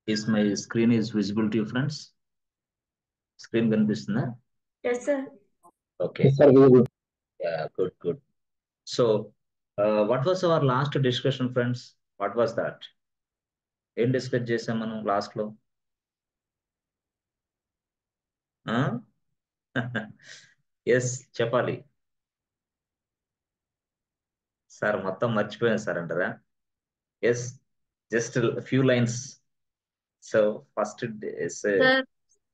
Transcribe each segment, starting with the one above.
Is my screen is visible to you, friends? Screen కనిపిస్తుందా? Yes, sir. Okay. Yes, sir. Visible. Yeah, good. So, what was our last discussion, friends? What was that? ఏం discuss చేసాం మనం last లో? Yes చెప్పాలి sir, మొత్తం మర్చిపోయాను sir అంటారా? Yes, just few lines. So first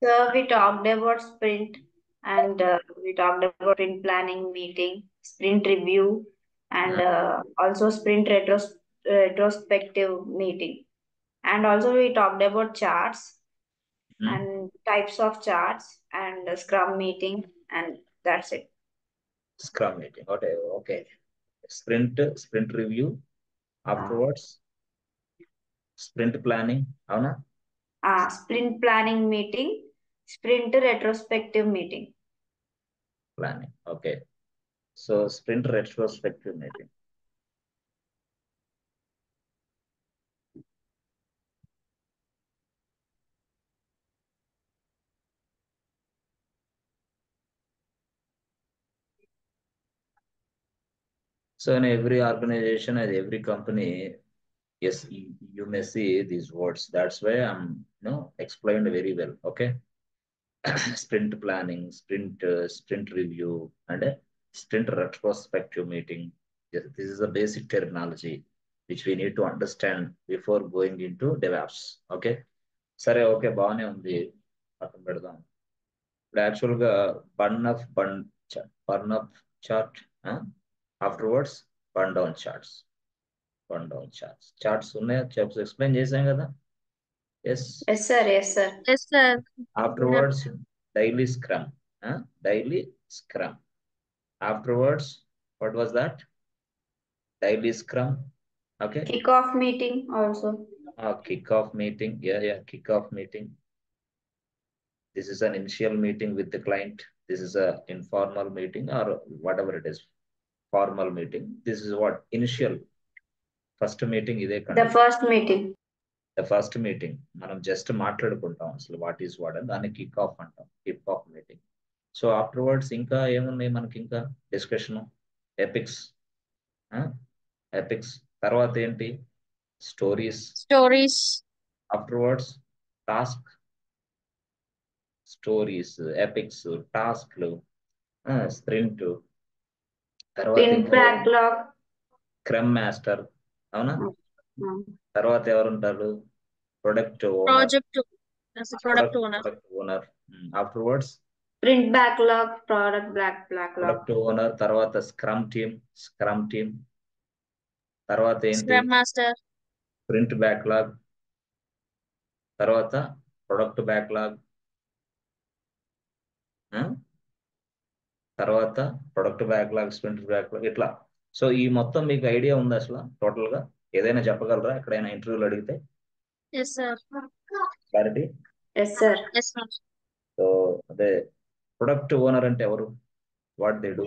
Sir, we talked about sprint and we talked about sprint planning meeting, sprint review, and also sprint retrospective meeting. And also we talked about charts and types of charts and scrum meeting, and that's it. Scrum meeting. Okay. Sprint review, afterwards sprint planning, అవునా? Sprint planning meeting, sprint retrospective meeting. Planning. Okay. So sprint retrospective meeting. So in every organization and every company, yes, you may see these words. That's why I'm explained very well. Okay. Sprint planning, sprint review, and sprint retrospective meeting. Yes, this is a basic terminology which we need to understand before going into DevOps. Okay. సరే, okay, బాగానే ఉంది. పక్కన పెడదాం. ఇప్పుడు యాక్చువల్గా burn up chart, afterwards burn down charts ఉన్నాయా? Explain చేశాం కదా. Yes, Yes, sir. Yes, sir. Yes, sir. Afterwards daily scrum. Afterwards what was that? Daily scrum. Okay. Kickoff meeting also. Kickoff meeting. Yeah, kickoff meeting. This is an initial meeting with the client. This is a informal meeting or whatever it is. Formal meeting. This is what initial first meeting ఇదే The conduct. first meeting. The first meeting మనం just మాట్లాడుకుంటాం అసలు what is what అని, దాన్ని kick of అంటాం, kick of meeting. So afterwards ఇంకా ఏమున్నాయి మనకి? ఇంకా డిస్కషన్, ఎపిక్స్. తర్వాత ఏంటి? Stories. Afterwards task. Stories, epics, టాస్క్లు, స్ప్రింట్. తర్వాత Sprint backlog. స్క్రమ్ మాస్టర్, అవునా? తర్వాత ఎవరుంటారు? Product owner. Afterwards Sprint backlog, backlog. Product owner. తర్వాత స్క్రమ్ టీమ్. తర్వాత ఏంటి? Scrum Master. Sprint backlog. తర్వాత ప్రొడక్ట్ బ్యాక్లాగ్. తర్వాత ప్రొడక్ట్ బ్యాక్లాగ్, స్ప్రింట్ బ్యాక్లాగ్, ఇట్లా. సో ఈ మొత్తం మీకు ఐడియా ఉంది అసలు టోటల్ గా? ఏదైనా చెప్పగలరా ఎక్కడైనా ఇంటర్వ్యూలు అడిగితే? Yes, sir. Clarity? Yes, sir. Yes, sir. So అదే ప్రొడక్ట్ ఓనర్ అంటే ఎవరు? What they do?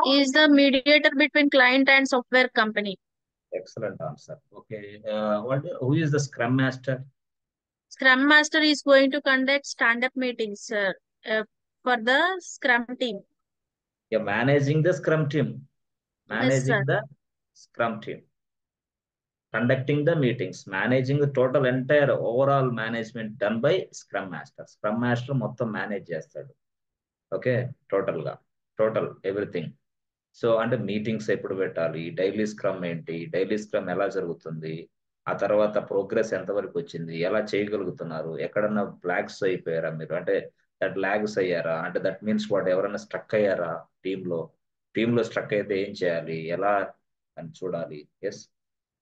He is the mediator between client and software company. Excellent answer. Okay. Who is the Scrum Master? Scrum Master is going to conduct stand-up meetings, sir, for the Scrum team. Yeah, managing the Scrum team. Yes, sir. Conducting the meetings, managing the total entire overall management done by Scrum Master. Scrum Master మొత్తం manage చేస్తాడు. Okay, total everything. So అంటే meetings ఎప్పుడు పెట్టాలి, daily scrum ఏంటి, daily scrum ఎలా జరుగుతుంది, ఆ తర్వాత ప్రోగ్రెస్ ఎంతవరకు వచ్చింది, ఎలా చేయగలుగుతున్నారు, ఎక్కడన్నా బ్లాగ్స్ అయిపోయారా మీరు, అంటే దట్ లాగ్స్ అయ్యారా, అంటే దట్ మీన్స్ వాట్, ఎవరైనా స్ట్రక్ అయ్యారా టీంలో స్ట్రక్ అయితే ఏం చేయాలి, ఎలా అని చూడాలి. ఎస్.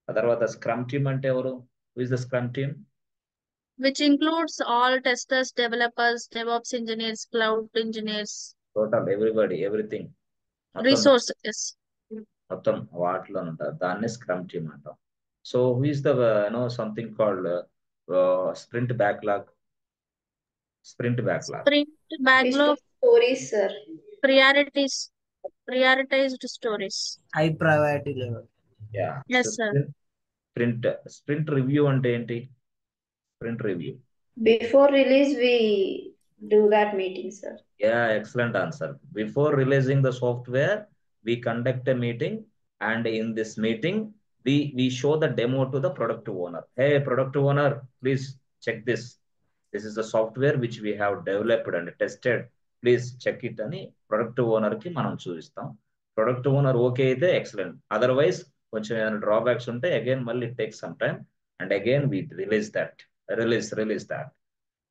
ఆ తర్వాత స్క్రమ్ టీమ్ అంటే ఎవరు? Who is the scrum team? Which includes all testers, developers, DevOps engineers, cloud engineers. Total everybody, everything, Resources. మొత్తం వాటిలో ఉంటారు. దాన్ని స్క్రమ్ టీమ్ అంటాం. So who is the something called sprint backlog. Sprint backlog. Stories, sir. Prioritized stories. High priority level. Yeah. Yes, So sir. sprint review అంటే ఏంటి? Sprint review. Before release, we do that meeting, sir. Yeah, excellent answer. Before releasing the software, we conduct a meeting, and in this meeting, we show the demo to the product owner. Hey, product owner, please check this. This is the software which we have developed and tested. Please check it అని product owner కి మనం చూపిస్తాం. Product owner okay అయితే excellent. Otherwise కొంచెం ఏమైనా drawbacks ఉంటే again మళ్ళీ take some time and again we release that.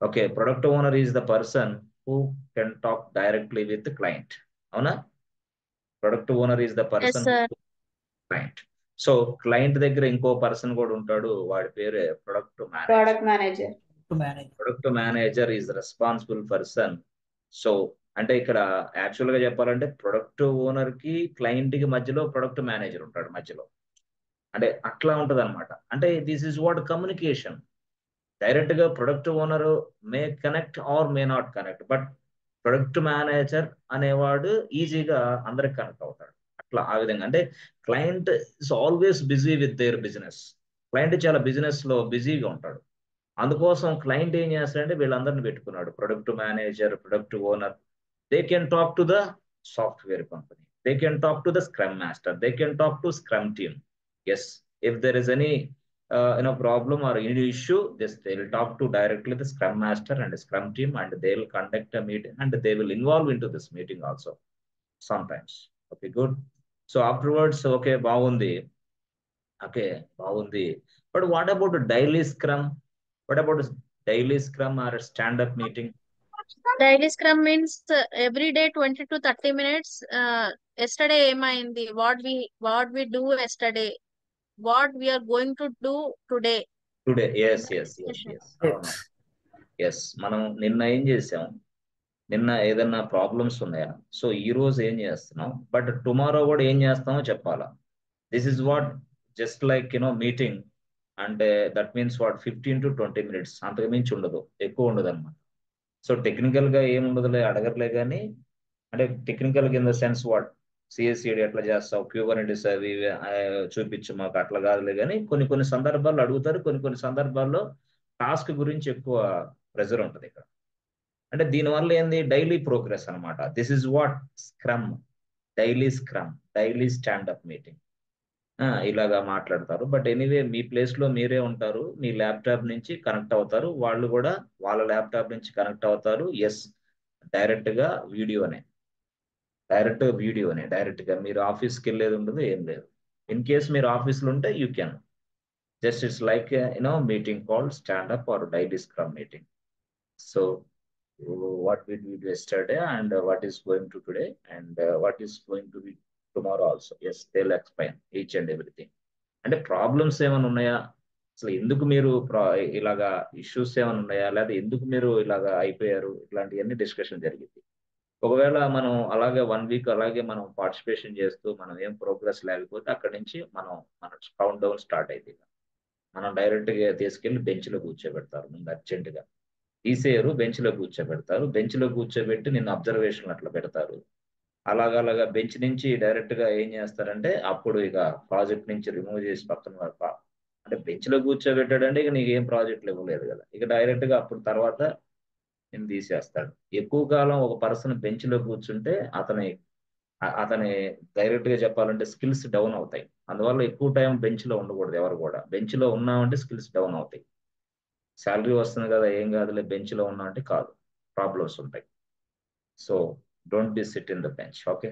Okay, product owner is the person who can talk directly with the client. అవునా? Product owner is the Yes, person sir. client. So client దగ్గర ఇంకో person కూడా ఉంటాడు, వాడి పేరే product manager. Product manager. Product manager is responsible person. So అంటే ఇక్కడ actual గా చెప్పాలంటే ప్రొడక్ట్ ఓనర్ కి క్లయింట్ కి మధ్యలో ప్రొడక్ట్ మేనేజర్ ఉంటాడు మధ్యలో. అంటే అట్లా ఉంటది అనమాట. అంటే this is what communication. Direct గా product owner may connect or may not connect, but product manager అనేవాడు ఈజీగా అందరికి కనెక్ట్ అవుతాడు. అట్లా ఆ విధంగా అంటే client is always busy with their business. Client చాలా బిజినెస్ లో బిజీగా ఉంటాడు. అందుకోసం క్లయింట్ ఏం చేస్తాడంటే వీళ్ళందరిని పెట్టుకున్నాడు, product manager, product owner. They can talk to the software company, they can talk to the scrum master, they can talk to scrum team. Yes, if there is any problem or any issue, they will talk to directly the scrum master and scrum team, and they will conduct a meeting and they will involve into this meeting also sometimes. Okay, good. So afterwards, okay, బాగుంది. Okay, బాగుంది. But what about daily scrum? What about daily scrum or stand up meeting? Daily scrum means every day 20 to 30 minutes. Yesterday ఏమైంది, what we do yesterday, what we are going to do today. Today, yes. మనం నిన్న ఏం చేసాం, నిన్న ఏదన్నా problems ఉన్నాయా, so ఈ రోజు ఏం చేస్తున్నాం, బట్ టుమారో కూడా ఏం చేస్తామో చెప్పాలా. This is what just like meeting అంటే that means what 15 to 20 minutes, అంతకు మించి ఉండదు, ఎక్కువ ఉండదు అనమాట. సో టెక్నికల్ గా ఏముండదులే, అడగర్లే కానీ అంటే టెక్నికల్ గా ఇన్ ద సెన్స్ వాట్ సిఎస్సిడి ఎట్లా చేస్తావు, క్యూబర్నెటిస్ అవి చూపించు మాకు, అట్లా కాదులే కానీ కొన్ని సందర్భాల్లో అడుగుతారు, కొన్ని సందర్భాల్లో టాస్క్ గురించి ఎక్కువ ప్రెజర్ ఉంటుంది ఇక్కడ. అంటే దీనివల్ల ఏంది, డైలీ ప్రోగ్రెస్ అనమాట. This is what scrum, daily standup meeting. ఇలాగా మాట్లాడతారు. బట్ ఎనీవే మీ ప్లేస్ లో మీరే ఉంటారు, మీ ల్యాప్టాప్ నుంచి కనెక్ట్ అవుతారు, వాళ్ళు కూడా వాళ్ళ ల్యాప్టాప్ నుంచి కనెక్ట్ అవుతారు. ఎస్, డైరెక్ట్ గా వీడియోనే, డైరెక్ట్ గా మీరు ఆఫీస్కి వెళ్ళేది ఉండదు, ఏం లేదు. ఇన్ కేస్ మీరు ఆఫీస్లో ఉంటే you can just it's like meeting called standup or daily scrum meeting. So what we did yesterday and what is going to today and what is going to be tomorrow also. Yes, they'll explain each and everything. అంటే problems ఏమైనా ఉన్నాయా, అసలు ఎందుకు మీరు ఇలాగా issues ఏమైనా ఉన్నాయా, లేదా ఎందుకు మీరు ఇలాగా అయిపోయారు, ఇట్లాంటివన్నీ డిస్కషన్ జరిగింది. ఒకవేళ మనం అలాగే 1 week అలాగే మనం పార్టిసిపేషన్ చేస్తూ మనం ఏం ప్రోగ్రెస్ లేకపోతే అక్కడి నుంచి మన కౌంట్ డౌన్ స్టార్ట్ అయింది. మనం డైరెక్ట్ గా తీసుకెళ్లి బెంచ్ లో కూర్చోబెడతారు, ముందు అర్జెంట్ గా తీసేయరు, బెంచ్ లో కూర్చోబెడతారు. బెంచ్ లో కూర్చోబెట్టి నిన్ను అబ్జర్వేషన్ అట్లా పెడతారు. అలాగా బెంచ్ నుంచి డైరెక్ట్ గా ఏం చేస్తారంటే అప్పుడు ఇక ప్రాజెక్ట్ నుంచి రిమూవ్ చేసి పక్కన అంటే బెంచ్ లో కూర్చోబెట్టాడంటే ఇక నీకు ఏం ప్రాజెక్టులు ఇవ్వలేదు కదా, ఇక డైరెక్ట్ గా అప్పుడు తర్వాత నేను తీసేస్తాడు. ఎక్కువ కాలం ఒక పర్సన్ బెంచ్ లో కూర్చుంటే అతని డైరెక్ట్ గా చెప్పాలంటే స్కిల్స్ డౌన్ అవుతాయి. అందువల్ల ఎక్కువ టైం బెంచ్ లో ఉండకూడదు. ఎవరు కూడా బెంచ్ లో ఉన్నామంటే స్కిల్స్ డౌన్ అవుతాయి. శాలరీ వస్తుంది కదా ఏం కాదులే బెంచ్ లో ఉన్నా అంటే కాదు, ప్రాబ్లమ్స్ ఉంటాయి. So don't be SIT in the bench. Okay,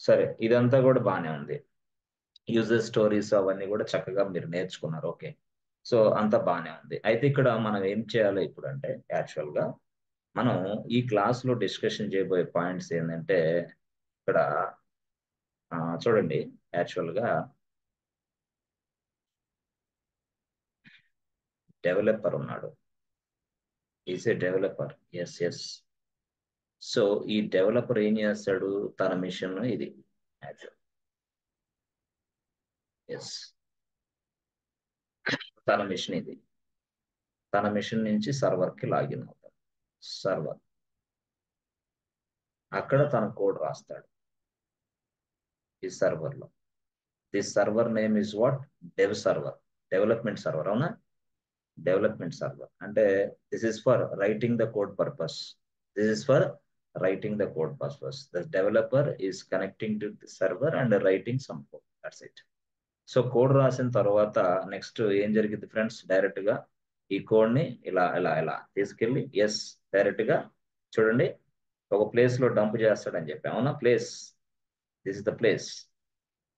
సరే, ఇదంతా కూడా బాగానే ఉంది. యూజర్ స్టోరీస్ అవన్నీ కూడా చక్కగా మీరు నేర్చుకున్నారు. ఓకే, సో అంతా బాగానే ఉంది. అయితే ఇక్కడ మనం ఏం చేయాలి ఇప్పుడు అంటే యాక్చువల్ గా మనం ఈ క్లాస్ లో డిస్కషన్ చేయబోయే పాయింట్స్ ఏంటంటే ఇక్కడ చూడండి, యాక్చువల్ గా డెవలపర్ ఉన్నాడు, is a developer. Yes. So ఈ డెవలపర్ ఏం చేస్తాడు, తన మిషన్ ఇది యాక్చువల్. ఎస్, తన మిషన్ ఇది. తన మిషన్ నుంచి సర్వర్ కి లాగిన్ అవుతాడు. సర్వర్ అక్కడ తన కోడ్ రాస్తాడు ఈ సర్వర్ లో. This server name is what, dev server, development server. అవునా? డెవలప్మెంట్ సర్వర్ అంటే this is for writing the code purpose. This is for writing the code purpose. The developer is connecting to the server and writing some code. That's it. So code రాసిన తర్వాత next ఏం జరిగింది friends, direct గా ఈ code ని ఇలా ఇలా ఇలా తీసుకెళ్ళి డైరెక్ట్ గా చూడండి ఒక ప్లేస్ లో డంప్ చేస్తాడని చెప్పి, అవునా? Place, this is the place,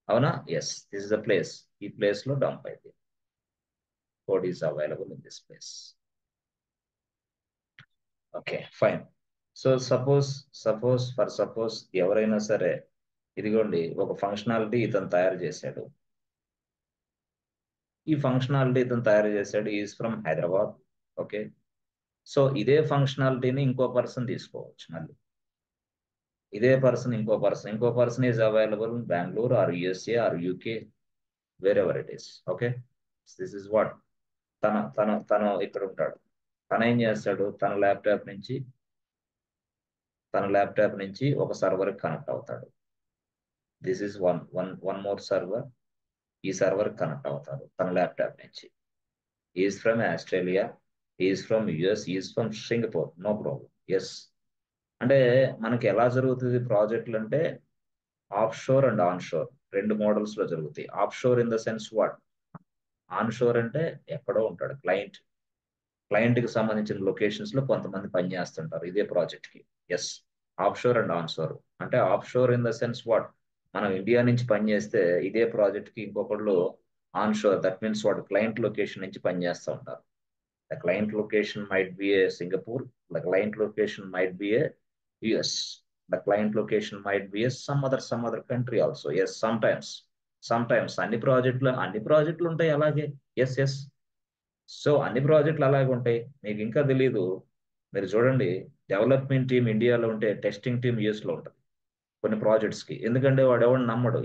అవునా? This is the place. ఈ ప్లేస్ లో డంప్ అయితే code is available in this place. Okay fine. So suppose ఎవరైనా సరే ఇదిగోండి ఒక ఫంక్షనాలిటీ ఇతను తయారు చేశాడు. ఈ ఫంక్షనాలిటీ ఇతను తయారు చేశాడు, is from Hyderabad. Okay, so ఇదే ఫంక్షనాలిటీని ఇంకో పర్సన్ తీసుకోవచ్చు. మళ్ళీ ఇదే పర్సన్ ఇంకో person is available in Bengaluru or USA or UK, wherever it is. Okay, this is what తను ఇక్కడ ఉంటాడు. తను ఏం చేస్తాడు, తన ల్యాప్టాప్ నుంచి ఒక సర్వర్ కనెక్ట్ అవుతాడు. This is one more server. ఈ సర్వర్ కనెక్ట్ అవుతారు తన ల్యాప్టాప్ నుంచి. Is from Australia, is from US, is from Singapore, no problem. అంటే మనకి ఎలా జరుగుతుంది ప్రాజెక్టులు అంటే offshore and onshore రెండు మోడల్స్ లో జరుగుతాయి. Offshore in the sense what, onshore అంటే ఎక్కడో ఉంటాడు క్లయింట్ కి సంబంధించిన లొకేషన్స్ లో కొంతమంది పనిచేస్తుంటారు ఇదే ప్రాజెక్ట్ కి. Of sure and onshore అంటే offshore in the sense what, మనం ఇండియా నుంచి పనిచేస్తే ఇదే ప్రాజెక్ట్ కి ఇంకొకళ్ళు ఆన్ షోర్, దట్ మీన్స్ వాడు క్లయింట్ లొకేషన్ నుంచి పనిచేస్తూ ఉంటారు. The client location might be a Singapore, the client location might be a US, the client location might be a some other country also. Sometimes అన్ని ప్రాజెక్టులు ఉంటాయి అలాగే. So అన్ని ప్రాజెక్టులు అలాగే ఉంటాయి. మీకు ఇంకా తెలీదు, మీరు చూడండి డెవలప్మెంట్ టీమ్ ఇండియాలో ఉంటే టెస్టింగ్ టీమ్ యూఎస్ లో ఉంటుంది కొన్ని ప్రాజెక్ట్స్ కి. ఎందుకంటే వాడు ఎవడు నమ్మడు.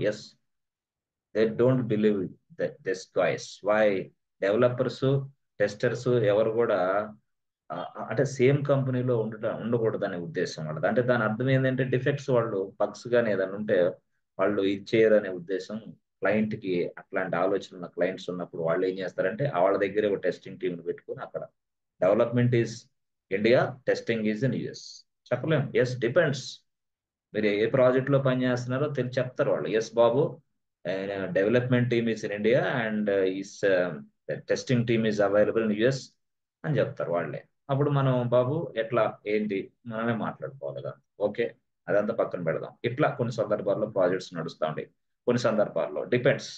They don't believe this guys. Why? Developers testers ఎవరు కూడా అంటే సేమ్ కంపెనీలో ఉండకూడదు అనే ఉద్దేశం వాళ్ళది. అంటే దాని అర్థం ఏంటంటే డిఫెక్ట్స్, వాళ్ళు బగ్స్ కానీ ఏదైనా ఉంటే వాళ్ళు ఇచ్చేయరు అనే ఉద్దేశం క్లయింట్ కి. అట్లాంటి ఆలోచన ఉన్న క్లయింట్స్ ఉన్నప్పుడు వాళ్ళు ఏం చేస్తారంటే వాళ్ళ దగ్గరే ఒక టెస్టింగ్ టీమ్ పెట్టుకుని అక్కడ development is India, testing is in US. చెప్పలేం. డిపెండ్స్. మీరు ఏ ప్రాజెక్ట్ లో పని చేస్తున్నారో చెప్తారు వాళ్ళు. బాబు, development team is in India and is testing team is available in US అని చెప్తారు వాళ్ళే. అప్పుడు మనం బాబు ఎట్లా ఏంటి మనమే మాట్లాడుకోవాలి కదా. ఓకే, అదంతా పక్కన పెడదాం. ఇట్లా కొన్ని సందర్భాల్లో ప్రాజెక్ట్స్ నడుస్తూ ఉంటాయి, కొన్ని సందర్భాల్లో డిపెండ్స్.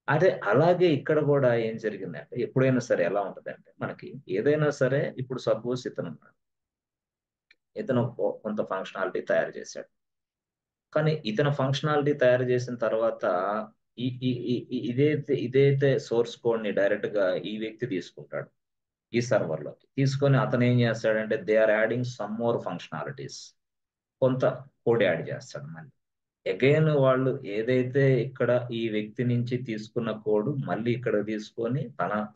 అదే అలాగే ఇక్కడ కూడా ఏం జరిగిందంటే ఎప్పుడైనా సరే ఎలా ఉంటుందంటే మనకి ఏదైనా సరే, ఇప్పుడు సపోజ్ ఇతను కొంత ఫంక్షనాలిటీ తయారు చేశాడు. కానీ ఇతను ఫంక్షనాలిటీ తయారు చేసిన తర్వాత ఇదైతే సోర్స్ కోడ్ ని డైరెక్ట్ గా ఈ వ్యక్తి తీసుకుంటాడు ఈ సర్వర్ లోకి. తీసుకొని అతను ఏం చేస్తాడంటే they are adding some more functionalities, కొంత కోడ్ యాడ్ చేస్తాడు. మళ్ళీ అగైన్ వాళ్ళు ఏదైతే ఇక్కడ ఈ వ్యక్తి నుంచి తీసుకున్న కోడ్ మళ్ళీ ఇక్కడ తీసుకొని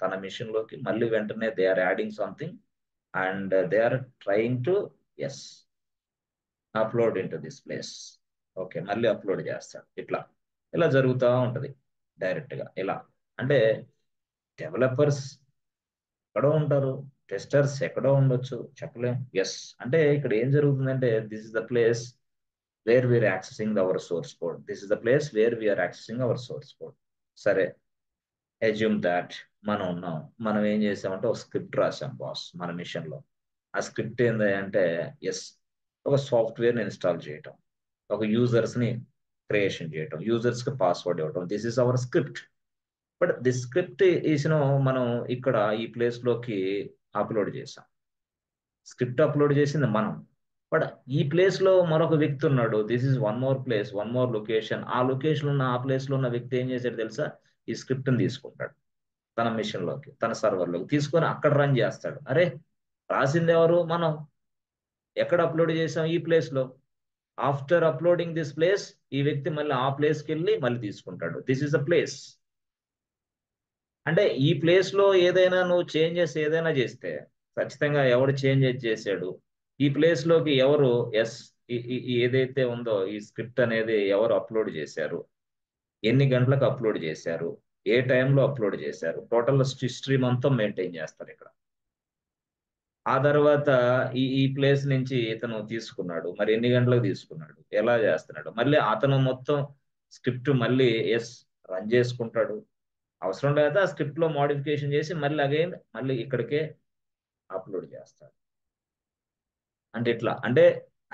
తన మిషన్ లోకి మళ్ళీ వెంటనే they are adding something and they are trying to upload in to this place. Okay, మళ్ళీ అప్లోడ్ చేస్తాడు. ఇలా జరుగుతూ ఉంటది డైరెక్ట్ గా. ఇలా అంటే డెవలపర్స్ ఎక్కడో ఉంటారు, టెస్టర్స్ ఎక్కడో ఉండొచ్చు, చెప్పలేం. అంటే ఇక్కడ ఏం జరుగుతుందంటే this is the place where we are accessing our source code. This is the place where we are accessing our source code. సరే, అజ్యూమ్ దాట్ మనం ఏం చేసామంటే ఒక స్క్రిప్ట్ రాసాం బాస్ మన మిషన్ లో. ఆ స్క్రిప్ట్ ఏంది అంటే ఒక సాఫ్ట్వేర్ ఇన్స్టాల్ చేయటం, ఒక యూజర్స్ ని క్రియేషన్ చేయటం, యూజర్స్ కి పాస్వర్డ్ ఇవ్వటం. This is our script. But this script ఈస్ను మనం ఇక్కడ ఈ ప్లేస్ లోకి అప్లోడ్ చేసాం. స్క్రిప్ట్ అప్లోడ్ చేసింది మనం, బట్ ఈ ప్లేస్ లో మరొక వ్యక్తి ఉన్నాడు. This is one more place, one more location. ఆ లొకేషన్ ఉన్న ఆ ప్లేస్ లో ఉన్న వ్యక్తి ఏం చేశాడు తెలుసా, ఈ స్క్రిప్ట్ ని తీసుకుంటాడు తన మిషన్ లోకి, తన సర్వర్ లోకి తీసుకొని అక్కడ రన్ చేస్తాడు. అరే, రాసింది ఎవరు? మనం. ఎక్కడ అప్లోడ్ చేసాం? ఈ ప్లేస్ లో. ఆఫ్టర్ అప్లోడింగ్ దిస్ ప్లేస్ ఈ వ్యక్తి మళ్ళీ ఆ ప్లేస్కి వెళ్ళి మళ్ళీ తీసుకుంటాడు. This is a place. అంటే ఈ ప్లేస్ లో ఏదైనా నువ్వు చేంజెస్ ఏదైనా చేస్తే ఖచ్చితంగా ఎవడు చేంజెస్ చేశాడు, ఈ ప్లేస్ లోకి ఎవరు ఏదైతే ఉందో ఈ స్క్రిప్ట్ అనేది ఎవరు అప్లోడ్ చేశారు, ఎన్ని గంటలకు అప్లోడ్ చేశారు, ఏ టైంలో అప్లోడ్ చేశారు, టోటల్ హిస్టరీ మొత్తం మెయింటైన్ చేస్తారు ఇక్కడ. ఆ తర్వాత ఈ ప్లేస్ నుంచి ఇతను తీసుకున్నాడు, మరి ఎన్ని గంటలకు తీసుకున్నాడు, ఎలా చేస్తున్నాడు, మళ్ళీ అతను మొత్తం స్క్రిప్ట్ మళ్ళీ రన్ చేసుకుంటాడు. అవసరం లేదా ఆ స్క్రిప్ట్ లో మోడిఫికేషన్ చేసి మళ్ళీ అగైన్ మళ్ళీ ఇక్కడికే అప్లోడ్ చేస్తాడు. అంటే ఇట్లా అంటే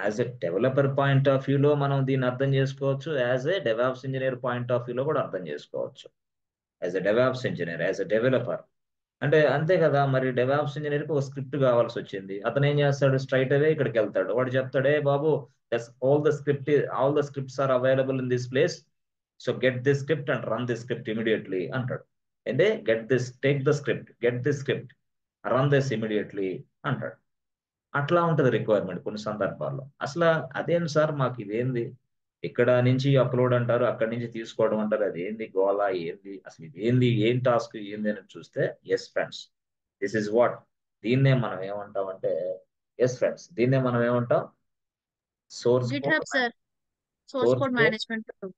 as a developer point of వ్యూలో మనం దీన్ని అర్థం చేసుకోవచ్చు, as a DevOps engineer point of వ్యూలో కూడా అర్థం చేసుకోవచ్చు. As a DevOps engineer, as a developer అంటే అంతే కదా. మరి డెవాప్స్ ఇంజనీర్కి ఒక స్క్రిప్ట్ కావాల్సి వచ్చింది, అతను ఏం చేస్తాడు, స్ట్రైట్ అవే ఇక్కడికి వెళ్తాడు. వాడు చెప్తాడే బాబు, all the scripts are available in this place, so get this script and run this script immediately అంటాడు. అంటే take the script, get this script, run this immediately అంటాడు. అట్లా ఉంటుంది రిక్వైర్మెంట్ కొన్ని సందర్భాల్లో. అసలు అదేం సార్ మాకు ఇదేంది, ఇక్కడ నుంచి అప్లోడ్ అంటారు, అక్కడి నుంచి తీసుకోవడం అంటారు, అది ఏంది గోలా, ఏంది అసలు ఇదేంది, ఏం టాస్క్ ఏంది అని చూస్తే, yes friends, this is what, దీన్నే మనం ఏమంటాం అంటే, ఎస్ ఫ్రెండ్స్, దీన్నే మనం ఏమంటాం, source GitHub, code. sir. Source source code code, management tool.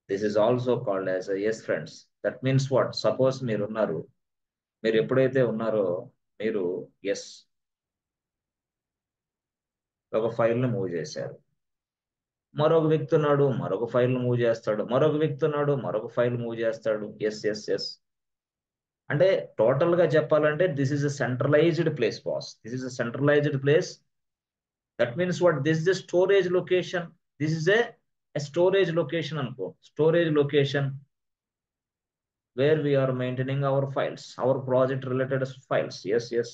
This is also called as yes friends. That means what, suppose మీరు ఎప్పుడైతే ఉన్నారో, మీరు ఎస్ ఒక ఫైల్ని మూవ్ చేశారు, మరొక వ్యక్తి ఉన్నాడు, మరొక ఫైల్ మూవ్ చేస్తాడు, మరొక వ్యక్తి ఉన్నాడు, మరొక ఫైల్ మూవ్ చేస్తాడు. ఎస్ ఎస్ ఎస్ అంటే టోటల్ గా చెప్పాలంటే this is a centralized place boss, this is a centralized place. That means what, this is a storage location, this is a storage location అనుకో, storage location where we are maintaining our files, our project related files. Yes, yes.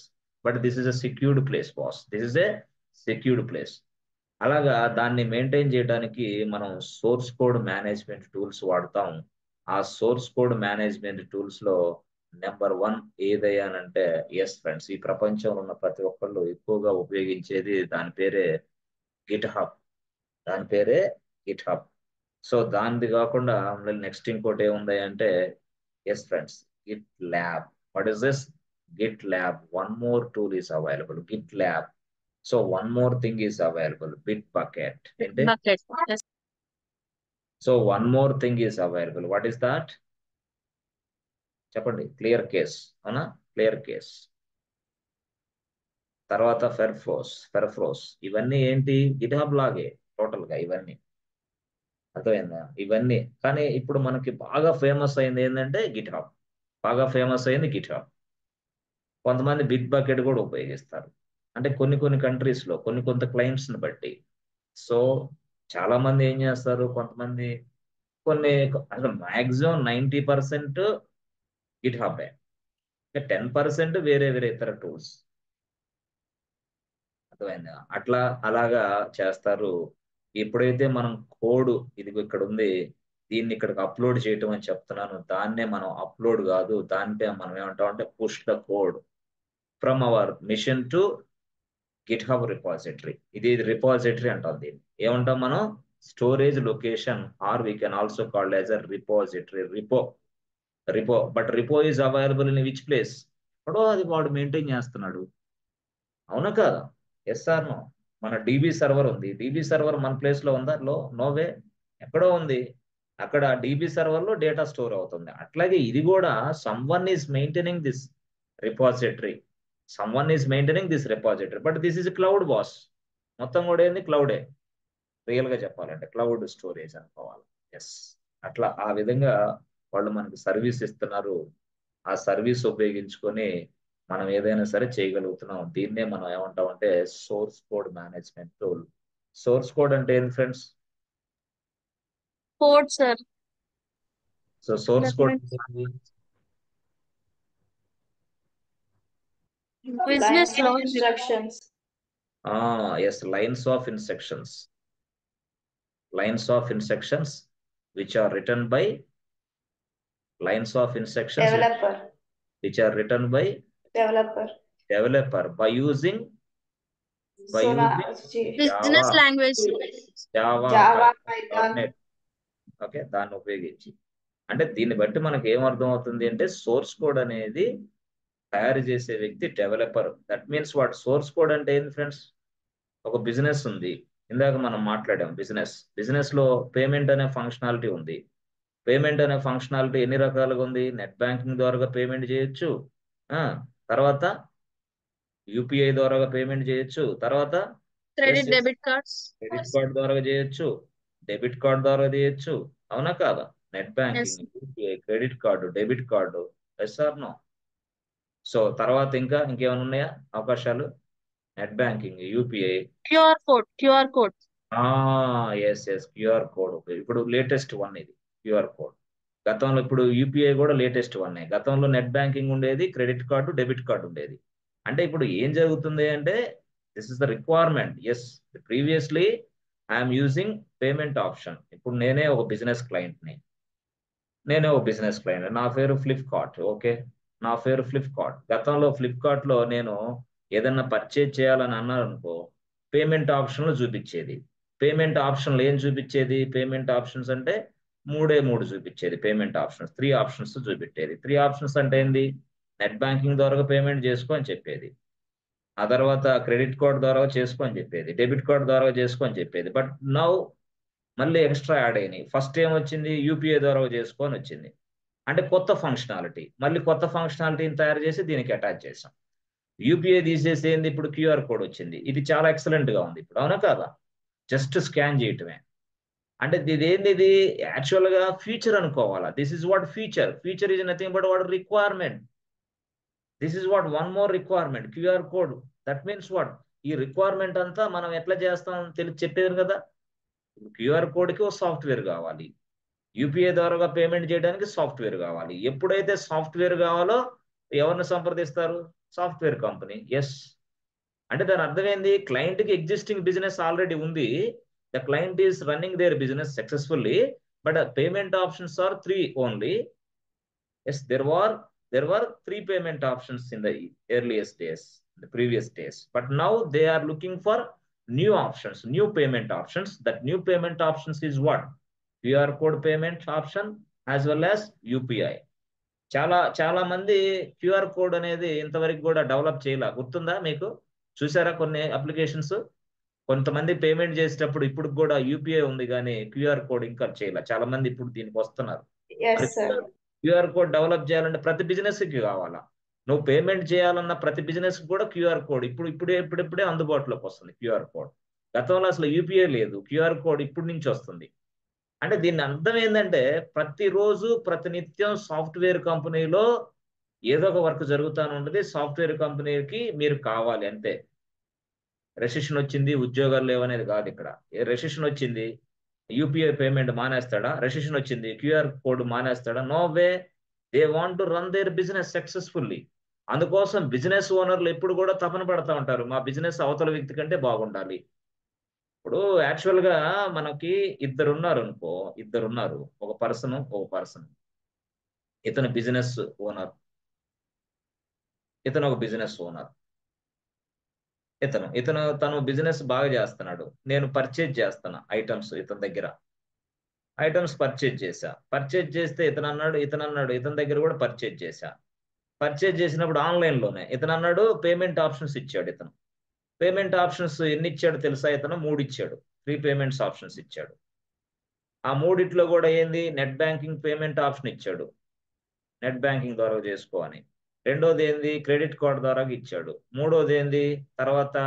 But this is a secured place, boss. This is a secured place. అలాగా దాన్ని maintain చేయడానికి మనం source code management tools వాడతాం. ఆ source code management tools లో number 1 ఏదయ్యానంటే, yes friends, ఈ ప్రపంచంలో ఉన్న ప్రతి ఒక్కళ్ళు ఎక్కువగా ఉపయోగించేది దాని పేరే గిట్ హబ్. దాని పేరే గిట్ హబ్. సో దానిది కాకుండా నెక్స్ట్ ఇంకోటి ఏముంది అంటే, yes friends, GitLab. What is this? GitLab. One more tool is available, GitLab. So one more thing is available, Bitbucket. ఏంటి? Bucket. Yes. So one more thing is available. What is that? చెప్పండి. ClearCase, అవునా? ClearCase. తర్వాత Perforce. ఇవన్నీ ఏంటి? Git hub లాగే total గా ఇవన్నీ. అర్థమైందా? ఇవన్నీ. కానీ ఇప్పుడు మనకి బాగా ఫేమస్ అయింది ఏంటంటే గిట్ హబ్. బాగా ఫేమస్ అయింది గిట్ హబ్. కొంతమంది బిట్ బకెట్ కూడా ఉపయోగిస్తారు. అంటే కొన్ని కంట్రీస్ లో కొంత క్లయింట్స్ ని బట్టి. సో చాలా మంది ఏం చేస్తారు, కొంతమంది అసలు మాక్సిమం 90% గిట్ హబ్, 10% వేరే ఇతర టూల్స్. అర్థమైందా? అలాగా చేస్తారు. ఎప్పుడైతే మనం కోడ్ ఇది ఇక్కడ ఉంది, దీన్ని ఇక్కడికి అప్లోడ్ చేయటం అని చెప్తున్నాను, దాన్నే మనం అప్లోడ్ కాదు, దానిపై మనం ఏమంటాం అంటే push the code from our machine to GitHub repository. ఇది రిపాజిటరీ అంటాం. దీన్ని ఏమంటాం మనం? Storage location, or we can also called as a repository. Repo but repo is available in which place? ఎక్కడో అది వాడు మెయింటైన్ చేస్తున్నాడు, అవునా కాదా? Yes or no? మన డీబీ సర్వర్ ఉంది, డీబీ సర్వర్ మన ప్లేస్ లో ఉందా? నోవే. ఎక్కడో ఉంది, అక్కడ డీబీ సర్వర్ లో డేటా స్టోర్ అవుతుంది. అట్లాగే ఇది కూడా someone is maintaining this repository, but this is cloud boss. మొత్తం కూడా ఏంది? క్లౌడే. రియల్ గా చెప్పాలంటే క్లౌడ్ స్టోరేజ్ అనుకోవాలి. ఎస్. అట్లా ఆ విధంగా వాళ్ళు మనకి సర్వీస్ ఇస్తున్నారు. ఆ సర్వీస్ ఉపయోగించుకొని మనం ఏదైనా సరే చేయగలుగుతున్నాం. దీన్నే మనం ఏమంటాం అంటే source code management tool. Source code అంటే ఏంటి friends? Code, sir. So source That code means Lines business of logic. instructions. Yes, lines of instructions. Lines of instructions which are written by lines of instructions Developer. which are written by Developer. developer by using Business Java, language. Java, Python. .NET. Okay, దాన్ని ఉపయోగించి. అంటే దీన్ని బట్టి మనకి ఏమర్థం అవుతుంది అంటే source code అనేది తయారు చేసే వ్యక్తి developer. That means what, source code అంటే ఏంది ఫ్రెండ్స్? ఒక బిజినెస్ ఉంది, ఇందాక మనం మాట్లాడాం బిజినెస్ లో పేమెంట్ అనే ఫంక్షనాలిటీ ఉంది. పేమెంట్ అనే ఫంక్షనాలిటీ ఎన్ని రకాలుగా ఉంది? నెట్ బ్యాంకింగ్ ద్వారా పేమెంట్ చేయొచ్చు, తర్వాత యూపీఐ ద్వారా పేమెంట్ చేయొచ్చు, తర్వాత credit debit cards. Credit card ద్వారా చేయొచ్చు, డెబిట్ కార్డ్ ద్వారా చేయొచ్చు. అవునా కాదా? Net banking, UPI, credit card, debit card. Yes or no? So తర్వాత ఇంకేమైనా ఉన్నాయా అవకాశాలు? Net banking, UPI, QR code. Yes QR code. ఇప్పుడు లేటెస్ట్ వన్ ఇది క్యూఆర్ కోడ్. గతంలో ఇప్పుడు యూపీఐ కూడా లేటెస్ట్ వన్. గతంలో నెట్ బ్యాంకింగ్ ఉండేది, క్రెడిట్ కార్డు, డెబిట్ కార్డు ఉండేది. అంటే ఇప్పుడు ఏం జరుగుతుంది అంటే this is the requirement. Yes, previously I'm using payment option. ఇప్పుడు నేనే ఒక బిజినెస్ క్లయింట్ని, నా పేరు ఫ్లిప్కార్ట్. ఓకే, నా పేరు ఫ్లిప్కార్ట్. గతంలో ఫ్లిప్కార్ట్లో నేను ఏదన్నా పర్చేజ్ చేయాలని అన్నాను అనుకో, పేమెంట్ ఆప్షన్లు చూపించేది. పేమెంట్ ఆప్షన్లు ఏం చూపించేది? పేమెంట్ ఆప్షన్స్ అంటే మూడు చూపించేది. పేమెంట్ ఆప్షన్స్ 3 ఆప్షన్స్ చూపెట్టేది. 3 ఆప్షన్స్ అంటే ఏంది? నెట్ బ్యాంకింగ్ ద్వారా పేమెంట్ చేసుకో అని చెప్పేది, ఆ తర్వాత క్రెడిట్ కార్డ్ ద్వారా చేసుకో అని చెప్పేది, డెబిట్ కార్డ్ ద్వారా చేసుకో అని చెప్పేది. బట్ నౌ మళ్ళీ ఎక్స్ట్రా యాడ్ అయినాయి. ఫస్ట్ ఏం వచ్చింది? యూపీఐ ద్వారా చేసుకో అని వచ్చింది. అంటే కొత్త ఫంక్షనాలిటీ, మళ్ళీ కొత్త ఫంక్షనాలిటీని తయారు చేసి దీనికి అటాచ్ చేసాం. యూపీఐ తీసేసి ఏంది? ఇప్పుడు క్యూఆర్ కోడ్ వచ్చింది. ఇది చాలా ఎక్సలెంట్ గా ఉంది ఇప్పుడు. అవునా కాదా? జస్ట్ స్కాన్ చేయటమే. అంటే ఇది యాక్చువల్ గా ఫ్యూచర్ అనుకోవాలా. This is what future is nothing but what requirement. This is what one more requirement, QR code. That means what? ఈ రిక్వైర్మెంట్ అంతా మనం ఎట్లా చేస్తాం చెప్పేది కదా. క్యూఆర్ కోడ్కి ఒక సాఫ్ట్వేర్ కావాలి, యూపీఐ ద్వారా పేమెంట్ చేయడానికి సాఫ్ట్వేర్ కావాలి. ఎప్పుడైతే సాఫ్ట్వేర్ కావాలో ఎవరిని సంప్రదిస్తారు? Software company. ఎస్, అంటే దాని అర్థం ఏంది? క్లయింట్కి ఎగ్జిస్టింగ్ బిజినెస్ ఆల్రెడీ ఉంది, the client is running their business successfully, but payment options are 3 only. Yes, there were 3 payment options in the earliest days, the previous days. But now they are looking for new options, new payment options. That new payment options is what? QR code payment option as well as UPI. చాలా మంది QR code అనేది ఇంతవరకు కూడా develop చేయాల. గుర్తుందా మీకు? చూసారా కొన్ని అప్లికేషన్స్? కొంతమంది పేమెంట్ చేసేటప్పుడు ఇప్పుడు కూడా యూపీఐ ఉంది కానీ క్యూఆర్ కోడ్ ఇంకా చేయాల. చాలా మంది ఇప్పుడు దీనికి వస్తున్నారు. క్యూఆర్ కోడ్ డెవలప్ చేయాలంటే ప్రతి బిజినెస్ కి కావాలా. నువ్వు పేమెంట్ చేయాలన్న ప్రతి బిజినెస్ కూడా క్యూఆర్ కోడ్ ఇప్పుడే అందుబాటులోకి వస్తుంది క్యూఆర్ కోడ్. గతంలో అసలు యూపీఐ లేదు, క్యూఆర్ కోడ్ ఇప్పటి నుంచి వస్తుంది. అంటే దీని అర్థం ఏంటంటే ప్రతిరోజు ప్రతినిత్యం సాఫ్ట్వేర్ కంపెనీలో ఏదో ఒక వర్క్ జరుగుతూనే ఉంటుంది. సాఫ్ట్వేర్ కంపెనీకి మీరు కావాలి అంతే. రెసిషన్ వచ్చింది, ఉద్యోగాలు లేవనేది కాదు ఇక్కడ. ఏ రెసిషన్ వచ్చింది? యూపీఐ పేమెంట్ మానేస్తాడా? రెసిషన్ వచ్చింది, క్యూఆర్ కోడ్ మానేస్తాడా? No way. They want to run their business successfully. అందుకోసం బిజినెస్ ఓనర్లు ఎప్పుడు కూడా తపన పడతా ఉంటారు, మా బిజినెస్ అవతల వ్యక్తి కంటే బాగుండాలి. ఇప్పుడు యాక్చువల్ గా మనకి ఇద్దరున్నారు, ఒక పర్సన్. ఇతను బిజినెస్ ఓనర్, ఇతను ఒక బిజినెస్ ఓనర్. తను బిజినెస్ బాగా చేస్తున్నాడు. నేను పర్చేజ్ చేస్తాను ఐటమ్స్, ఇతని దగ్గర ఐటమ్స్ పర్చేజ్ చేస్తే ఇతను అన్నాడు ఇతని దగ్గర కూడా పర్చేజ్ చేసినప్పుడు ఆన్లైన్ లోనే ఇతను అన్నాడు పేమెంట్ ఆప్షన్స్ ఇచ్చాడు. ఇతను పేమెంట్ ఆప్షన్స్ ఎన్ని ఇచ్చాడు తెలుసా? ఇతను 3 ఇచ్చాడు. 3 పేమెంట్స్ ఆప్షన్స్ ఇచ్చాడు. ఆ 3 కూడా ఏంది? నెట్ బ్యాంకింగ్ పేమెంట్ ఆప్షన్ ఇచ్చాడు, నెట్ బ్యాంకింగ్ ద్వారా చేసుకో అని. రెండోది ఏంది? క్రెడిట్ కార్డ్ ద్వారా ఇచ్చాడు. మూడోది ఏంది? తర్వాత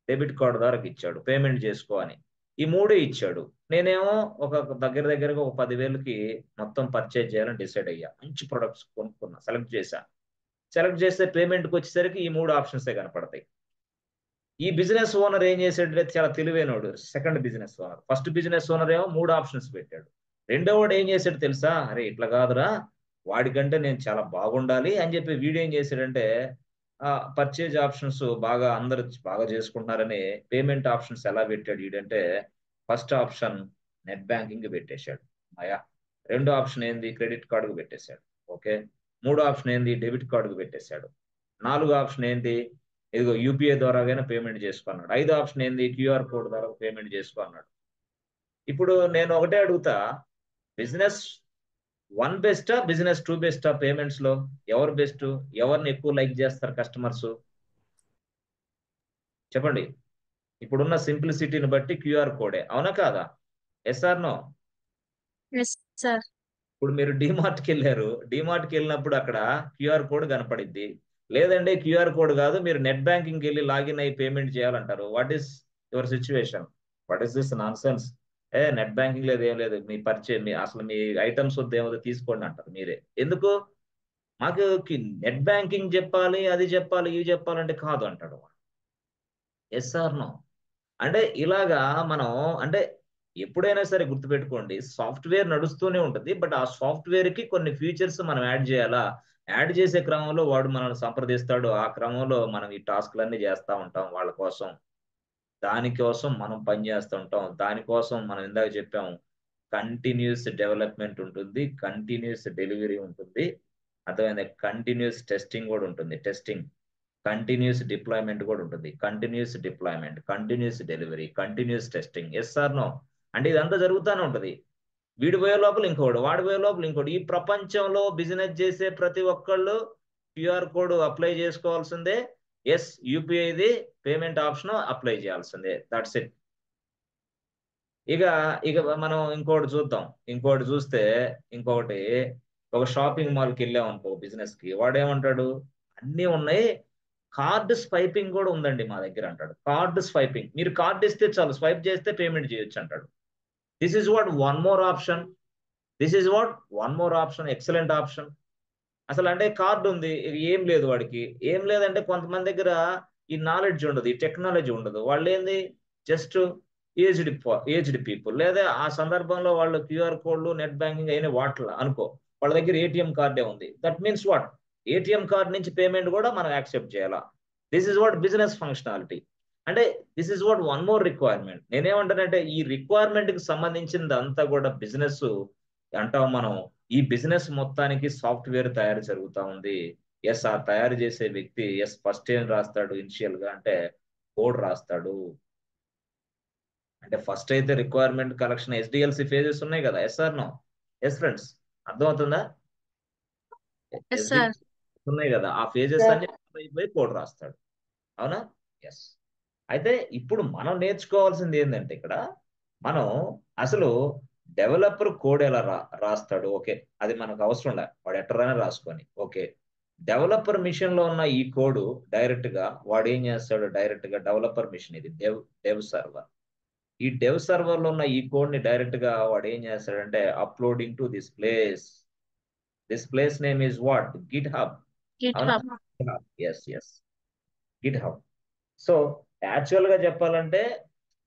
డెబిట్ కార్డ్ ద్వారా ఇచ్చాడు, పేమెంట్ చేసుకో అని. ఈ 3 ఇచ్చాడు. నేనేమో ఒక దగ్గరగా ఒక 10,000కి మొత్తం పర్చేజ్ చేయాలని డిసైడ్ అయ్యా. మంచి ప్రొడక్ట్స్ కొనుక్కున్నా, సెలెక్ట్ చేస్తే పేమెంట్కి వచ్చేసరికి ఈ 3 ఆప్షన్సే కనపడతాయి. ఈ బిజినెస్ ఓనర్ ఏం చేసాడు? చాలా తెలివైనోడు. Second business owner. First business owner ఏమో 3 ఆప్షన్స్ పెట్టాడు. రెండోవాడు ఏం చేశాడు తెలుసా? అరే ఇట్లా కాదురా, వాడికంటే నేను చాలా బాగుండాలి అని చెప్పి వీడు ఏం చేశాడంటే పర్చేజ్ ఆప్షన్స్ అందరు బాగా చేసుకుంటున్నారని పేమెంట్ ఆప్షన్స్ ఎలా పెట్టాడు వీడంటే, ఫస్ట్ ఆప్షన్ నెట్ బ్యాంకింగ్ పెట్టేశాడు మాయా. రెండో ఆప్షన్ ఏంది? క్రెడిట్ కార్డుకు పెట్టేశాడు. ఓకే. మూడో ఆప్షన్ ఏంది? డెబిట్ కార్డుకు పెట్టేశాడు. 4వ ఆప్షన్ ఏంటి? ఇదిగో యూపీఐ ద్వారాగానే పేమెంట్ చేసుకున్నాడు. 5వ ఆప్షన్ ఏంది? క్యూఆర్ కోడ్ ద్వారా పేమెంట్ చేసుకున్నాడు. ఇప్పుడు నేను ఒకటే అడుగుతా, బిజినెస్ 1 బెస్టా, బిజినెస్ 2 బెస్టా? పేమెంట్స్ లో ఎవరు బెస్ట్? ఎవరిని ఎక్కువ లైక్ చేస్తారు కస్టమర్స్? చెప్పండి. ఇప్పుడున్న సింప్లిసిటీని బట్టి క్యూఆర్ కోడే, అవునా కాదా? Yes or no? Yes sir. ఇప్పుడు మీరు డిమార్ట్కి వెళ్ళారు, డిమార్ట్కి వెళ్ళినప్పుడు అక్కడ క్యూఆర్ కోడ్ కనపడిద్ది. లేదండి క్యూఆర్ కోడ్ కాదు, మీరు నెట్ బ్యాంకింగ్కి వెళ్ళి లాగిన్ అయ్యి పేమెంట్ చేయాలంటారు. What is your situation? What is this non sense? Net banking లేదు, ఏం లేదు, మీ మీ అసలు మీ ఐటమ్స్ వద్దు ఏమో తీసుకోండి అంటారు మీరే. ఎందుకు? మాకు నెట్ బ్యాంకింగ్ చెప్పాలి, అది చెప్పాలి, ఇవి చెప్పాలంటే కాదు అంటాడు. Yes or no? అంటే ఇలాగా మనం, అంటే ఎప్పుడైనా సరే గుర్తుపెట్టుకోండి, సాఫ్ట్వేర్ నడుస్తూనే ఉంటుంది, బట్ ఆ సాఫ్ట్వేర్ కి కొన్ని ఫీచర్స్ మనం యాడ్ చేయాలా. యాడ్ చేసే క్రమంలో వాడు మనల్ని సంప్రదిస్తాడు, ఆ క్రమంలో మనం ఈ టాస్క్లన్నీ చేస్తూ ఉంటాం వాళ్ళ కోసం. దానికోసం మనం పని చేస్తూ ఉంటాం. దానికోసం మనం ఇందాక చెప్పాము, కంటిన్యూస్ డెవలప్మెంట్ ఉంటుంది, కంటిన్యూస్ డెలివరీ ఉంటుంది, అర్థమైంది, కంటిన్యూస్ టెస్టింగ్ కూడా ఉంటుంది, టెస్టింగ్, కంటిన్యూస్ డిప్లాయ్మెంట్ కూడా ఉంటుంది, continuous deployment, continuous delivery, continuous testing. Yes or no? అంటే ఇదంతా జరుగుతూనే ఉంటుంది. వీడి పోయే లోపల ఇంకోటి, వాడి పోయే లోపల ఇంకోటి. ఈ ప్రపంచంలో బిజినెస్ చేసే ప్రతి ఒక్కళ్ళు క్యూఆర్ కోడ్ అప్లై చేసుకోవాల్సిందే. ఎస్, యూపీఐది పేమెంట్ ఆప్షన్ అప్లై చేయాల్సిందే. That's it. ఇక ఇక మనం ఇంకోటి చూద్దాం. ఇంకోటి చూస్తే, ఇంకొకటి, ఒక షాపింగ్ మాల్కి వెళ్ళాం అనుకో బిజినెస్ కి, వాడు ఏమంటాడు, అన్నీ ఉన్నాయి, కార్డు స్వైపింగ్ కూడా ఉందండి మా దగ్గర అంటాడు. కార్డు స్వైపింగ్, మీరు కార్డు ఇస్తే చాలు, స్వైప్ చేస్తే పేమెంట్ చేయొచ్చు అంటాడు. This is what one more option. This is what one more option, excellent option. అసలు అంటే కార్డు ఉంది, ఏం లేదు వాడికి, ఏం లేదంటే కొంతమంది దగ్గర ఈ నాలెడ్జ్ ఉండదు, ఈ టెక్నాలజీ ఉండదు. వాళ్ళు ఏంది, జస్ట్ ఏజ్డ్ పీపుల్, లేదా ఆ సందర్భంలో వాళ్ళు క్యూఆర్ కోడ్లు నెట్ బ్యాంకింగ్ అయిన వాటర్ అనుకో, వాళ్ళ దగ్గర ఏటీఎం కార్డే ఉంది. That means what, ATM card నుంచి పేమెంట్ కూడా మనం యాక్సెప్ట్ చేయాలా. This is what business functionality. అంటే this is what one more requirement. నేనేమంటానంటే ఈ రిక్వైర్మెంట్ కి సంబంధించింది అంతా కూడా బిజినెస్ అంటాం మనం. ఈ బిజినెస్ మొత్తానికి సాఫ్ట్వేర్ తయారు జరుగుతూ ఉంది. ఎస్, ఆ తయారు చేసే వ్యక్తి ఎస్ ఫస్ట్ ఏం రాస్తాడు ఇనిషియల్ గా అంటే కోడ్ రాస్తాడు. అంటే ఫస్ట్ అయితే రిక్వైర్మెంట్ కలెక్షన్ ఎస్డిఎల్సి ఫేజెస్ ఉన్నాయి కదా. Yes or no? Yes friends, అర్థమవుతుందా? Yes SD sir. ఉన్నాయి కదా, ఆ ఫేజెస్ అన్ని అయిపోయి కోడ్ రాస్తాడు, అవునా? ఎస్. అయితే ఇప్పుడు మనం నేర్చుకోవాల్సింది ఏంటంటే ఇక్కడ మనం అసలు డెవలపర్ కోడ్ ఎలా రాస్తాడు, ఓకే, అది మనకు అవసరం లే, వాడు ఎట్టరైనా రాసుకొని, ఓకే. డెవలపర్ మిషన్ లో ఉన్న ఈ కోడ్ డైరెక్ట్ గా వాడు ఏం చేస్తాడు, డైరెక్ట్ గా డెవలపర్ మిషన్, ఇది డెవ్ సర్వర్. ఈ డెవ్ సర్వర్ లో ఉన్న ఈ కోడ్ ని డైరెక్ట్ గా వాడు ఏం చేస్తాడంటే uploading to this place. This place name is what, GitHub, git అవునా? Hub. Yes yes, GitHub. So actual గా చెప్పాలంటే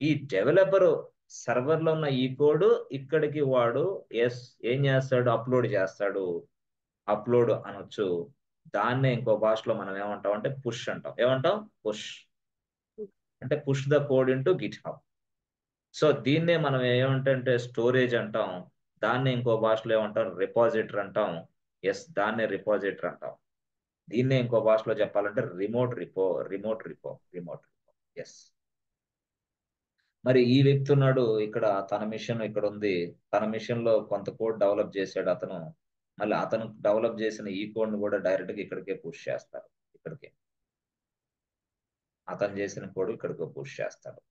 ఈ డెవలపర్ సర్వర్ లో ఉన్న ఈ కోడ్ ఇక్కడికి వాడు ఎస్ ఏం చేస్తాడు, అప్లోడ్ చేస్తాడు. అప్లోడ్ అనొచ్చు. దాన్నే ఇంకో భాషలో మనం ఏమంటాం అంటే పుష్ అంటాం. ఏమంటాం? పుష్. అంటే push the code into Git hub. So దీన్నే మనం ఏమంటే స్టోరేజ్ అంటాం. దాన్ని ఇంకో భాషలో ఏమంటాం, రిపాజిటరీ అంటాం. ఎస్, దాన్నే రిపాజిటరీ అంటాం. దీన్నే ఇంకో భాషలో చెప్పాలంటే రిమోట్ రిపో. ఎస్. మరి ఈ వ్యక్తి ఉన్నాడు ఇక్కడ, తన మిషన్ ఇక్కడ ఉంది, తన మిషన్ లో కొంత కోడ్ డెవలప్ చేశాడు అతను. మళ్ళీ అతను డెవలప్ చేసిన ఈ కోడ్ ను కూడా డైరెక్ట్ గా ఇక్కడికే పుష్ చేస్తారు. ఇక్కడికే అతను చేసిన కోడ్ ఇక్కడికే పుష్ చేస్తాడు.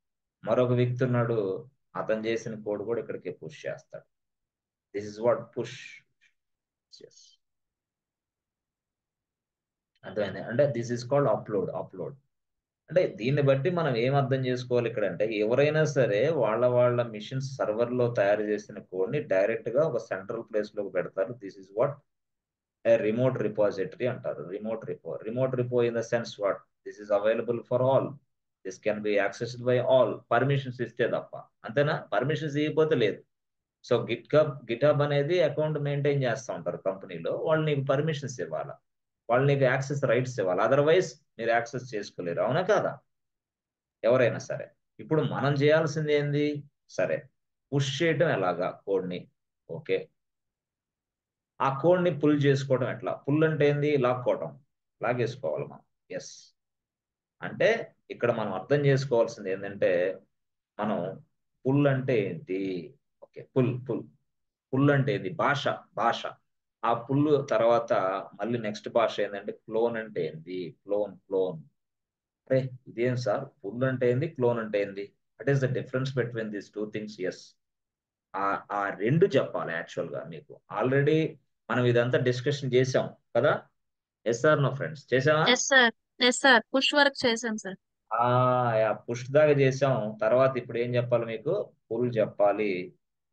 మరొక వ్యక్తి ఉన్నాడు, అతను చేసిన కోడ్ కూడా ఇక్కడికే పుష్ చేస్తాడు. This is what push. అర్థమైంది? అంటే దిస్ ఇస్ కాల్డ్ అప్లోడ్. అంటే దీన్ని బట్టి మనం ఏం అర్థం చేసుకోవాలి ఇక్కడ అంటే, ఎవరైనా సరే వాళ్ళ మిషన్ సర్వర్ లో తయారు చేసిన కోడ్ ని డైరెక్ట్ గా ఒక సెంట్రల్ ప్లేస్ లోకి పెడతారు. This is what remote repository అంటారు. Remote repo in the sense what, this is available for all, this can be accessed by all, permissions ఇస్తే తప్ప. అంతేనా? పర్మిషన్స్ ఇవ్వకపోతే లేదు. సో గిట్ హబ్ అనేది అకౌంట్ మెయింటైన్ చేస్తూ ఉంటారు కంపెనీలో, వాళ్ళు నీకు పర్మిషన్స్ ఇవ్వాలి, వాళ్ళు నీకు యాక్సెస్ రైట్స్ ఇవ్వాలి, అదర్వైజ్ మీరు యాక్సెస్ చేసుకోలేరు, అవునా కాదా? ఎవరైనా సరే. ఇప్పుడు మనం చేయాల్సింది ఏంది, సరే పుష్ చేయటం ఎలాగా కోడ్ని, ఓకే. ఆ కోడ్ని పుల్ చేసుకోవడం ఎట్లా, పుల్ అంటే ఏంది, లాక్కోవటం, లాగేసుకోవాలి మనం. ఎస్. అంటే ఇక్కడ మనం అర్థం చేసుకోవాల్సింది ఏంటంటే, మనం పుల్ అంటే ఏంటి, ఓకే, పుల్ అంటే ఏంది, భాష. ఆ పుల్ తర్వాత మళ్ళీ నెక్స్ట్ భాష ఏంటంటే క్లోన్ అంటే ఏంది, క్లోన్. అరే ఇదేం సార్, పుల్ అంటే ఏంది, క్లోన్ అంటే ఏంది, what is the difference between these two things? Yes, ఆ రెండు చెప్పాలి యాక్చువల్ గా మీకు. ఆల్రెడీ మనం ఇదంతా డిస్కషన్ చేసాం కదా. ఎస్ సార్ నో ఫ్రెండ్స్, చేసామా? Yes sir. Yes sir, push work చేసాం సార్. పుష్ దాకా చేసాం. తర్వాత ఇప్పుడు ఏం చెప్పాలి మీకు? పుల్ చెప్పాలి,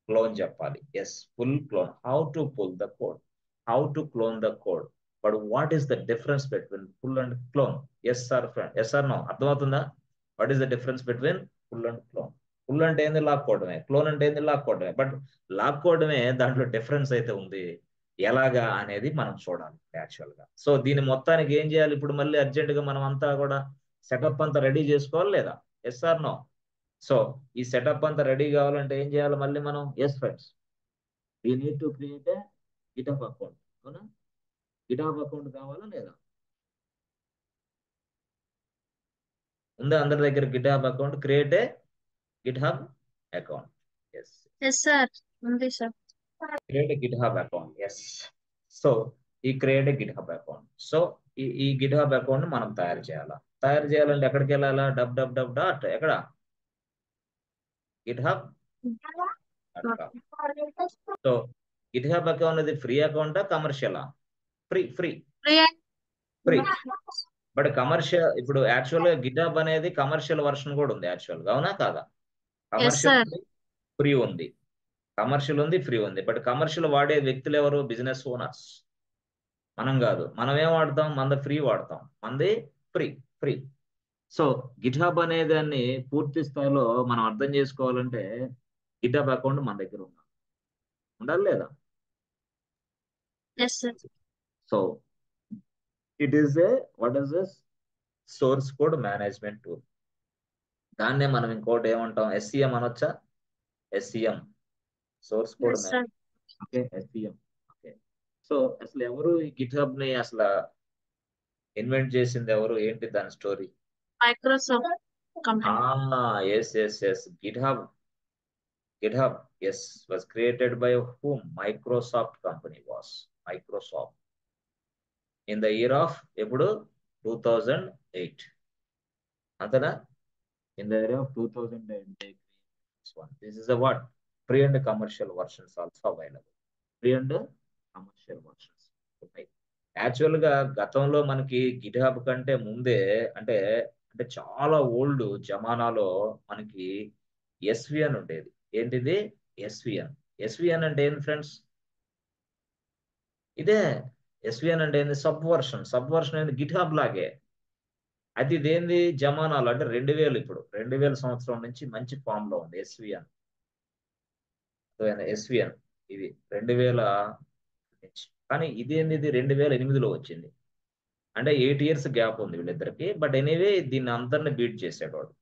క్లోన్ చెప్పాలి. Yes, pull, clone. How to pull the code, how to clone the code, but what is the difference between pull and clone? Yes sir friend, yes sir no, అర్థమవుతుందా? What is the difference between pull and clone? Pull అంటే ఏంది, లాక్కోవడమే. Clone అంటే ఏంది, లాక్కోవడమే. But లాక్కోవడమే దాంట్లో difference అయితే ఉంది. ఎలాగా అనేది మనం చూడాలి యాక్చువల్ గా. సో దీని మొత్తానికి ఏం చేయాలి ఇప్పుడు? మళ్ళీ అర్జెంట్ గా మనం అంతా కూడా సెటప్ అంతా రెడీ చేసుకోవాలి లేదా? Yes or no? సో ఈ సెటప్ అంతా రెడీ కావాలంటే ఏం చేయాలి మళ్ళీ మనం? Yes friends, we need to create a GitHub account. అవునా? గిటహబ్ అకౌంట్ కావాలా లేదా? ఉందా అందరి దగ్గర GitHub account? Create a GitHub account. Yes, yes sir, ఉంది sir. Create a GitHub account. Yes. So ఈ create a GitHub account. So ఈ GitHub account మనం తయారు చేయాలా? తయారు చేయాలంటే ఎక్కడికి వెళ్ళాలా? డబ్ డబ్ డబ్ డాట్ ఎక్కడ? GitHub dot com. So GitHub account అది ఫ్రీ అకౌంటా, కమర్షియలా? Free, free, free. But commercial, ఇప్పుడు యాక్చువల్ గా గిటహబ్ అనేది కమర్షియల్ వర్షన్ కూడా ఉంది యాక్చువల్ గా, అవునా కాదా? Yes commercial sir. ఉంది, ఫ్రీ ఉంది. కమర్షియల్ ఉంది, ఫ్రీ ఉంది. బట్ కమర్షియల్ వాడే వ్యక్తులు ఎవరు? Business owners. మనం కాదు. మనం ఏం వాడతాం? మంది ఫ్రీ వాడతాం, మంది ఫ్రీ, ఫ్రీ. సో గిటహబ్ అనే దాన్ని పూర్తి స్థాయిలో మనం అర్థం చేసుకోవాలంటే గిటహబ్ అకౌంట్ మన దగ్గర ఉండాలి లేదా? Yes sir. So it is a, what is this? Source code management tool. దాన్నే మనం ఇంకోటి ఏమంటాం? ఎస్సిఎం అనొచ్చా? SCM, source code yes sir. Manage. Okay, SCM. Okay. So అసలు ఎవరు ఈ గిట్హబ్ ని అసలు ఇన్వెంట్ చేసింది ఎవరు? ఏంటి దాని story? Microsoft company. Yes yes yes, GitHub. GitHub, yes, was created by whom? Microsoft company was. Microsoft in the year of ఎప్పుడు? 2008. అంతేనా? In the area of 2008, they created this one. This is a what? Free and commercial versions also available. Free and commercial versions. Okay. Actual గా గతంలో మనకి GitHub కంటే ముందే, అంటే అంటే చాలా ఓల్డ్ జమానాలో మనకి ఎస్విఎన్ ఉండేది. ఏంటిది? ఎస్విఎన్. ఎస్విఎన్ అంటే ఏంది ఫ్రెండ్స్? ఇదే ఎస్విఎన్ అంటే ఏంది? Sub version. సబ్ వర్షన్ ఏంది? గిట్హబ్ లాగే. అది ఇదేంది జమానాలు అంటే 2000, ఇప్పుడు 2000 సంవత్సరం నుంచి మంచి ఫామ్ లో ఉంది ఎస్విఎన్. ఎస్విఎన్ ఇది 2000 నుంచి. కానీ ఇదేంది? ఇది 2008లో వచ్చింది. అంటే 8 ఇయర్స్ గ్యాప్ ఉంది వీళ్ళిద్దరికి. బట్ ఎనీవే దీన్ని అందరిని బీట్ చేసాడు వాడు.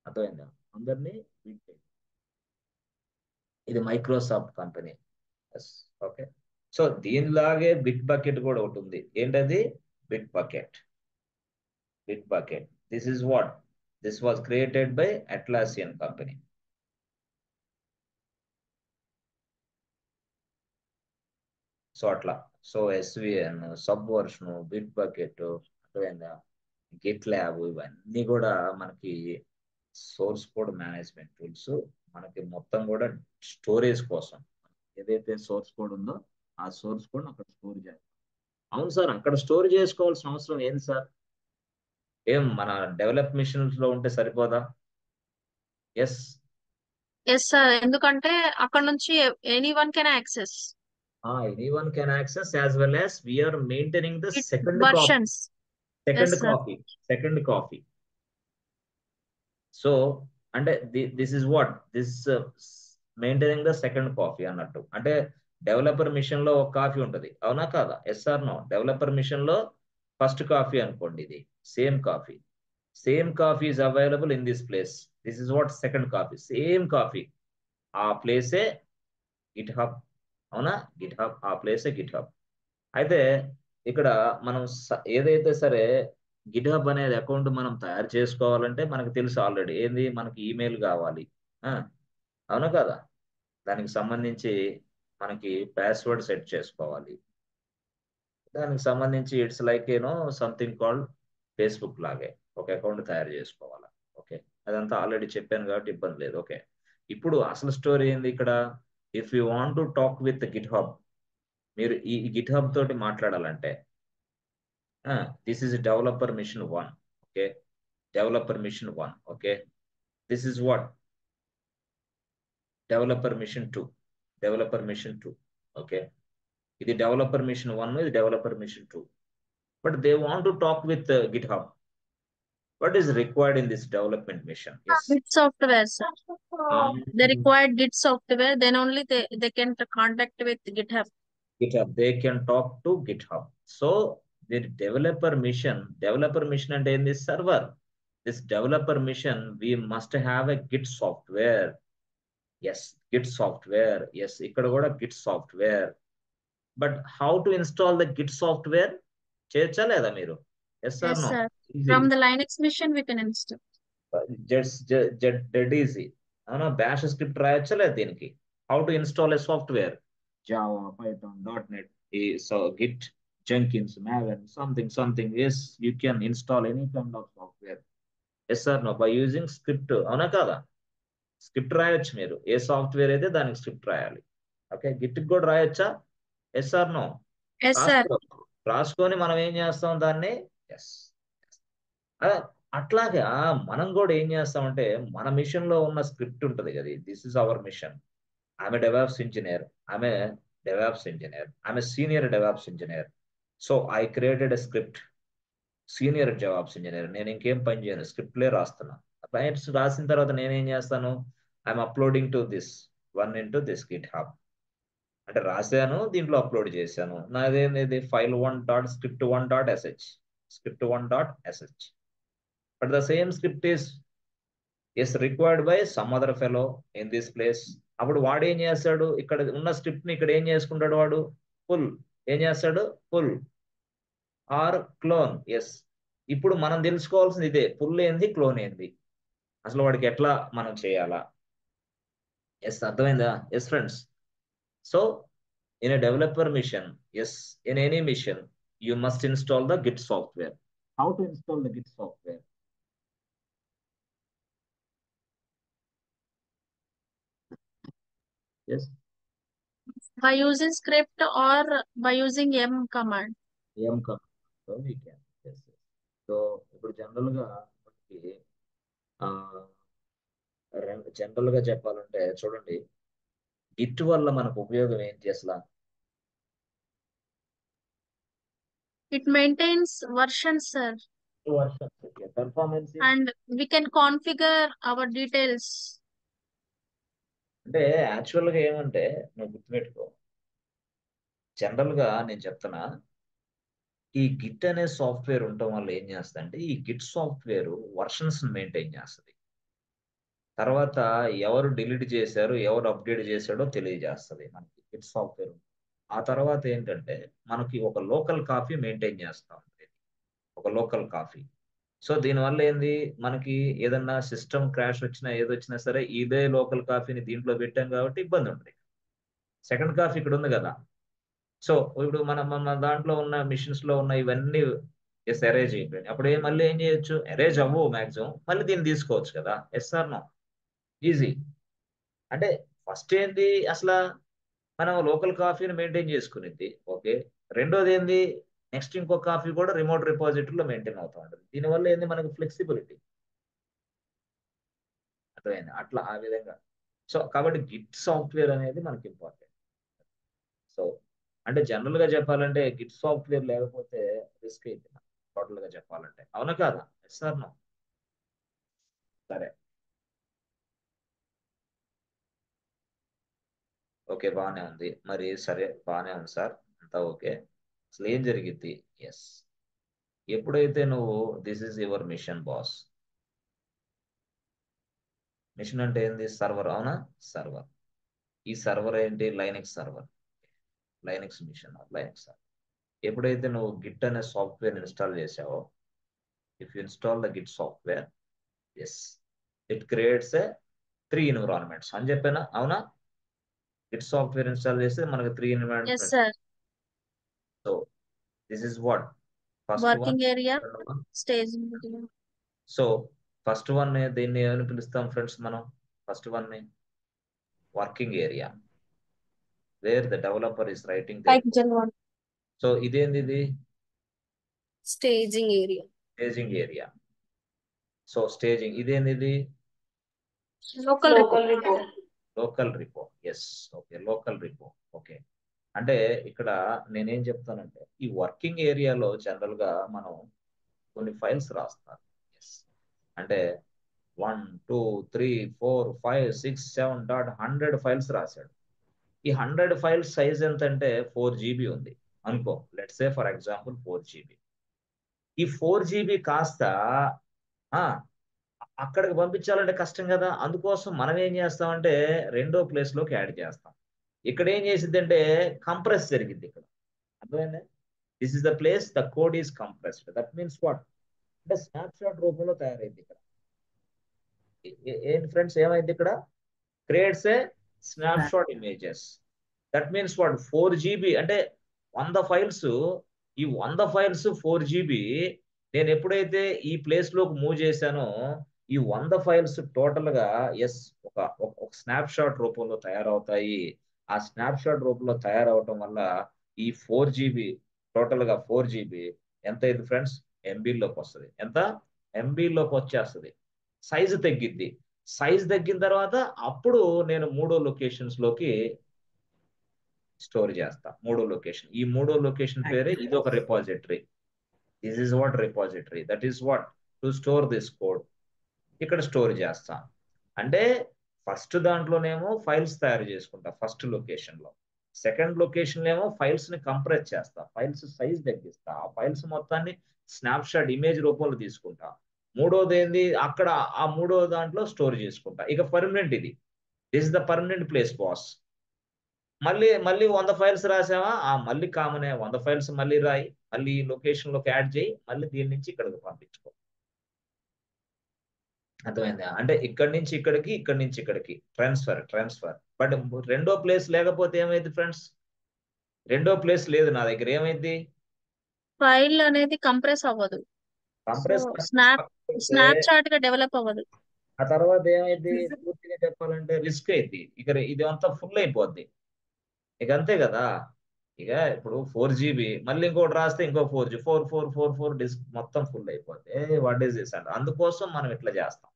అర్థమైందా? అందరినీ బీట్ చేశాడు. ఇది మైక్రోసాఫ్ట్ కంపెనీ. ఓకే. సో దీనిలాగే బిట్ బకెట్ కూడా ఒకటి ఉంది. ఏంటది? Bitbucket. Bitbucket. This is what? This was created by Atlassian company. So అట్లా. So SVN, Subversion, Bitbucket, అర్థమైందా? గిట్ ల్యాబ్, ఇవన్నీ కూడా మనకి సోర్స్ కోడ్ మేనేజ్మెంట్ టూల్స్. మనకి మొత్తం కూడా స్టోరేజ్ కోసం ఏదైతే సోర్స్ కోడ్ ఉందో ఆ సోర్స్ కోడ్ అక్కడ స్టోర్ చేయాలి. అవును సార్, అక్కడ స్టోర్ చేసుకోవాల్సిన అవసరం ఏంది సార్? ఏం మన డెవలప్ మిషన్స్ లో ఉంటే సరిపోదా? ఎస్. ఎస్ సార్, ఎందుకంటే అక్కడ నుంచి anyone can access anyone can access as well as we are maintaining the it second copy. Versions. Second yes sir. Copy, second copy. So అంటే this is what? This maintaining the second copy అన్నట్టు. అంటే developer machine లో ఒక copy ఉంటుంది, అవునా కాదా? Yes or no? Developer machine లో first copy అనుకోండి, ఇది same copy. Same copy is available in this place. This is what? Second copy, same copy. ఆ ప్లేసే గిట్ హబ్. అవునా? గిట్ హబ్, ఆ ప్లేసే గిట్ హబ్. అయితే ఇక్కడ మనం ఏదైతే సరే గిట్హబ్ అనేది అకౌంట్ మనం తయారు చేసుకోవాలంటే మనకు తెలుసు ఆల్రెడీ ఏంది? మనకి ఈమెయిల్ కావాలి. ఆ, అవునా కదా? దానికి సంబంధించి మనకి పాస్వర్డ్ సెట్ చేసుకోవాలి. దానికి సంబంధించి it's like something called Facebook లాగే. ఒక అకౌంట్ తయారు చేసుకోవాలా. ఓకే, అదంతా ఆల్రెడీ చెప్పాను కాబట్టి ఇబ్బంది లేదు. ఓకే, ఇప్పుడు అసలు స్టోరీ ఏంది ఇక్కడ? If you want to talk with GitHub, మీరు ఈ గిట్ హబ్ తోటి మాట్లాడాలంటే this is developer machine 1. Okay, developer machine 1. Okay, this is what developer machine 2. Developer machine 2. Okay, ఇది డెవలపర్ మిషన్ 1, ఇది developer machine 2. But they want to talk with GitHub. What is required in this development mission? Yes. Git software, sir. They required Git software, then only they can contact with GitHub. GitHub, they can talk to GitHub. So the developer mission and in this server, this developer mission, we must have a Git software. Yes, Git software. Yes, ఇక్కడ కూడా Git software. But how to install the Git software? చేయొచ్చా లేదా మీరు? Yes or Yes, no? sir. Easy. From the Linux mission, we can install. Dead easy. అవునా, bash script రాయొచ్చా లేదా దీనికి? How to install a software? Java, Python, .NET, so Git, Jenkins, Maven, something. Yes, you can install any kind of software. Yes or no? By using script. అవునా కాదా? Script రాయొచ్చు మీరు. ఏ software అయితే దానికి script రాయాలి. Okay, git కూడా రాయొచ్చా? Yes or no? Yes, sir. రాసుకొని మనం ఏం చేస్తాం దాన్ని? ఎస్. అట్లాగా మనం కూడా ఏం చేస్తామంటే, మన మిషన్ లో ఉన్న స్క్రిప్ట్ ఉంటుంది కదా, దిస్ ఇస్ అవర్ మిషన్. ఆమె డెవాప్స్ ఇంజనీర్, ఆమె senior DevOps engineer. So I created a script. Senior DevOps engineer, నేను ఇంకేం పని చేయను, స్క్రిప్ట్లే రాస్తున్నా. రాసిన తర్వాత నేనేం చేస్తాను? I'm uploading to this Git hub. అంటే రాశాను, దీంట్లో అప్లోడ్ చేశాను. నాదేంది file1.script1.sh. But the same script is required by some other fellow in this place. అప్పుడు వాడు ఏం చేస్తాడు? ఇక్కడ ఉన్న స్క్రిప్ట్ ని ఇక్కడ ఏం చేసుకుంటాడు? వాడు పుల్ ఆర్ క్లోన్. ఎస్, ఇప్పుడు మనం తెలుసుకోవాల్సింది ఇదే, పుల్ ఏంది, క్లోన్ ఏంది, అసలు వాడికి ఎట్లా మనం చేయాలా. ఎస్, అర్థమైందా? Yes friends. So in a developer mission, yes, in any mission, you must install the Git software. How to install the Git software? Yes, By using script or by using M command. M command. So we can. Yes. So ఇప్పుడు general గా చెప్పాలంటే చూడండి, Git వల్ల మనకు ఉపయోగం ఏంటి అసలు? It maintains versions, sir. Versions, okay. Performance And we can configure our details. అంటే యాక్చువల్ గా ఏమంటే, నువ్వు గుర్తుపెట్టుకో, జనరల్ గా నేను చెప్తున్నా, ఈ గిట్ అనే సాఫ్ట్వేర్ ఉండటం వల్ల ఏం చేస్తుందంటే, ఈ గిట్ సాఫ్ట్వేర్ వర్షన్స్ మెయింటైన్ చేస్తుంది. తర్వాత ఎవరు డిలీట్ చేశారు, ఎవరు అప్డేట్ చేశాడో తెలియజేస్తుంది మనకి గిట్ సాఫ్ట్వేర్. ఆ తర్వాత ఏంటంటే, మనకి ఒక లోకల్ కాపీ మెయింటైన్ చేస్తా ఉంటుంది, ఒక లోకల్ కాపీ. సో దీనివల్ల ఏంది, మనకి ఏదన్నా సిస్టమ్ క్రాష్ వచ్చినా ఏదొచ్చినా సరే, ఇదే లోకల్ కాపీని దీంట్లో పెట్టాం కాబట్టి ఇబ్బంది ఉంటుంది. సెకండ్ కాపీ ఇక్కడ ఉంది కదా. సో ఇప్పుడు మన దాంట్లో ఉన్న మిషన్స్ లో ఉన్న ఇవన్నీ అరేంజ్ అయిపోయింది. అప్పుడు మళ్ళీ ఏం చేయొచ్చు? అరేంజ్ అవ్వు మాక్సిమం, మళ్ళీ దీన్ని తీసుకోవచ్చు కదా. Yes or no? ఈజీ. అంటే ఫస్ట్ ఏంటి అసలు, మనం లోకల్ కాఫీని మెయింటైన్ చేసుకునేది. ఓకే, రెండోది ఏంది, నెక్స్ట్ ఇంకో కాఫీ కూడా రిమోట్ రిపాజిటరీలో మెయింటైన్ అవుతూ ఉంటుంది. దీనివల్ల ఏంది, మనకు ఫ్లెక్సిబిలిటీ. అర్థమైంది? అట్లా ఆ విధంగా. సో కాబట్టి గిట్ సాఫ్ట్వేర్ అనేది మనకి ఇంపార్టెంట్. సో అంటే జనరల్ గా చెప్పాలంటే, గిట్ సాఫ్ట్వేర్ లేకపోతే రిస్క్ అయింది టోటల్ గా చెప్పాలంటే. అవునా కాదా? Yes sir no? సరే, ఓకే, బాగానే ఉంది మరి. సరే, బాగానే ఉంది సార్, అంతా ఓకే. అసలు ఏం జరిగింది? ఎస్, ఎప్పుడైతే నువ్వు this is your machine boss. Machine అంటే ఏంది? సర్వర్. అవునా? సర్వర్. ఈ సర్వర్ ఏంటి? Linux server, Linux machine, Linux server. ఎప్పుడైతే నువ్వు గిట్ అనే సాఫ్ట్వేర్ ఇన్స్టాల్ చేసావో, if you install the Git software, yes, it creates a 3 environments అని చెప్పానా? అవునా? గిట్ సాఫ్ట్వేర్ ఇన్స్టాల్ చేస్తే మనకు 3 Yes, environments. sir. So this is what first one, Working area, second one, staging area. So first one దీన్ని ఏమని పిలుస్తాం friends మనం? First one working area, where the developer is writing there. So ఇదేంది? ఇది staging area. Staging area. So staging ఇదేంది? ఇది local local report. Report. Local repo. Yes, okay, local repo. Okay, అంటే ఇక్కడ నేనేం చెప్తానంటే ఈ వర్కింగ్ ఏరియాలో జనరల్ గా మనం కొన్ని ఫైల్స్ రాస్తాం. ఎస్, అంటే 1 2 3 4 5 6 7 డాట్ 100 ఫైల్స్ రాశాడు. ఈ 100 ఫైల్స్ సైజ్ ఎంత అంటే 4 GB ఉంది అనుకో. Let's say for example 4 GB. ఈ 4 GB కాస్త అక్కడికి పంపించాలంటే కష్టం కదా. అందుకోసం మనం ఏం చేస్తామంటే రెండో ప్లేస్ లోకి యాడ్ చేస్తాం. ఇక్కడ ఏం చేసిద్ది అంటే కంప్రెస్ జరిగింది ఇక్కడ. అర్థమైందా? This is the place the code is compressed. That means what అంటే స్నాప్ షాట్ రూపంలో తయారైంది ఇక్కడ. ఏంటి ఫ్రెండ్స్ ఏమైంది ఇక్కడ? Creates a snap shot images. That means what 4 GB అంటే 100 ఫైల్స్. ఈ 100 ఫైల్స్ 4 GB నేను ఎప్పుడైతే ఈ ప్లేస్ లోకి మూవ్ చేశానో ఈ 100 ఫైల్స్ టోటల్ గా ఒక స్నాప్ షాట్ రూపంలో తయారవుతాయి. ఆ స్నాప్ షాట్ రూపంలో తయారవటం వల్ల ఈ 4 GB టోటల్ గా 4 GB ఎంత అయింది ఫ్రెండ్స్? ఎంబీలోకి వస్తుంది. ఎంత? ఎంబీలోకి వచ్చేస్తుంది. సైజు తగ్గిద్ది. సైజ్ తగ్గిన తర్వాత అప్పుడు నేను మూడో లొకేషన్స్ లోకి స్టోర్ చేస్తా. మూడో లొకేషన్, ఈ మూడో లొకేషన్ పేరే ఇది ఒక repository. This is what repository. That is what to store this code. ఇక్కడ స్టోర్ చేస్తా. అంటే ఫస్ట్ దాంట్లోనేమో ఫైల్స్ తయారు చేసుకుంటా ఫస్ట్ లొకేషన్ లో. సెకండ్ లొకేషన్ ఏమో ఫైల్స్ ని కంప్రెస్ చేస్తా, ఫైల్స్ సైజ్ తగ్గిస్తా, ఆ ఫైల్స్ మొత్తాన్ని స్నాప్ షాట్ ఇమేజ్ రూపంలో తీసుకుంటా. మూడోది ఏంది? అక్కడ ఆ మూడో దాంట్లో స్టోర్ చేసుకుంటా. ఇక పర్మనెంట్ ఇది. This is the permanent place boss. మళ్ళీ 100 ఫైల్స్ రాసావా? మళ్ళీ కామనే 100 ఫైల్స్ మళ్ళీ రాయి, మళ్ళీ లొకేషన్ లోకి యాడ్ చేయి, మళ్ళీ దీని నుంచి ఇక్కడికి పంపించుకో. అర్థమైందా? అంటే ఇక్కడి నుంచి ఇక్కడికి, ఇక్కడి నుంచి ఇక్కడికి ట్రాన్స్ఫర్. బట్ రెండో ప్లేస్ లేకపోతే ఏమైంది ఫ్రెండ్స్? రెండో ప్లేస్ లేదు నా దగ్గర, ఏమైంది? ఫైల్ అనేది కంప్రెస్ అవ్వదు. కంప్రెస్ స్నాప్ షాట్ గా డెవలప్ అవ్వదు. ఆ తర్వాత ఏమైంది? పూర్తిగా చెప్పాలంటే రిస్క్ అయింది. ఇక ఇది అంతా ఫుల్ అయిపోద్ది. ఇక అంతే కదా. ఇక ఇప్పుడు 4 GB మళ్ళీ ఇంకోటి రాస్తే ఇంకో 4 GB 4 డిస్క్ మొత్తం ఫుల్ అయిపోద్ది. వాట్ ఈస్ దిస్ అంటే అందుకోసం మనం ఇట్లా చేస్తాం.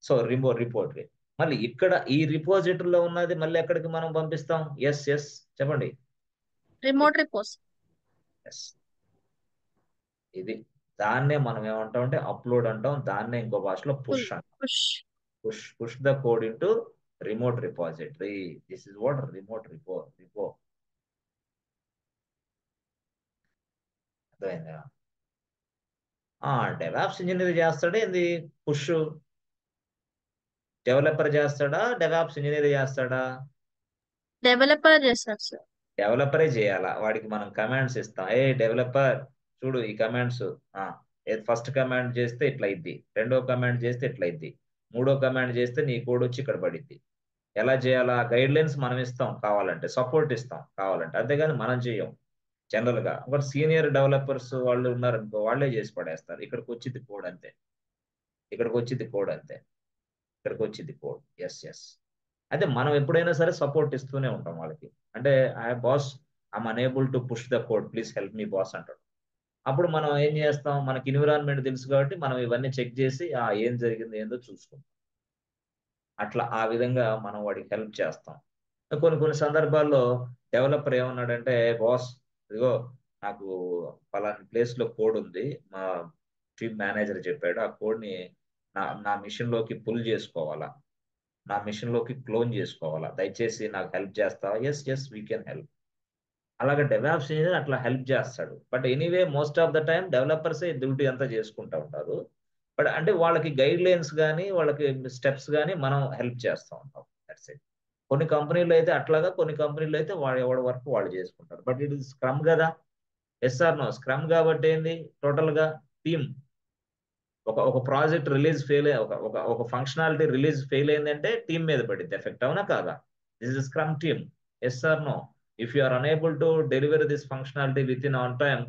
సో రిపోజిటరీ మళ్ళీ ఇక్కడ ఈ రిపోజిటరీలో ఉన్నది మళ్ళీ ఎక్కడికి మనం పంపిస్తాం? ఎస్ చెప్పండి. రిమోట్ రిపోస్. ఎస్, ఇది దాన్నే మనం ఏమంటాం అంటే అప్లోడ్ అంటాం. దాన్నే ఇంకో భాషలో పుష్ అంటాం. Push the code into remote repository. This is what remote repo. అర్థమైందా? డెవాప్స్ ఇంజనీర్ చేస్తాడా ఏంది పుష్? డెవలపర్ చేస్తాడా? డెవాప్స్ ఇంజనీర్ చేస్తాడా? డెవలపర్ చేస్తారు సార్. డెవలపరే చేయాలా. వాడికి మనం కమాండ్స్ ఇస్తాం. డెవలపర్ చూడు ఈ కమాండ్స్, ఫస్ట్ కమాండ్ చేస్తే ఇట్లా ఇద్ది, రెండో కమాండ్ చేస్తే ఇట్లా ఇద్ది, మూడో కమాండ్ చేస్తే నీ కోడ్ వచ్చి ఇక్కడ పడిద్ది. ఎలా చేయాలా గైడ్ లైన్స్ మనం ఇస్తాం కావాలంటే, సపోర్ట్ ఇస్తాం కావాలంటే, అంతేగాని మనం చేయం. జనరల్ గా ఒక సీనియర్ డెవలపర్స్ వాళ్ళు ఉన్నారనుకో, వాళ్ళే చేసి పడేస్తారు. ఇక్కడికి వచ్చింది కోడ్ అంతే, ఇక్కడికి వచ్చింది కోడ్ అంతే, ఇక్కడికి వచ్చింది కోడ్. ఎస్ అయితే మనం ఎప్పుడైనా సరే సపోర్ట్ ఇస్తూనే ఉంటాం వాళ్ళకి. అంటే boss I'm unable to push the code, please help me boss అంటాడు. అప్పుడు మనం ఏం చేస్తాం? మనకి ఎన్విరాన్మెంట్ తెలుసు కాబట్టి మనం ఇవన్నీ చెక్ చేసి ఏం జరిగింది ఏందో చూసుకుంటాం. అట్లా ఆ విధంగా మనం వాడికి హెల్ప్ చేస్తాం. కొన్ని సందర్భాల్లో డెవలపర్ ఏమన్నాడంటే, బాస్ ఇదిగో నాకు పలానా ప్లేస్ లో కోడ్ ఉంది, మా టీమ్ మేనేజర్ చెప్పాడు, ఆ కోడ్ ని నా మిషన్ లోకి పుల్ చేసుకోవాలా, నా మిషన్ లోకి క్లోన్ చేసుకోవాలా, దయచేసి నాకు హెల్ప్ చేస్తావా? Yes we can help. అలాగే డెవలప్స్ ఇంజనీర్ అట్లా హెల్ప్ చేస్తాడు. But anyway most of the time డెవలపర్సే డ్యూటీ అంతా చేసుకుంటూ ఉంటారు. బట్ అంటే వాళ్ళకి గైడ్ లైన్స్ కానీ వాళ్ళకి స్టెప్స్ కానీ మనం హెల్ప్ చేస్తూ ఉంటాం. That's it. కొన్ని కంపెనీలు అయితే అట్లాగా, కొన్ని కంపెనీలు అయితే ఎవరి వర్క్ వాళ్ళు చేసుకుంటారు. బట్ ఇట్ ఇస్ స్క్రమ్ కదా. నో స్క్రమ్ కాబట్టి ఏంది? టోటల్ గా టీమ్ ఒక ప్రాజెక్ట్ రిలీజ్ ఫెయిల్ ఒక ఫంక్షనాలిటీ రిలీజ్ ఫెయిల్ అయిందంటే టీమ్ మీద పడింది ఎఫెక్ట్, అవునా కాదా? This is scrum team. No if you are unable to deliver this functionality with in on time,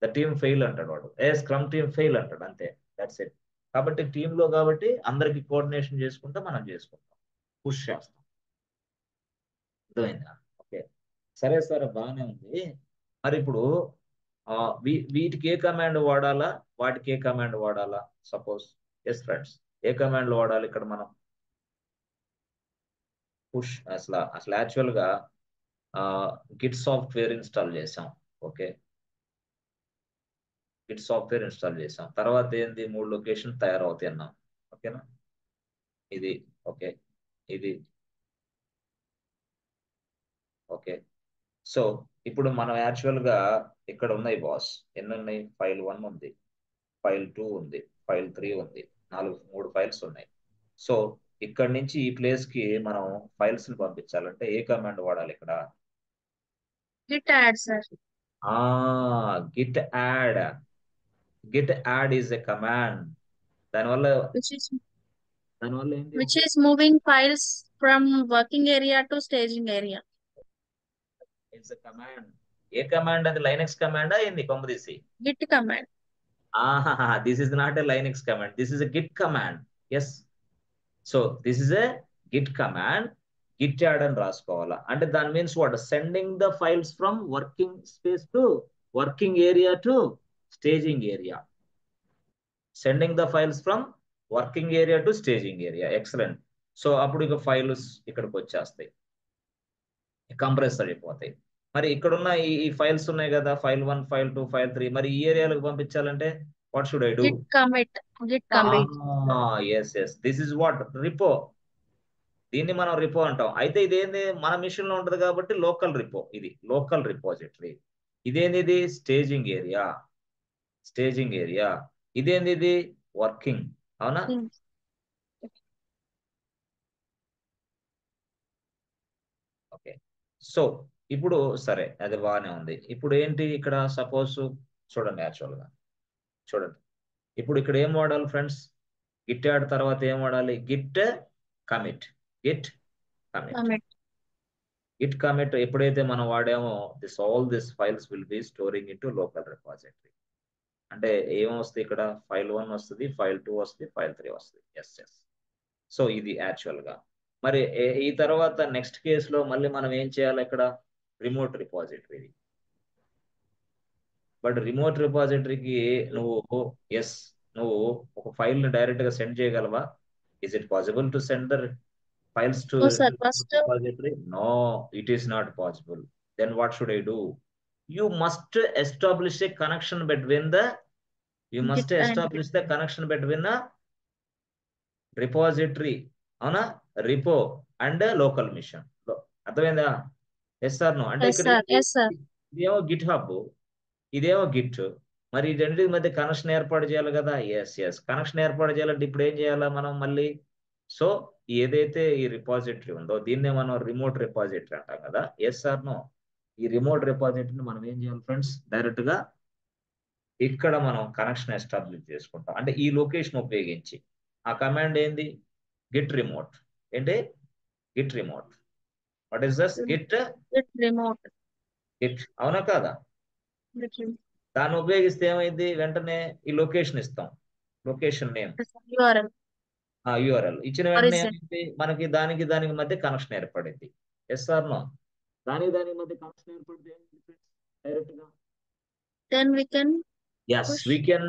the team fail అంటాడు వాడు. స్క్రమ్ టీమ్ ఫెయిల్ అంటాడు, అంతే. That's it. కాబట్టి టీంలో కాబట్టి అందరికి కోఆర్డినేషన్ చేసుకుంటే మనం చేసుకుంటాం, పుష్ చేస్తాం. అర్థమైందా? ఓకే, సరే సరే బాగానే ఉంది. మరి ఇప్పుడు వీటికి ఏ కమాండ్ వాడాలా, వాటికి ఏ కమాండ్ వాడాలా? సపోజ్ ఎస్ ఫ్రెండ్స్, ఏ కమాండ్లు వాడాలి ఇక్కడ మనం? పుష్ అసలు యాక్చువల్ గా గిట్ సాఫ్ట్వేర్ ఇన్స్టాల్ చేసాం. ఓకే, గిట్ సాఫ్ట్వేర్ ఇన్స్టాల్ చేసాం. తర్వాత ఏంది, 3 లొకేషన్ తయారవుతాయి అన్నాం. ఓకేనా, ఇది ఓకే, ఇది ఓకే. సో ఇప్పుడు మనం యాక్చువల్ గా ఇక్కడ ఉన్నాయి బాస్, ఎన్ని ఉన్నాయి? ఫైల్ 1 ఉంది, ఫైల్ 2 ఉంది, ఫైల్ 3 ఉంది, 3 ఫైల్స్ ఉన్నాయి. సో ఇక్కడ నుంచి ఈ ప్లేస్ కి మనం ఫైల్స్ ని పంపించాలంటే ఏ కమాండ్ వాడాలి ఇక్కడ? Git add sir. Git add. Git add is a command. దానివల్ల which is ఏంటి? which is moving files from working area to staging area. It's a command. ఏ కమాండ్ అది? లైనక్స్ కమాండా ఏంది కొంపదీసి? Git command. This is not a Linux command, this is a Git command. Yes, so this is a Git command. Git add అని రాసుకోవాలా అంటే దాని means what? Sending the files from working space to working area to staging area. Sending the files from working area to staging area. Excellent. So అప్పుడు ఇక files ఇక్కడికి వచ్చేస్తాయి, compress అయిపోతాయి. మరి ఇక్కడున్న ఈ ఫైల్స్ ఉన్నాయి కదా, ఫైల్ 1, ఫైల్ 2, ఫైల్ 3, మరి ఈ ఏరియాలకు పంపించాలంటే what should I do? Git commit. Git commit. Yes yes, this is what? Repo. దీన్ని మనం రిపో అంటాం. అయితే ఇదేంది, మన మిషన్ లో ఉంటది కాబట్టి లోకల్ రిపో, ఇది లోకల్ రిపోజిటరీ. ఇదేంది, ఇది స్టేజింగ్ ఏరియా. Staging area. ఇదేంది, ఇది వర్కింగ్. అవునా? ఓకే. సో ఇప్పుడు సరే, అది బాగానే ఉంది. ఇప్పుడు ఏంటి ఇక్కడ? సపోజ్ చూడండి, యాక్చువల్ గా చూడండి, ఇప్పుడు ఇక్కడ ఏం వాడాలి ఫ్రెండ్స్? గిట్ యాడ్ తర్వాత ఏం వాడాలి? Git commit. Git commit. Commit. Git commit ఎప్పుడైతే మనం వాడామో, all this files will be storing in to local repository. అంటే ఏమొస్తుంది ఇక్కడ? ఫైల్ 1 వస్తుంది, ఫైల్ 2 వస్తుంది, ఫైల్ 3 వస్తుంది. Yes yes. సో ఇది యాక్చువల్ గా. మరి ఈ తర్వాత నెక్స్ట్ కేసులో మళ్ళీ మనం ఏం చేయాలి ఇక్కడ? Remote repository. బట్ రిమోట్ రిపాజిటరీకి నువ్వు ఒక ఫైల్ ని డైరెక్ట్ గా సెండ్ చేయగలవా? Is it possible to send the files to No sir. First repository? No, it is not possible. Then what should I do? You must establish a connection between the Git and repository, అవునా, repo and local machine. అర్థమైందా? Yes sir no? అంటే yes ఇక్కడ sir. Yes sir. ఇదేమో GitHub, ఇదేమో Git. మరి ఈ రెండింటి మధ్య కనెక్షన్ ఏర్పాటు చేయాలి కదా. ఎస్ ఎస్, కనెక్షన్ ఏర్పాటు చేయాలంటే ఇప్పుడు ఏం చేయాలా మనం మళ్ళీ? సో ఏదైతే ఈ రిపాజిటరీ ఉందో దీన్నే మనం రిమోట్ రిపాజిటరీ అంటాం కదా. Yes or no? ఈ రిమోట్ రిపాజిటరీని మనం ఏం చేయాలి ఫ్రెండ్స్? డైరెక్ట్ గా ఇక్కడ మనం కనెక్షన్ ఎస్టాబ్లిష్ చేసుకుంటాం. అంటే ఈ లొకేషన్ ఉపయోగించి. ఆ కమాండ్ ఏంది? Git remote. ఏంటి? Git remote. What is this? Git Git remote. Git. అవునా కాదా? Git remote. దాన్ని ఉపయోగిస్తే ఏమైంది? వెంటనే ఈ లొకేషన్ ఇస్తాం, లొకేషన్ నేమ్, URL. యూఆర్ఎల్ ఇచ్చిన వెంటనే Origin. ఏమైంది? మనకి దానికి మధ్య కనెక్షన్ ఏర్పడింది. Yes or no? దానికి మధ్య కనెక్షన్ ఏర్పడితే డైరెక్ట్ గా Then we can yes push. we can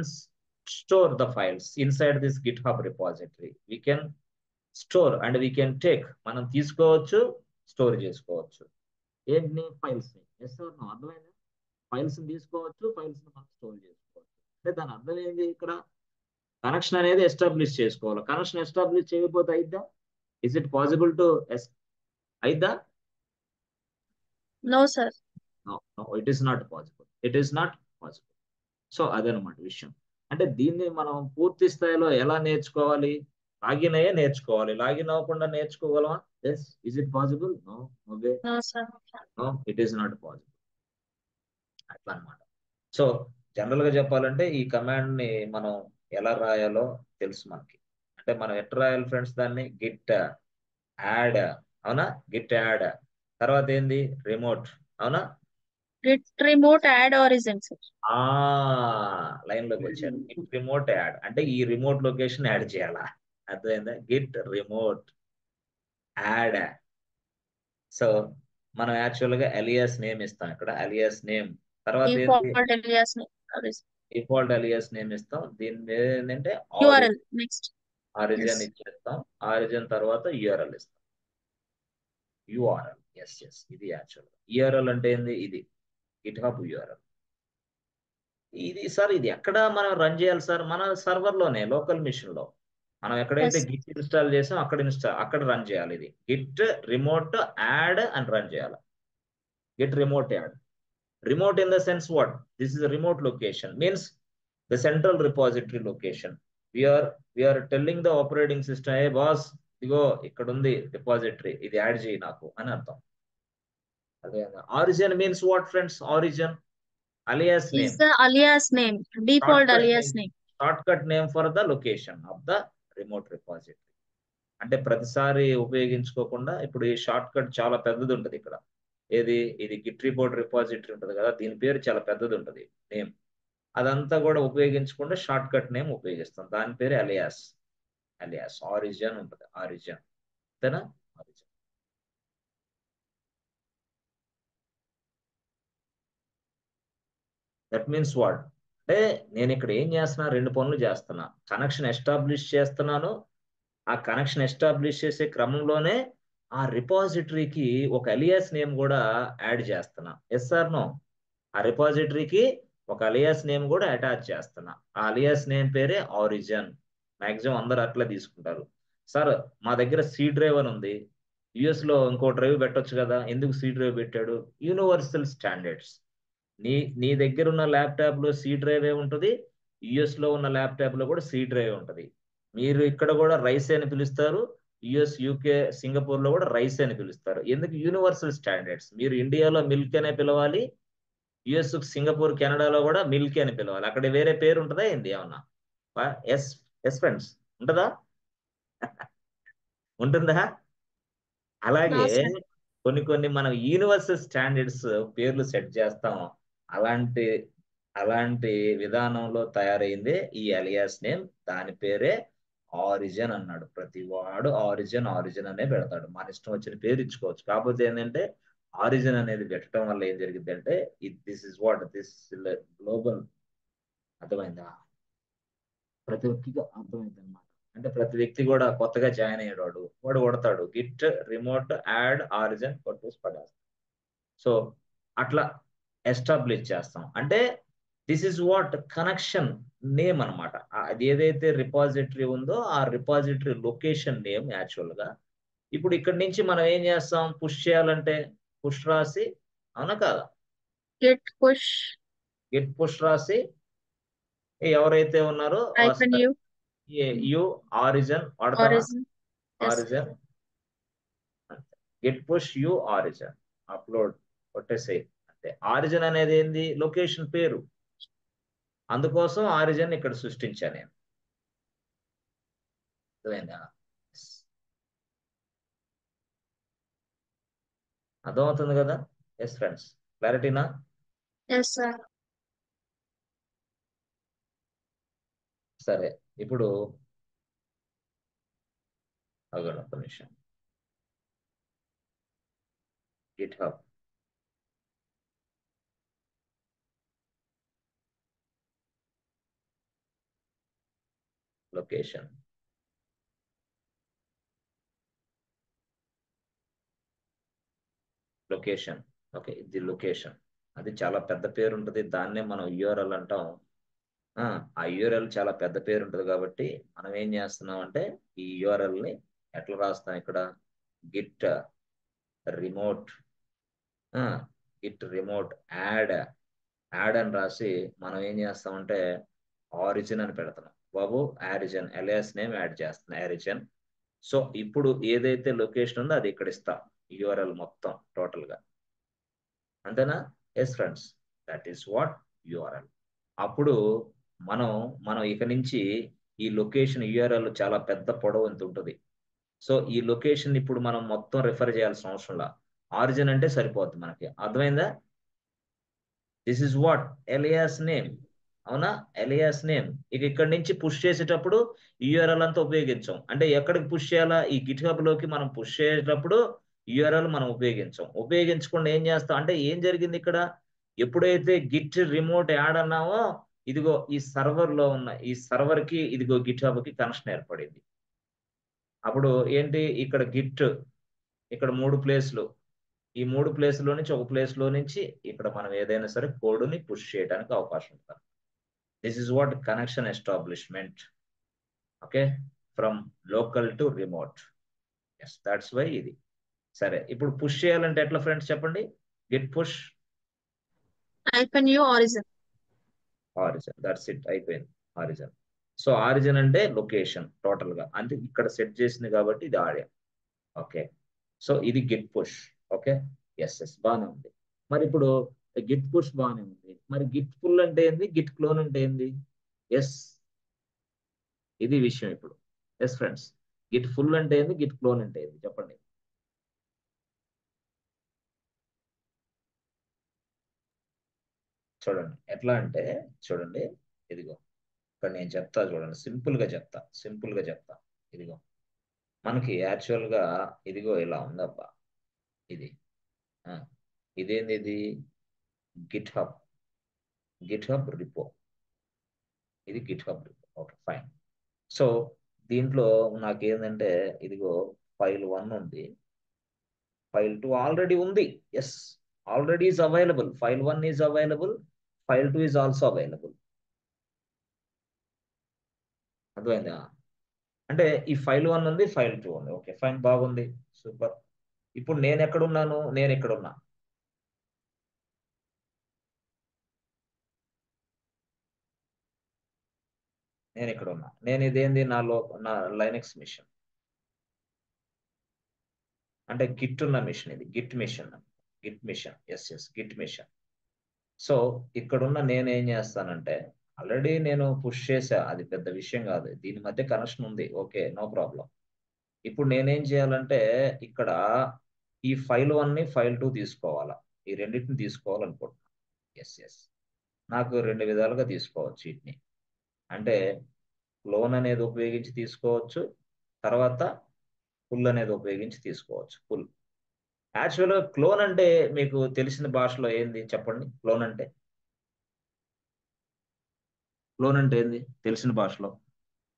store the files inside this GitHub repository. We can store and we can take, మనం తీసుకోవచ్చు, స్టోర్ చేసుకోవచ్చు. ఏంటి? ఫైల్స్ ని. Yes or no? అర్థమైందా? ఫైల్స్ తీసుకోవచ్చు, ఫైల్స్ మనం స్టోర్ చేసుకోవచ్చు. అంటే దాని అర్థం ఏంటి? ఇక్కడ కనెక్షన్ అనేది ఎస్టాబ్లిష్ చేసుకోవాలి. కనెక్షన్ ఎస్టాబ్లిష్ చేయకపోతే అయిద్దా? ఇస్ ఇట్ పాసిబుల్ టు అయిద్దా? No sir. No no, it is not possible. It is not possible. So అదనమాట విషయం. అంటే దీన్ని మనం పూర్తి స్థాయిలో ఎలా నేర్చుకోవాలి? లాగిన్ అయ్యే నేర్చుకోవాలి. లాగిన్ అవ్వకుండా నేర్చుకోగలమా? Yes. Is it possible? No no way. No sir. No, it is not possible. అట్లా అనమాట. సో జనరల్ గా చెప్పాలంటే ఈ కమాండ్ ని మనం ఎలా రాయాలో తెలుసు మనకి. అంటే మనం ఎట్లా రాయాలి ఫ్రెండ్స్? దాన్ని గిట్ యాడ్. అవునా? గిట్ యాడ్ తర్వాత ఏంది? రిమోట్. అవునా? Git remote add origin, sir. ఆ లైన్ లోకి వచ్చారు. గిట్ రిమోట్ యాడ్ అంటే ఈ రిమోట్ లొకేషన్ యాడ్ చేయాలా? అర్థమైందా? Git remote add. సో మనం యాక్చువల్ గా అలియాస్ నేమ్ ఇస్తాం ఇక్కడ. అలియాస్ నేమ్ తర్వాత ఏంటి? Default alias origin. Default alias name ఇస్తాం. దీని మీద ఏంటంటే URL next. Origin Yes. ఇచ్చేస్తాం. ఆరిజిన్ తర్వాత యూఆర్ఎల్ ఇస్తాం. యూఆర్ఎల్ ఎస్ ఇది యాక్చువల్. యూఆర్ఎల్ అంటే ఏంది? ఇది గిట్హబ్ యూఆర్ఎల్. ఇది సార్ ఇది ఎక్కడ మనం రన్ చేయాలి సార్? మన సర్వర్ లోనే, లోకల్ మిషన్ లో. మనం ఎక్కడైతే Yes. గిట్ ఇన్స్టాల్ చేసాం అక్కడ రన్ చేయాలి. ఇది గిట్ రిమోట్ యాడ్ అని రన్ చేయాలి. Git remote add. Remote in the sense what? This is a remote location, means the central repository location. We are telling the operating system, hey boss, ఇదిగో ఇక్కడ ఉంది repository, ఇది add చేయి నాకు అని అర్థం. అదే origin means what friends? Origin alias Is name, the alias name, default shortcut alias name, name. shortcut name for the location of the remote repository. అంటే ప్రతిసారి ఉపయోగించుకోకుండా ఇప్పుడు ఈ షార్ట్ కట్ చాలా పెద్దది ఉంటుంది ఇక్కడ. ఏది? ఇది గిట్ రిపోర్ట్ రిపాజిటరీ ఉంటుంది కదా, దీని పేరు చాలా పెద్దది ఉంటుంది నేమ్. అదంతా కూడా ఉపయోగించకుండా షార్ట్ కట్ నేమ్ ఉపయోగిస్తాం. దాని పేరు అలియాస్. అలియాస్ ఆరిజిన్ ఉంటుంది. ఆరిజిన్ అంతేనా? ఆరిజిన్. That means what? అంటే నేను ఇక్కడ ఏం చేస్తున్నా? రెండు పనులు చేస్తున్నా. కనెక్షన్ ఎస్టాబ్లిష్ చేస్తున్నాను. ఆ కనెక్షన్ ఎస్టాబ్లిష్ చేసే క్రమంలోనే ఆ రిపాజిటరీకి ఒక అలియాస్ నేమ్ కూడా యాడ్ చేస్తున్నా. Yes or no? ఆ రిపాజిటరీకి ఒక అలియాస్ నేమ్ కూడా అటాచ్ చేస్తున్నా. ఆ అలియాస్ నేమ్ పేరే ఆరిజిన్. మాక్సిమం అందరూ అట్లా తీసుకుంటారు. సార్ మా దగ్గర సి డ్రైవ్ అని ఉంది, యుఎస్ లో ఇంకో డ్రైవ్ పెట్టొచ్చు కదా, ఎందుకు సి డ్రైవ్ పెట్టాడు? Universal standards. నీ దగ్గర ఉన్న ల్యాప్టాప్ లో సి డ్రైవ్ ఏ ఉంటుంది, యుఎస్ లో ఉన్న ల్యాప్టాప్ లో కూడా సి డ్రైవ్ ఉంటుంది. మీరు ఇక్కడ కూడా రైస్ అని పిలుస్తారు, యుఎస్, యూకే, సింగపూర్ లో కూడా రైస్ అని పిలుస్తారు. ఎందుకు? Universal standards. మీరు ఇండియాలో మిల్క్ అనే పిలవాలి, యుఎస్, సింగపూర్, కెనడాలో కూడా మిల్క్ అని పిలవాలి. అక్కడ వేరే పేరు ఉంటుందా ఏంది ఏమన్నా? ఎస్ ఎస్ ఫ్రెండ్స్, ఉంటుందా? ఉంటుందా? అలాగే No, sir. కొన్ని మనం యూనివర్సల్ స్టాండర్డ్స్ పేర్లు సెట్ చేస్తాం. అలాంటి అలాంటి విధానంలో తయారైందే ఈ అలియాస్ నేమ్. దాని పేరే ఆరిజిన్ అన్నాడు. ప్రతి వాడు ఆరిజిన్ ఆరిజిన్ అనే పెడతాడు. మన ఇష్టం వచ్చిన పేరు ఇచ్చుకోవచ్చు. కాకపోతే ఏంటంటే ఆరిజిన్ అనేది పెట్టడం వల్ల ఏం జరిగింది అంటే this is what this global. అర్థమైందా? ప్రతి ఒక్కరికి అర్థమైంది అనమాట. అంటే ప్రతి వ్యక్తి కూడా కొత్తగా జాయిన్ అయ్యాడు, వాడు కొడతాడు గిట్ రిమోట్ యాడ్ ఆరిజిన్ కొట్టేసి పడేస్తాడు. సో అట్లా ఎస్టాబ్లిష్ చేస్తాం. అంటే this is what connection name అనమాట. అది ఏదైతే రిపాజిటరీ ఉందో ఆ రిపాజిటరీ లొకేషన్ నేమ్ యాక్చువల్ గా. ఇప్పుడు ఇక్కడ నుంచి మనం ఏం చేస్తాం? పుష్ చేయాలంటే పుష్ రాసి, అవునా కాదా? Git push గిట్ పుష్ రాసి ఎవరైతే ఉన్నారో hyphen u యు ఆరిజిన్ వాడతామా? origin. Yes. Origin git push u origin upload కొట్టేసే. అంటే ఆరిజిన్ అనేది ఏంది? లొకేషన్ పేరు. అందుకోసం ఆరిజిన్ ఇక్కడ సృష్టించాను నేను. అర్థమైందా? అర్థమవుతుంది కదా? ఎస్ ఫ్రెండ్స్, క్లారిటీనా? Yes, sir. సరే, ఇప్పుడు అగండి ఒక్క నిమిషం. GitHub location. Location okay, ఇది లొకేషన్. అది చాలా పెద్ద పేరు ఉంటుంది, దాన్నే మనం యూఆర్ఎల్ అంటాం. ఆ యూఆర్ఎల్ చాలా పెద్ద పేరు ఉంటుంది కాబట్టి మనం ఏం చేస్తున్నాం అంటే ఈ యూఆర్ఎల్ ని ఎట్లా రాస్తాం? ఇక్కడ గిట్ రిమోట్ యాడ్ అని రాసి మనం ఏం చేస్తామంటే ఆరిజిన్ అని పెడతాం. బాబు ఆరిజిన్ అలియాస్ నేమ్ యాడ్ చేస్తున్నాం, ఆరిజిన్. సో ఇప్పుడు ఏదైతే లొకేషన్ ఉందో అది ఇక్కడ ఇస్తాం, యూఆర్ఎల్ మొత్తం టోటల్ గా. అంతేనా? Yes friends, that is what URL. అప్పుడు మనం ఇక నుంచి ఈ లొకేషన్ యూఆర్ఎల్ చాలా పెద్ద పొడవు ఎంత ఉంటుంది. సో ఈ లొకేషన్ ఇప్పుడు మనం మొత్తం రిఫర్ చేయాల్సిన అవసరంలా, ఆరిజిన్ అంటే సరిపోద్ది మనకి. అర్థమైందా? This is what alias name. అవునా, ఎలియాస్ నేమ్. ఇక ఇక్కడ నుంచి పుష్ చేసేటప్పుడు యూఆర్ఎల్ అంతా ఉపయోగించాం. అంటే ఎక్కడికి పుష్ చేయాలా, ఈ గిట్ హబ్ లోకి మనం పుష్ చేసేటప్పుడు యూఆర్ఎల్ మనం ఉపయోగించాం. ఉపయోగించకుండా ఏం చేస్తాం అంటే ఏం జరిగింది ఇక్కడ, ఎప్పుడైతే గిట్ రిమోట్ యాడ్ అన్నామో ఇదిగో ఈ సర్వర్ లో ఉన్న ఈ సర్వర్ కి ఇదిగో గిట్ హబ్ కి కనెక్షన్ ఏర్పడింది. అప్పుడు ఏంటి, ఇక్కడ గిట్, ఇక్కడ 3 ప్లేస్లు, ఈ 3 ప్లేస్లో నుంచి ఒక ప్లేస్లో నుంచి ఇక్కడ మనం ఏదైనా సరే కోడ్ని పుష్ చేయడానికి అవకాశం ఉంటుంది. This is what connection establishment. Okay, from local to remote. Yes, that's why ఇది. సరే, ఇప్పుడు పుష్ చేయాలంటే ఎట్లా ఫ్రెండ్స్ చెప్పండి. Git push -u origin. Origin, that's it, అయిపోయింది ఆరిజిన్. సో ఆరిజిన్ అంటే లొకేషన్ టోటల్ గా, అంటే ఇక్కడ సెట్ చేసింది కాబట్టి ఇది ఆడియో. ఓకే, సో ఇది Git push. Okay, yes yes, బాగానే ఉంది. మరి ఇప్పుడు గిట్ పుష్ బాగానే ఉంది, మరి గిట్ పుల్ అంటే ఏంది, గిట్ క్లోన్ అంటే ఏంది? ఎస్, ఇది విషయం ఇప్పుడు. ఎస్ ఫ్రెండ్స్, గిట్ ఫుల్ అంటే ఏంది, గిట్ క్లోన్ అంటే ఏంది చెప్పండి. చూడండి ఎట్లా అంటే, చూడండి ఇదిగో ఇక్కడ నేను చెప్తా చూడండి, సింపుల్ గా చెప్తా, సింపుల్ గా చెప్తా. ఇదిగో మనకి యాక్చువల్ గా ఇదిగో ఇలా ఉందబ్బా, ఇది ఆ, ఇదేంది, ఇది GitHub, GitHub repo, ఇది GitHub repo. Okay fine. So దీంట్లో నాకేంటంటే ఇదిగో ఫైల్ 1 ఉంది, ఫైల్ 2 ఆల్రెడీ ఉంది. Yes, already is available. File 1 is available, file 2 is also available. అర్థమైందా? అంటే ఈ ఫైల్ 1 ఉంది, ఫైల్ 2 ఉంది. ఓకే ఫైన్, బాగుంది, సూపర్. ఇప్పుడు నేను ఎక్కడున్నాను, నేను ఇక్కడున్నా. నేను ఇక్కడ ఉన్నా, నేను ఇదేంది నా లైనక్స్ మిషన్, అంటే గిట్ ఉన్న మిషన్, ఇది Git machine, Git machine. Yes yes, Git machine. So ఇక్కడున్న నేను ఏం చేస్తానంటే, ఆల్రెడీ నేను పుష్ చేసా, అది పెద్ద విషయం కాదు, దీని మధ్య కనెక్షన్ ఉంది. Okay no problem. ఇప్పుడు నేనేం చేయాలంటే ఇక్కడ ఈ ఫైల్ 1ని ఫైల్ 2 తీసుకోవాలా, ఈ రెండింటిని తీసుకోవాలనుకుంటున్నాను. ఎస్ ఎస్, నాకు 2 విధాలుగా తీసుకోవచ్చు వీటిని. అంటే క్లోన్ అనేది ఉపయోగించి తీసుకోవచ్చు, తర్వాత పుల్ అనేది ఉపయోగించి తీసుకోవచ్చు. పుల్ యాక్చువల్గా క్లోన్ అంటే మీకు తెలిసిన భాషలో ఏంది చెప్పండి. క్లోన్ అంటే, క్లోన్ అంటే ఏంది తెలిసిన భాషలో,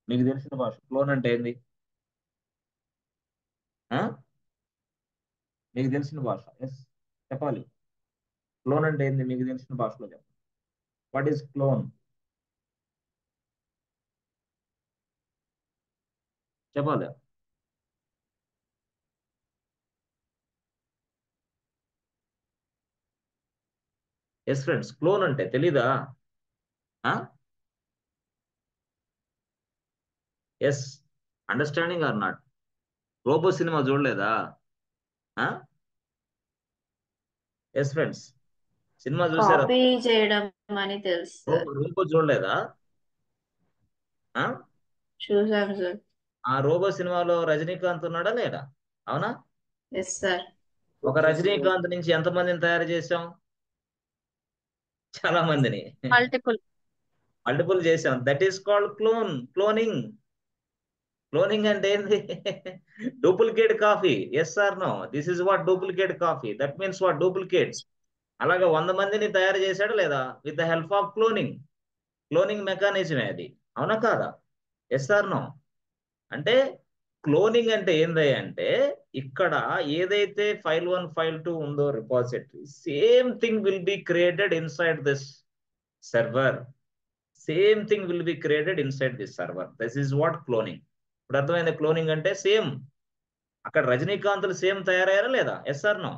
మీకు తెలిసిన భాష క్లోన్ అంటే ఏంది? ఆ? మీకు తెలిసిన భాష ఎస్ చెప్పాలి. క్లోన్ అంటే ఏంది మీకు తెలిసిన భాషలో చెప్పండి. వాట్ ఈస్ క్లోన్ చెప్పాలి. ఎస్ ఫ్రెండ్స్, క్లోన్ అంటే తెలీదా? Yes, understanding or not? Robo సినిమా చూడలేదా? ఎస్ ఫ్రెండ్స్, సినిమా చూసారా? కాపీ చేయడం అని తెలుసు సార్. రోబో చూడలేదా? ఆ? చూసాం సార్. ఆ రోబో సినిమాలో రజనీకాంత్ ఉన్నాడా లేడా? అవునా? Yes sir. ఒక రజనీకాంత్ నుంచి ఎంతమందిని తయారు చేసాం? చాలా మందిని, Multiple. మల్టిపుల్ చేసాం. That is called cloning. Cloning అంటే ఏంది? Duplicate copy. Yes or no? This is what duplicate copy. That means what duplicate. అలాగా 100 మందిని తయారు చేశాడు లేదా, with the help of cloning. Cloning మెకానిజమే అది, అవునా కాదా? Yes or no? అంటే క్లోనింగ్ అంటే ఏంది అంటే, ఇక్కడ ఏదైతే ఫైల్ 1 ఫైల్ 2 ఉందో repository, same thing will be created inside this server. Same thing will be created inside this server. This is what cloning. ఇప్పుడు అర్థమైంది? క్లోనింగ్ అంటే సేమ్, అక్కడ రజనీకాంత్లు సేమ్ తయారయ్యారా లేదా? Yes or no?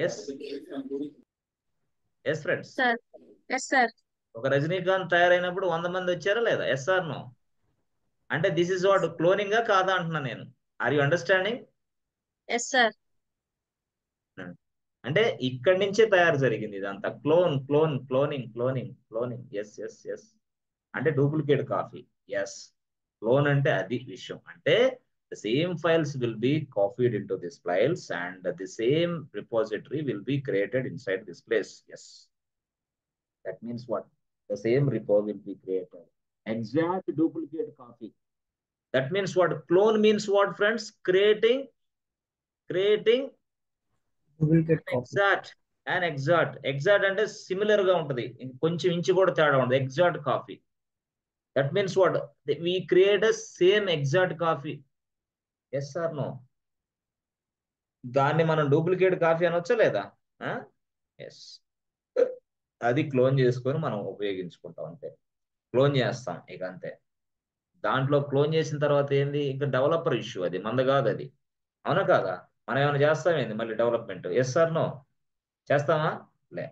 Yes yes friends, Sir. Yes, sir. ఒక రజనీకాంత్ తయారైనప్పుడు 100 మంది వచ్చారా లేదా? Yes or no? అంటే దిస్ ఇస్ వాట్ క్లోనింగ్ కాదా అంటున్నా నేను. Are you understanding? Yes, sir. అంటే ఇక్కడి నుంచే తయారు జరిగింది ఇదంతా. క్లోనింగ్. ఎస్ ఎస్ ఎస్, అంటే డూప్లికేట్ కాపీ. ఎస్, క్లోన్ అంటే అది విషయం. అంటే The same files will be copied into these files and the same repository will be created inside this place. Yes. That means what? The same repo will be created. Exact duplicate copy. That means what? Clone means what, friends? Creating Duplicate copy. exact అంటే similar గా ఉంటది, కొంచెం inch కూడా తేడా ఉండదు. Exact copy. That means what? We create a same exact copy. Yes or no? దాన్ని మనం duplicate copy అనొచ్చా లేదా? ఎస్. అది క్లోన్ చేసుకొని మనం ఉపయోగించుకుంటాం అంతే. క్లోన్ చేస్తాం ఇక అంతే. దాంట్లో క్లోన్ చేసిన తర్వాత ఏంది? ఇంకా డెవలపర్ ఇష్యూ, అది మంద కాదు అది. అవునా కాదా? మనం ఏమైనా చేస్తామేంది మళ్ళీ డెవలప్మెంట్? Yes or no? చేస్తామా? లే.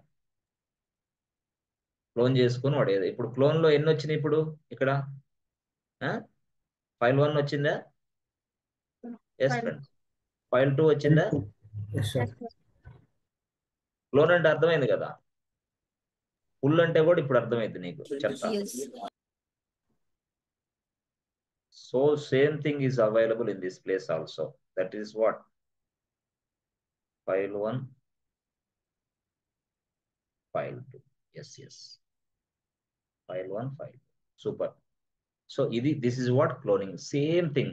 క్లోన్ చేసుకుని వాడేది. ఇప్పుడు క్లోన్ లో ఎన్ని వచ్చినాయి ఇప్పుడు ఇక్కడ? ఫైల్ 1 వచ్చిందా? Yes friends. ఫైల్ 2 వచ్చిందా? Yes, sir. క్లోన్ అంటే అర్థమైంది కదా. ఫుల్ అంటే కూడా ఇప్పుడు అర్థమైంది నీకు, చెప్తా. So same thing is available in this place also. That is what? File 1, file 2. Yes. File 1, file 2. Super. So this is what cloning. Same thing.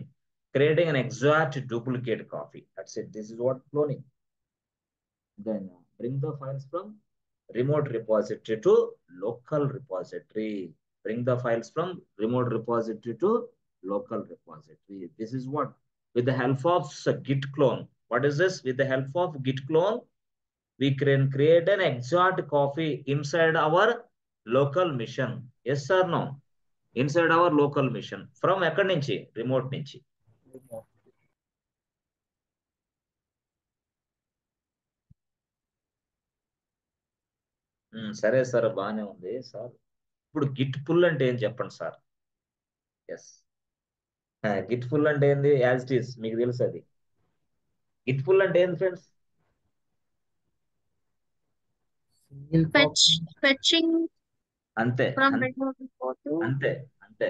Creating an exact duplicate copy. That's it. This is what cloning. Then bring the files from remote repository to local repository. Bring the files from remote repository to local repository. This is what? With the help of git clone. What is this? With the help of git clone, we can create an exact copy inside our local mission. Yes or no? Inside our local mission. From ఎక్కడి నుంచి? Remote నుంచి. సరే sir, బాగానే ఉంది sir. ఇప్పుడు Git pull అంటే ఏం చెప్పండి సార్? ఎస్. గిట్ పుల్ అంటే ఏంది? యాజ్ ఇట్ ఈస్ మీకు తెలుసు అది. గిట్ పుల్ అంటే ఏంది ఫ్రెండ్స్? ఫెచింగ్ అంతే ఫ్రమ్ అంతే అంటే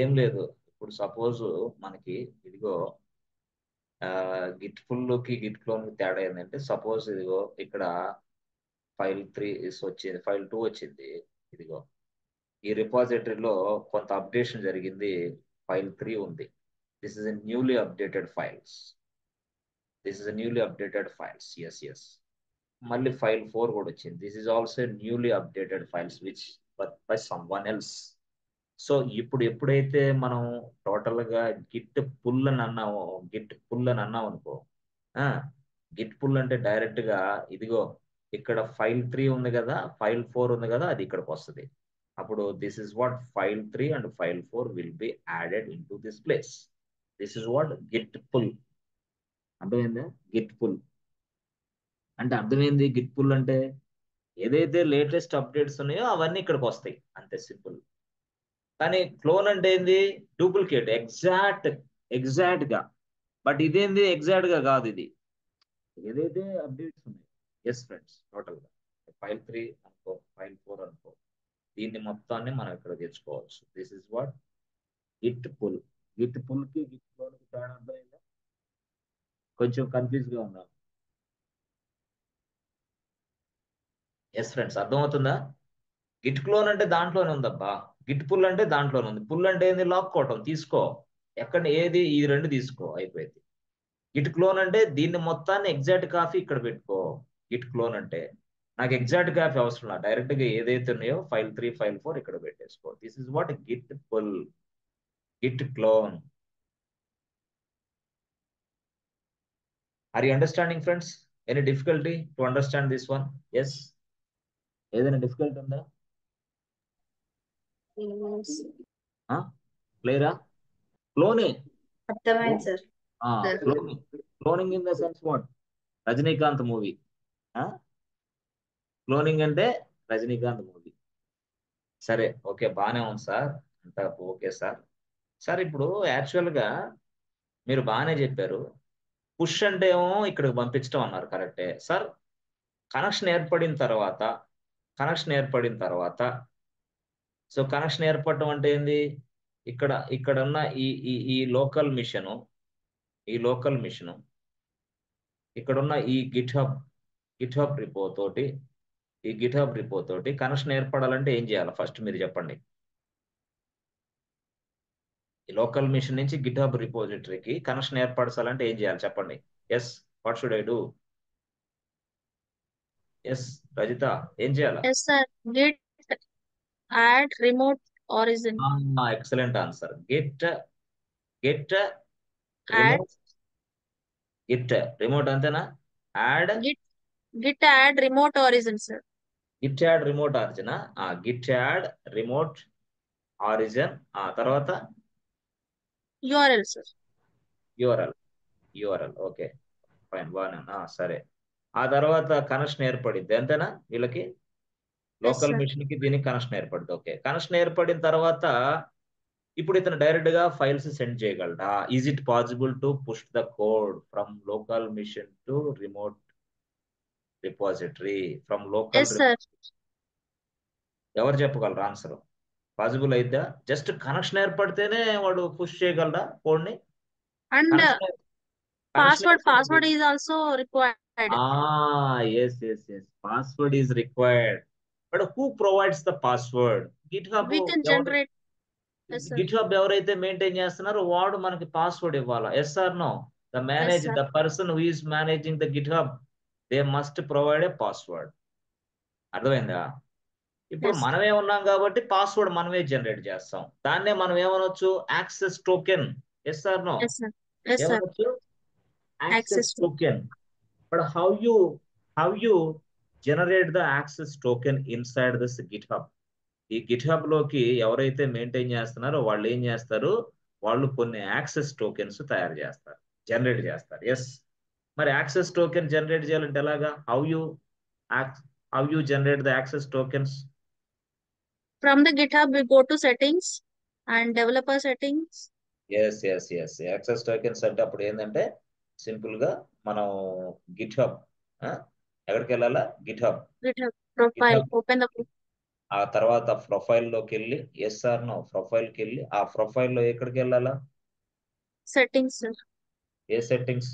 ఏం లేదు. ఇప్పుడు సపోజ్ మనకి ఇదిగో గిట్ ఫుల్ కి గిట్ క్లోన్ కి తేడా ఏంటంటే, సపోజ్ ఇదిగో ఇక్కడ ఫైల్ 3 వచ్చింది, ఫైల్ 2 వచ్చింది. ఇదిగో ఈ రిపాజిటరీలో కొంత అప్డేషన్ జరిగింది, ఫైల్ 3 ఉంది. This is newly updated files. Yes. మళ్ళీ ఫైల్ 4 కూడా వచ్చింది. This is also newly updated files which by someone else. So ఇప్పుడు ఎప్పుడైతే మనం టోటల్ గా గిట్ పుల్ అని అన్నామో, అనుకో, గిట్ పుల్ అంటే డైరెక్ట్ గా ఇదిగో ఇక్కడ ఫైల్ 3 ఉంది కదా, ఫైల్ 4 ఉంది కదా, అది ఇక్కడికి వస్తుంది. అప్పుడు this is what? File 3 and file 4 will be added in to this place. This is what? Git pull. అర్థమైందా? గిట్ పుల్ అంటే అర్థమైంది. గిట్ పుల్ అంటే ఏదైతే లేటెస్ట్ అప్డేట్స్ ఉన్నాయో అవన్నీ ఇక్కడికి వస్తాయి, అంతే సింపుల్. కానీ క్లోన్ అంటే ఏంది? డూప్లికేట్, ఎగ్జాక్ట్ గా. బట్ ఇదేంది? ఎగ్జాక్ట్ గా కాదు, ఇది ఏదైతే అప్డేట్స్ ఉన్నాయి. ఎస్ ఫ్రెండ్స్, టోటల్ గా ఫైల్ 3 అనుకో, ఫైల్ 4 అనుకో, దీన్ని మొత్తాన్ని మనం ఇక్కడ తెచ్చుకోవచ్చు. This is what? Git pull. Git pull కి గిట్ క్లోన్ కి తేడా అర్థమైందా? కొంచెం కన్ఫ్యూజ్ గా ఉన్నా? ఎస్ ఫ్రెండ్స్, అర్థమవుతుందా? గిట్ క్లోన్ అంటే దాంట్లోనే ఉందబ్బా. గిట్ పుల్ అంటే దాంట్లోనే ఉంది. పుల్ అంటే ఏంది? లాక్కోవటం, తీసుకో. ఎక్కడ ఏది? ఈ 2 తీసుకో, అయిపోయింది. గిట్ క్లోన్ అంటే దీన్ని మొత్తాన్ని ఎగ్జాక్ట్ కాపీ ఇక్కడ పెట్టుకో. గిట్ క్లోన్ అంటే నాకు ఎగ్జాక్ట్ కాపీ అవసరం లేదు, డైరెక్ట్ గా ఏదైతే ఉన్నాయో ఫైల్ 3, ఫైల్ 4 ఇక్కడ పెట్టేసుకో. This is what? Git pull, Git clone. Are you understanding friends? Any difficulty to understand this one? Yes. ఏదైనా డిఫికల్టీ ఉందా? క్లియరా? క్లోనింగ్. అర్థమైంది sir. Cloning in the sense what? Rajinikanth movie. Cloning అంటే రజనీకాంత్ మూవీ. సరే, okay, బాగానే ఉంది సార్, అంతా okay sir. Sir ఇప్పుడు యాక్చువల్ గా మీరు బాగానే చెప్పారు. పుష్ అంటే ఏమో ఇక్కడికి పంపించడం అన్నారు, కరెక్టే సార్. కనెక్షన్ ఏర్పడిన తర్వాత సో కనెక్షన్ ఏర్పడటం అంటే ఏంది? ఇక్కడ ఉన్న ఈ లోకల్ మిషన్ ఈ లోకల్ మిషన్ ఇక్కడున్న ఈ గిట్హబ్ రిపో తోటి కనెక్షన్ ఏర్పడాలంటే ఏం చేయాలి ఫస్ట్ మీరు చెప్పండి. ఈ లోకల్ మిషన్ నుంచి గిట్హబ్ రిపోజిటరీకి కనెక్షన్ ఏర్పరచాలంటే ఏం చేయాలి చెప్పండి. Yes, what should I do? Yes Rajitha, ఏం చేయాలి? Yes, sir. Git add remote origin. Excellent answer. Git Add remote అంతేనా? Add git add remote origin, sir. Git add remote origin. Git add remote origin. తర్వాత URL, sir. URL. Okay fine, బాగా సరే. ఆ తర్వాత connection ఏర్పడింది అంతేనా? వీళ్ళకి local sir. Machine కి దీనికి కనెక్షన్ ఏర్పడింది. ఓకే, కనెక్షన్ ఏర్పడిన తర్వాత ఇప్పుడు ఇతను డైరెక్ట్ గా ఫైల్స్ సెండ్ చేయగలడా? Is it possible to push the code from local machine to remote repository from local? Yes, sir. ఎవరు చెప్పగలరు ఆన్సర్? పాసిబుల్ అయిద్దా? జస్ట్ కనెక్షన్ ఏర్పడితేనే వాడు పుష్ చేయగలడా కోడ్ ని? And password is also required. Yes. Password is required. But who provides the password? GitHub. We can generate. Yes, sir. GitHub ఎవరైతే maintain చేస్తున్నారో వాడు మనకి పాస్వర్డ్ ఇవ్వాలా? Yes or no? The person who is managing the GitHub, they must provide a password. అర్థమైందా? ఇప్పుడు Yes. మనమే ఉన్నాం కాబట్టి పాస్వర్డ్ మనమే జనరేట్ చేస్తాం. దాన్నే మనం ఏమనొచ్చు? Access token. Yes or no? Yes, sir. Yes, sir. ఏమనొచ్చు? Access access token. But how you generate the access token inside this GitHub? ఈ GitHub లోకి ఎవరైతే మెయింటైన్ చేస్తున్నారో వాళ్ళు ఏం చేస్తారు? వాళ్ళు కొన్ని యాక్సెస్ టోకెన్స్ తయారు చేస్తారు, జనరేట్ చేస్తారు. ఎస్, మరి యాక్సెస్ టోకెన్ జనరేట్ చేయాలంటే ఎలాగా? How you generate the access tokens? From the GitHub, we go to settings and developer settings. Yes. Access tokens అంటే అప్పుడు ఏంటంటే సింపుల్ గా మనం GitHub ఎక్కడికి వెళ్ళాలా? GitHub Profile. Open the ఆ తర్వాత ప్రొఫైల్ లోకి వెళ్ళి ఎస్ ఆర్ నో? ప్రొఫైల్ కి వెళ్ళి ఆ ప్రొఫైల్ లో ఎక్కడికి వెళ్ళాలా? settings, sir. ఏ సెట్టింగ్స్?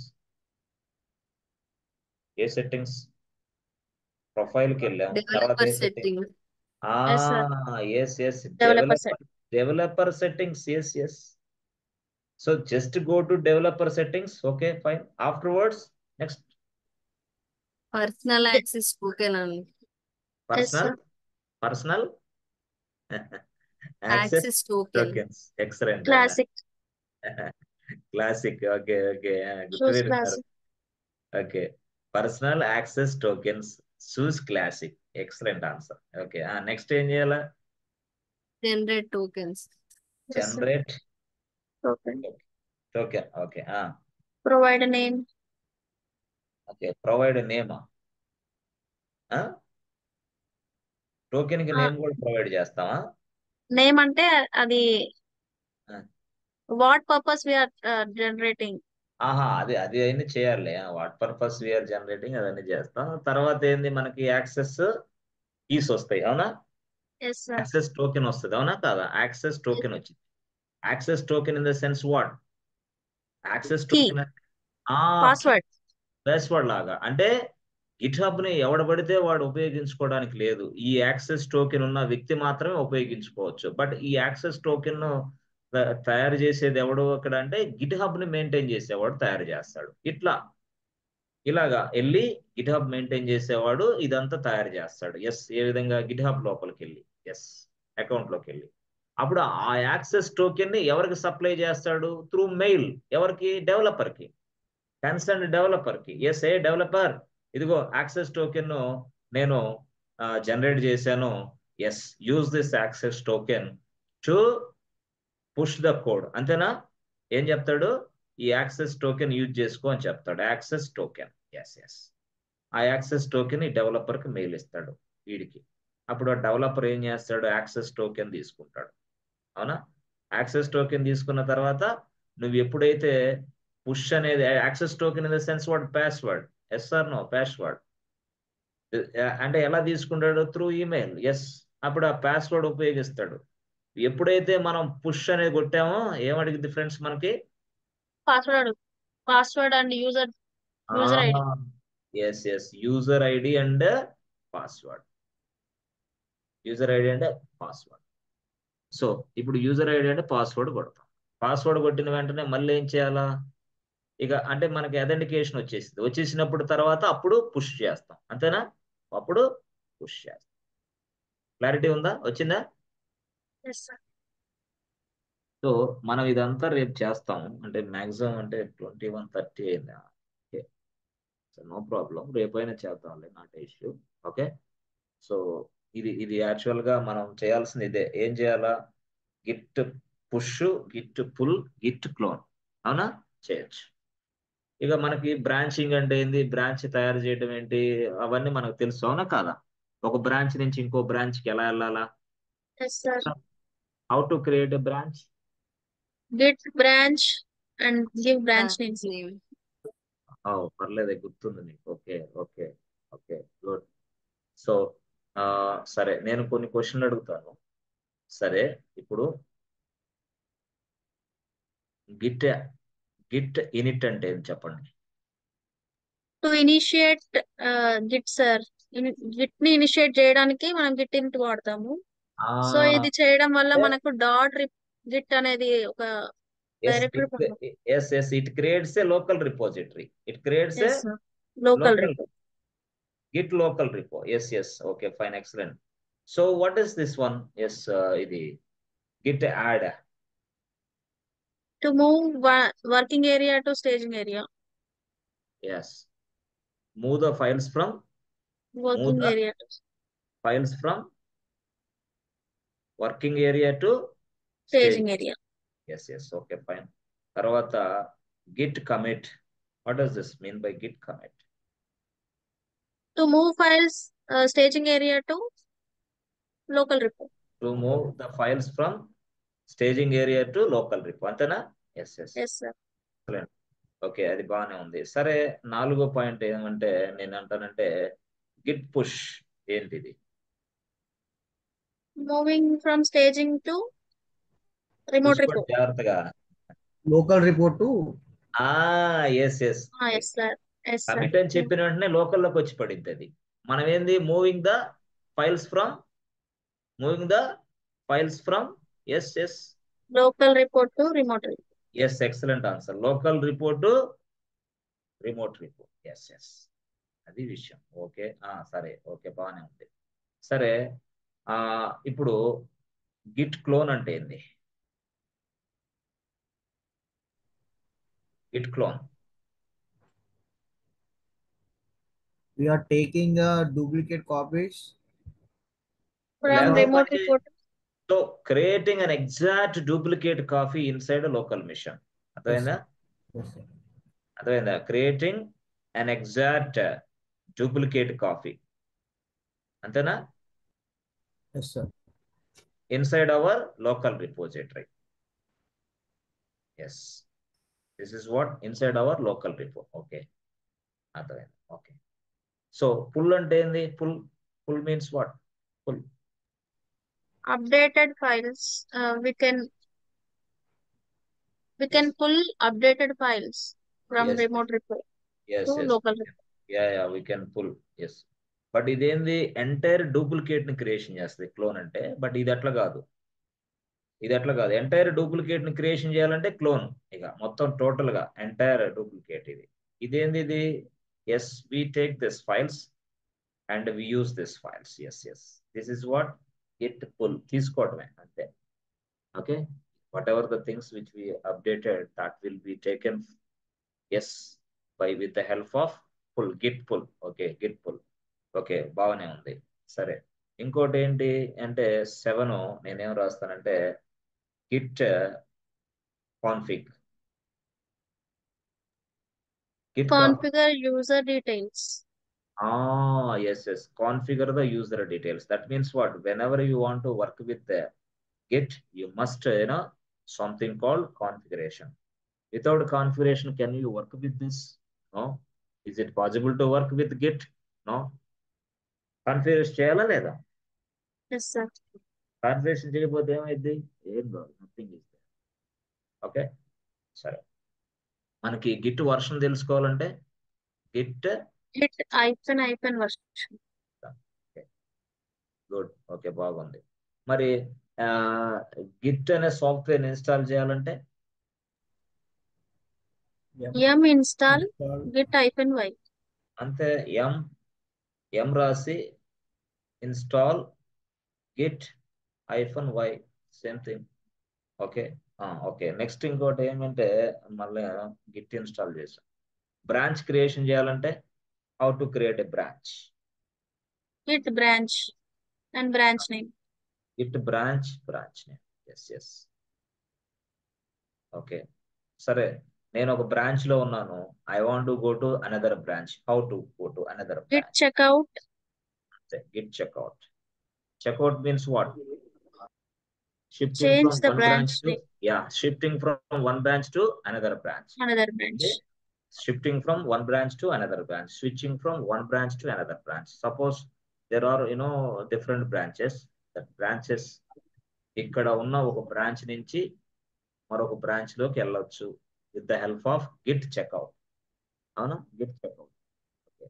ప్రొఫైల్ కి వెళ్ళాం. తర్వాత ఏ setting? Yes, sir. Yes Developer setting. Developer settings. Yes. So just go to developer settings. Okay fine. Afterwards next personal access token అండి. Personal access token. Tokens. Excellent. Classic. Okay. Classic. Okay, personal access tokens choose classic. Excellent answer. Okay, next ఏం చేయాలా? Generate tokens. Yes, sir. Generate Token. Token. Okay. Provide a name. Okay, provide name. Token కి name కూడా provide చేస్తామా? Name అంటే అది Ah. what purpose we are generating. అది అయినా చేయాలి. వాట్ పర్పస్ వీఆర్ జనరేటింగ్ అదన్నీ చేస్తాం. తర్వాత ఏంది మనకి యాక్సెస్ కీస్ వస్తాయి, అవునా? Yes, sir. యాక్సెస్ టోకెన్ వస్తుంది, అవునా కాదా? యాక్సెస్ టోకెన్ వచ్చింది. Access token in the sense what? Access Key. Token Password. Password లాగా. అంటే GitHub ని ఎవడు పడితే వాడు ఉపయోగించుకోవడానికి లేదు. ఈ యాక్సెస్ టోకెన్ ఉన్న వ్యక్తి మాత్రమే ఉపయోగించుకోవచ్చు. బట్ ఈ యాక్సెస్ టోకెన్ ను తయారు చేసేది ఎవడు అక్కడ అంటే GitHub ని మెయింటైన్ చేసేవాడు తయారు చేస్తాడు. ఇలాగా వెళ్ళి GitHub మెయింటైన్ చేసేవాడు ఇదంతా తయారు చేస్తాడు. ఎస్, ఏ విధంగా? GitHub లోపలికి వెళ్ళి ఎస్ అకౌంట్ లోకి వెళ్ళి అప్పుడు ఆ యాక్సెస్ టోకెన్ ని ఎవరికి సప్లై చేస్తాడు? Through mail. ఎవరికి? డెవలపర్ కి, కన్సర్న్ డెవలపర్ కి. ఎస్, ఏ డెవలపర్, ఇదిగో యాక్సెస్ టోకెన్ నేను జనరేట్ చేశాను. Yes, use this access token to push the code. అంతేనా? ఏం చెప్తాడు? ఈ యాక్సెస్ టోకెన్ యూజ్ చేసుకో అని చెప్తాడు. Access token. ఎస్. ఆ యాక్సెస్ టోకెన్ ఈ డెవలపర్ కి మెయిల్ ఇస్తాడు వీడికి. అప్పుడు ఆ డెవలపర్ ఏం చేస్తాడు? యాక్సెస్ టోకెన్ తీసుకుంటాడు, అవునా? యాక్సెస్ టోకెన్ తీసుకున్న తర్వాత నువ్వు ఎప్పుడైతే పుష్ అనేది access token in the sense what? Password. Yes or no? Password అంటే ఎలా తీసుకుంటాడు? Through email. ఎస్, అప్పుడు ఆ పాస్వర్డ్ ఉపయోగిస్తాడు. ఎప్పుడైతే మనం పుష్ అనేది కొట్టామో ఏమడిగింది ఫ్రెండ్స్ మనకి? Password. password and user ID. Yes, user ID and password. User ID and password. So ఇప్పుడు యూజర్ ఐడి అంటే పాస్వర్డ్ కొడతాం. పాస్వర్డ్ కొట్టిన వెంటనే మళ్ళీ ఏం చేయాలా? ఇక అంటే మనకి అథెంటికేషన్ వచ్చేసినప్పుడు తర్వాత అప్పుడు పుష్ చేస్తాం, అంతేనా? అప్పుడు పుష్ చేస్తాం. క్లారిటీ ఉందా? వచ్చిందా? Yes, sir. సో మనం ఇదంతా రేపు చేస్తాం. అంటే మ్యాక్సిమం అంటే 21:30 అయిందా? ఓకే, సో నో ప్రాబ్లం, రేపైనా చేద్దాంలే, నాట్ ఇష్యూ. ఓకే, సో ఇది యాక్చువల్గా మనం చేయాల్సింది ఇదే. ఏం చేయాలా? Git push, Git pull, Git clone. అవునా? చేయొచ్చు. ఇక మనకి బ్రాంచింగ్ అంటే ఏంది, బ్రాంచ్ తయారు చేయడం ఏంటి, అవన్నీ మనకు తెలుసు, అవునా కాదా? ఒక బ్రాంచ్ నుంచి ఇంకో బ్రాంచ్ కి ఎలా వెళ్ళాలా? Yes, sir. How to create a branch? Git branch and give branch names. name. పర్లేదు, గుర్తుంది నీకు. Okay okay okay, good. So సరే, నేను కొన్ని క్వశ్చన్లు అడుగుతాను. సరే, ఇప్పుడు గిట్ గిట్ ఇనిట్ అంటే ఏం చెప్పండి? To initiate Git, sir. Git ని ఇనిషియేట్ చేయడానికి మనం Git init వాడతాము. సో ఇది చేయడం వల్ల మనకు గిట్ అనేది ఒక directory it creates a local repository. It creates a local local repo. Git local repo. Yes. Okay, fine, excellent. So what is this one? Yes, ఇది git add. To move working area to staging area. Yes. Move the files from Working area. files from working area to Staging area. Yes. Okay, fine. తర్వాత git commit. What does this mean by git commit? To move files staging area to local repo. To move the files from staging area to local repo. అంతేనా? Yes. Yes, sir. Excellent. Okay, అది బాగానే ఉంది. సరే, 4వ point ఏమంటే, నేను అంటానంటే Git push ఏంటిది? Moving from staging to remote repo. జాగ్రత్తగా. Local report to yes Yes, sir. Yes, sir. Commit అని చెప్పిన వెంటనే లోకల్లోకి వచ్చి పడింది అది. మనం ఏంది, moving the files from yes Local report to remote repo. Yes, excellent answer. Local report to remote repo. Yes, అది విషయం. ఓకే, సరే, ఓకే, బాగానే ఉంది. సరే, ఇప్పుడు గిట్ క్లోన్ అంటే ఏంది? Git clone we are taking duplicate copies. From remote repo to so creating an exact duplicate copy inside local machine. అర్థమైందా? Yes, sir. అర్థమైందా? Creating an exact duplicate copy, అంతేనా? Yes, sir. Inside our local repository. Yes, this is what inside our local repo. Okay, అర్థమైంది. Okay, so pull అంటే ఏంది? Pull means what? Pull updated files. We can pull updated files from Yes. remote repo Yes. to local repo. Yeah, we can pull. Yes. But ఇదేంది, entire duplicate ని creation చేస్తుంది clone అంటే. But ఇది అట్లా కాదు. Entire duplicate ని creation చేయాలంటే clone, ఇక మొత్తం టోటల్ గా ఎంటైర్ డూప్లికేట్. ఇదేంది ఇది? Yes, we take this files and we use this files. Yes, this is what Git pull. తీసుకోవడమే అంతే. Okay, whatever the things which we updated that will be taken with the help of git pull. Okay, Git pull. Okay, బాగానే ఉంది. సరే, ఇంకోటి ఏంటి అంటే 7 నేనేం రాస్తానంటే git config. Configure user details. Yes. Configure the user details. That means what? Whenever you want to work with the Git, you must something called configuration. Without configuration, can you work with this? No. Is it possible to work with Git? No. Configuration చేయాలా లేదా? Yes, sir. Configuration చేయకపోతే ఏమైంది? ఏం కాదు, nothing is there. Okay, సరే. మనకి git version తెలుసుకోవాలంటే git git hyphen version. Good, okay, బాగుంది. మరి గిట్ అనే సాఫ్ట్వేర్ ఇన్స్టాల్ చేయాలంటే yum install git hyphen y. అంతే, ఎం రాసి install git -y, same thing. Okay, okay. Next ఇంకోటి ఏమంటే మళ్ళీ గిట్ ఇన్స్టాల్ చేసాం. బ్రాంచ్ క్రియేషన్ చేయాలంటే how to create a branch. Git branch and branch name. Git branch name. Yes. Okay, సరే. నేను ఒక బ్రాంచ్ లో ఉన్నాను. I want to go to another branch. How to go to another git branch? Checkout. Git checkout. Checkout means what? Shifting Change from the one branch branch to name. shifting from one branch to another branch. Another branch. Okay? Shifting from one branch to another branch, switching from one branch to another branch. Suppose there are different branches. That branches ఇక్కడ ఉన్న ఒక branch నుంచి మరొక branch లోకి వెళ్ళొచ్చు with the help of git checkout. అవునా? Git checkout. Okay.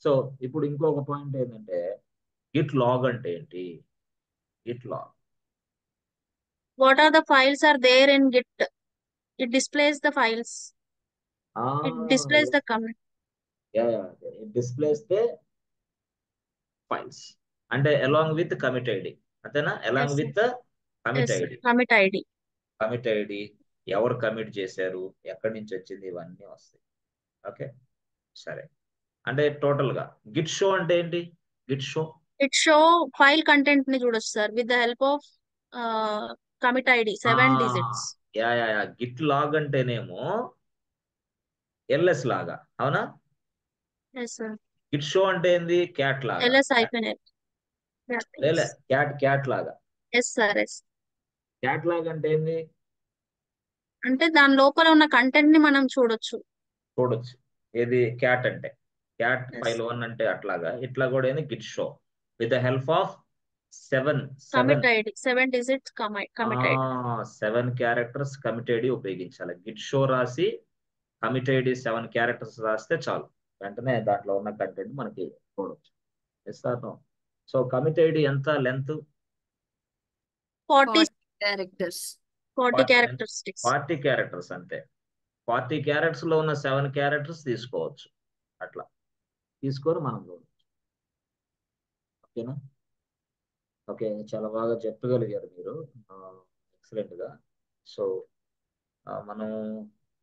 So ఇప్పుడు ఇంకొక పాయింట్ ఏంటంటే గిట్ లాగ్ అంటే ఏంటి? Git log. What are the files are there in Git? It displays the files. It displays the commit. It displays the files అంటే along with commit ID. అంతేనా? along Yes, with the commit yes, ID. commit ID. commit ID, ఎవరు commit చేశారు, ఎక్కడి నుంచి వచ్చింది, ఇవన్నీ వస్తాయి. Okay, సరే. అంటే టోటల్ గా గిట్ షో అంటే ఏంటి? Git show It show file content ని చూడొచ్చు sir with the help of commit ID 7 digits. Git log అంటేనేమో ఎల్ఎస్ లాగా. అవునా? Yes sir. గిట్ షో అంటే ఏంది? క్యాట్ లాగా. ls-l. లేలే, క్యాట్ లాగా. Yes sir, yes. క్యాట్ లాగా అంటే ఏంది? అంటే దాని లోపల ఉన్న కంటెంట్ ని మనం చూడొచ్చు. ఏది? క్యాట్ అంటే క్యాట్ Yes. ఫైల్ 1 అంటే అట్లాగా. ఇట్లా కూడా ఏంది? Git show with the help of 7 digits commit ID. 7 characters commit ID ఉపయోగించాలి. గిట్ షో రాసి కమిట్ ఐడి 7 క్యారెక్టర్స్ రాస్తే చాలు, వెంటనే దాంట్లో ఉన్న కంటెంట్ మనకి చూడొచ్చు. ఇస్తాను. సో కమిట్ ఐడి ఎంత లెంత్? 40 characters. 40 characteristics. 40 క్యారెక్టర్స్ అంతే. 40 క్యారెక్టర్స్ లో ఉన్న 7 క్యారెక్టర్స్ తీసుకోవచ్చు. అట్లా తీసుకొని మనం చూడవచ్చు. ఓకేనా? ఓకే, చాలా బాగా చెప్పగలిగారు మీరు, ఎక్సలెంట్ గా. సో మనం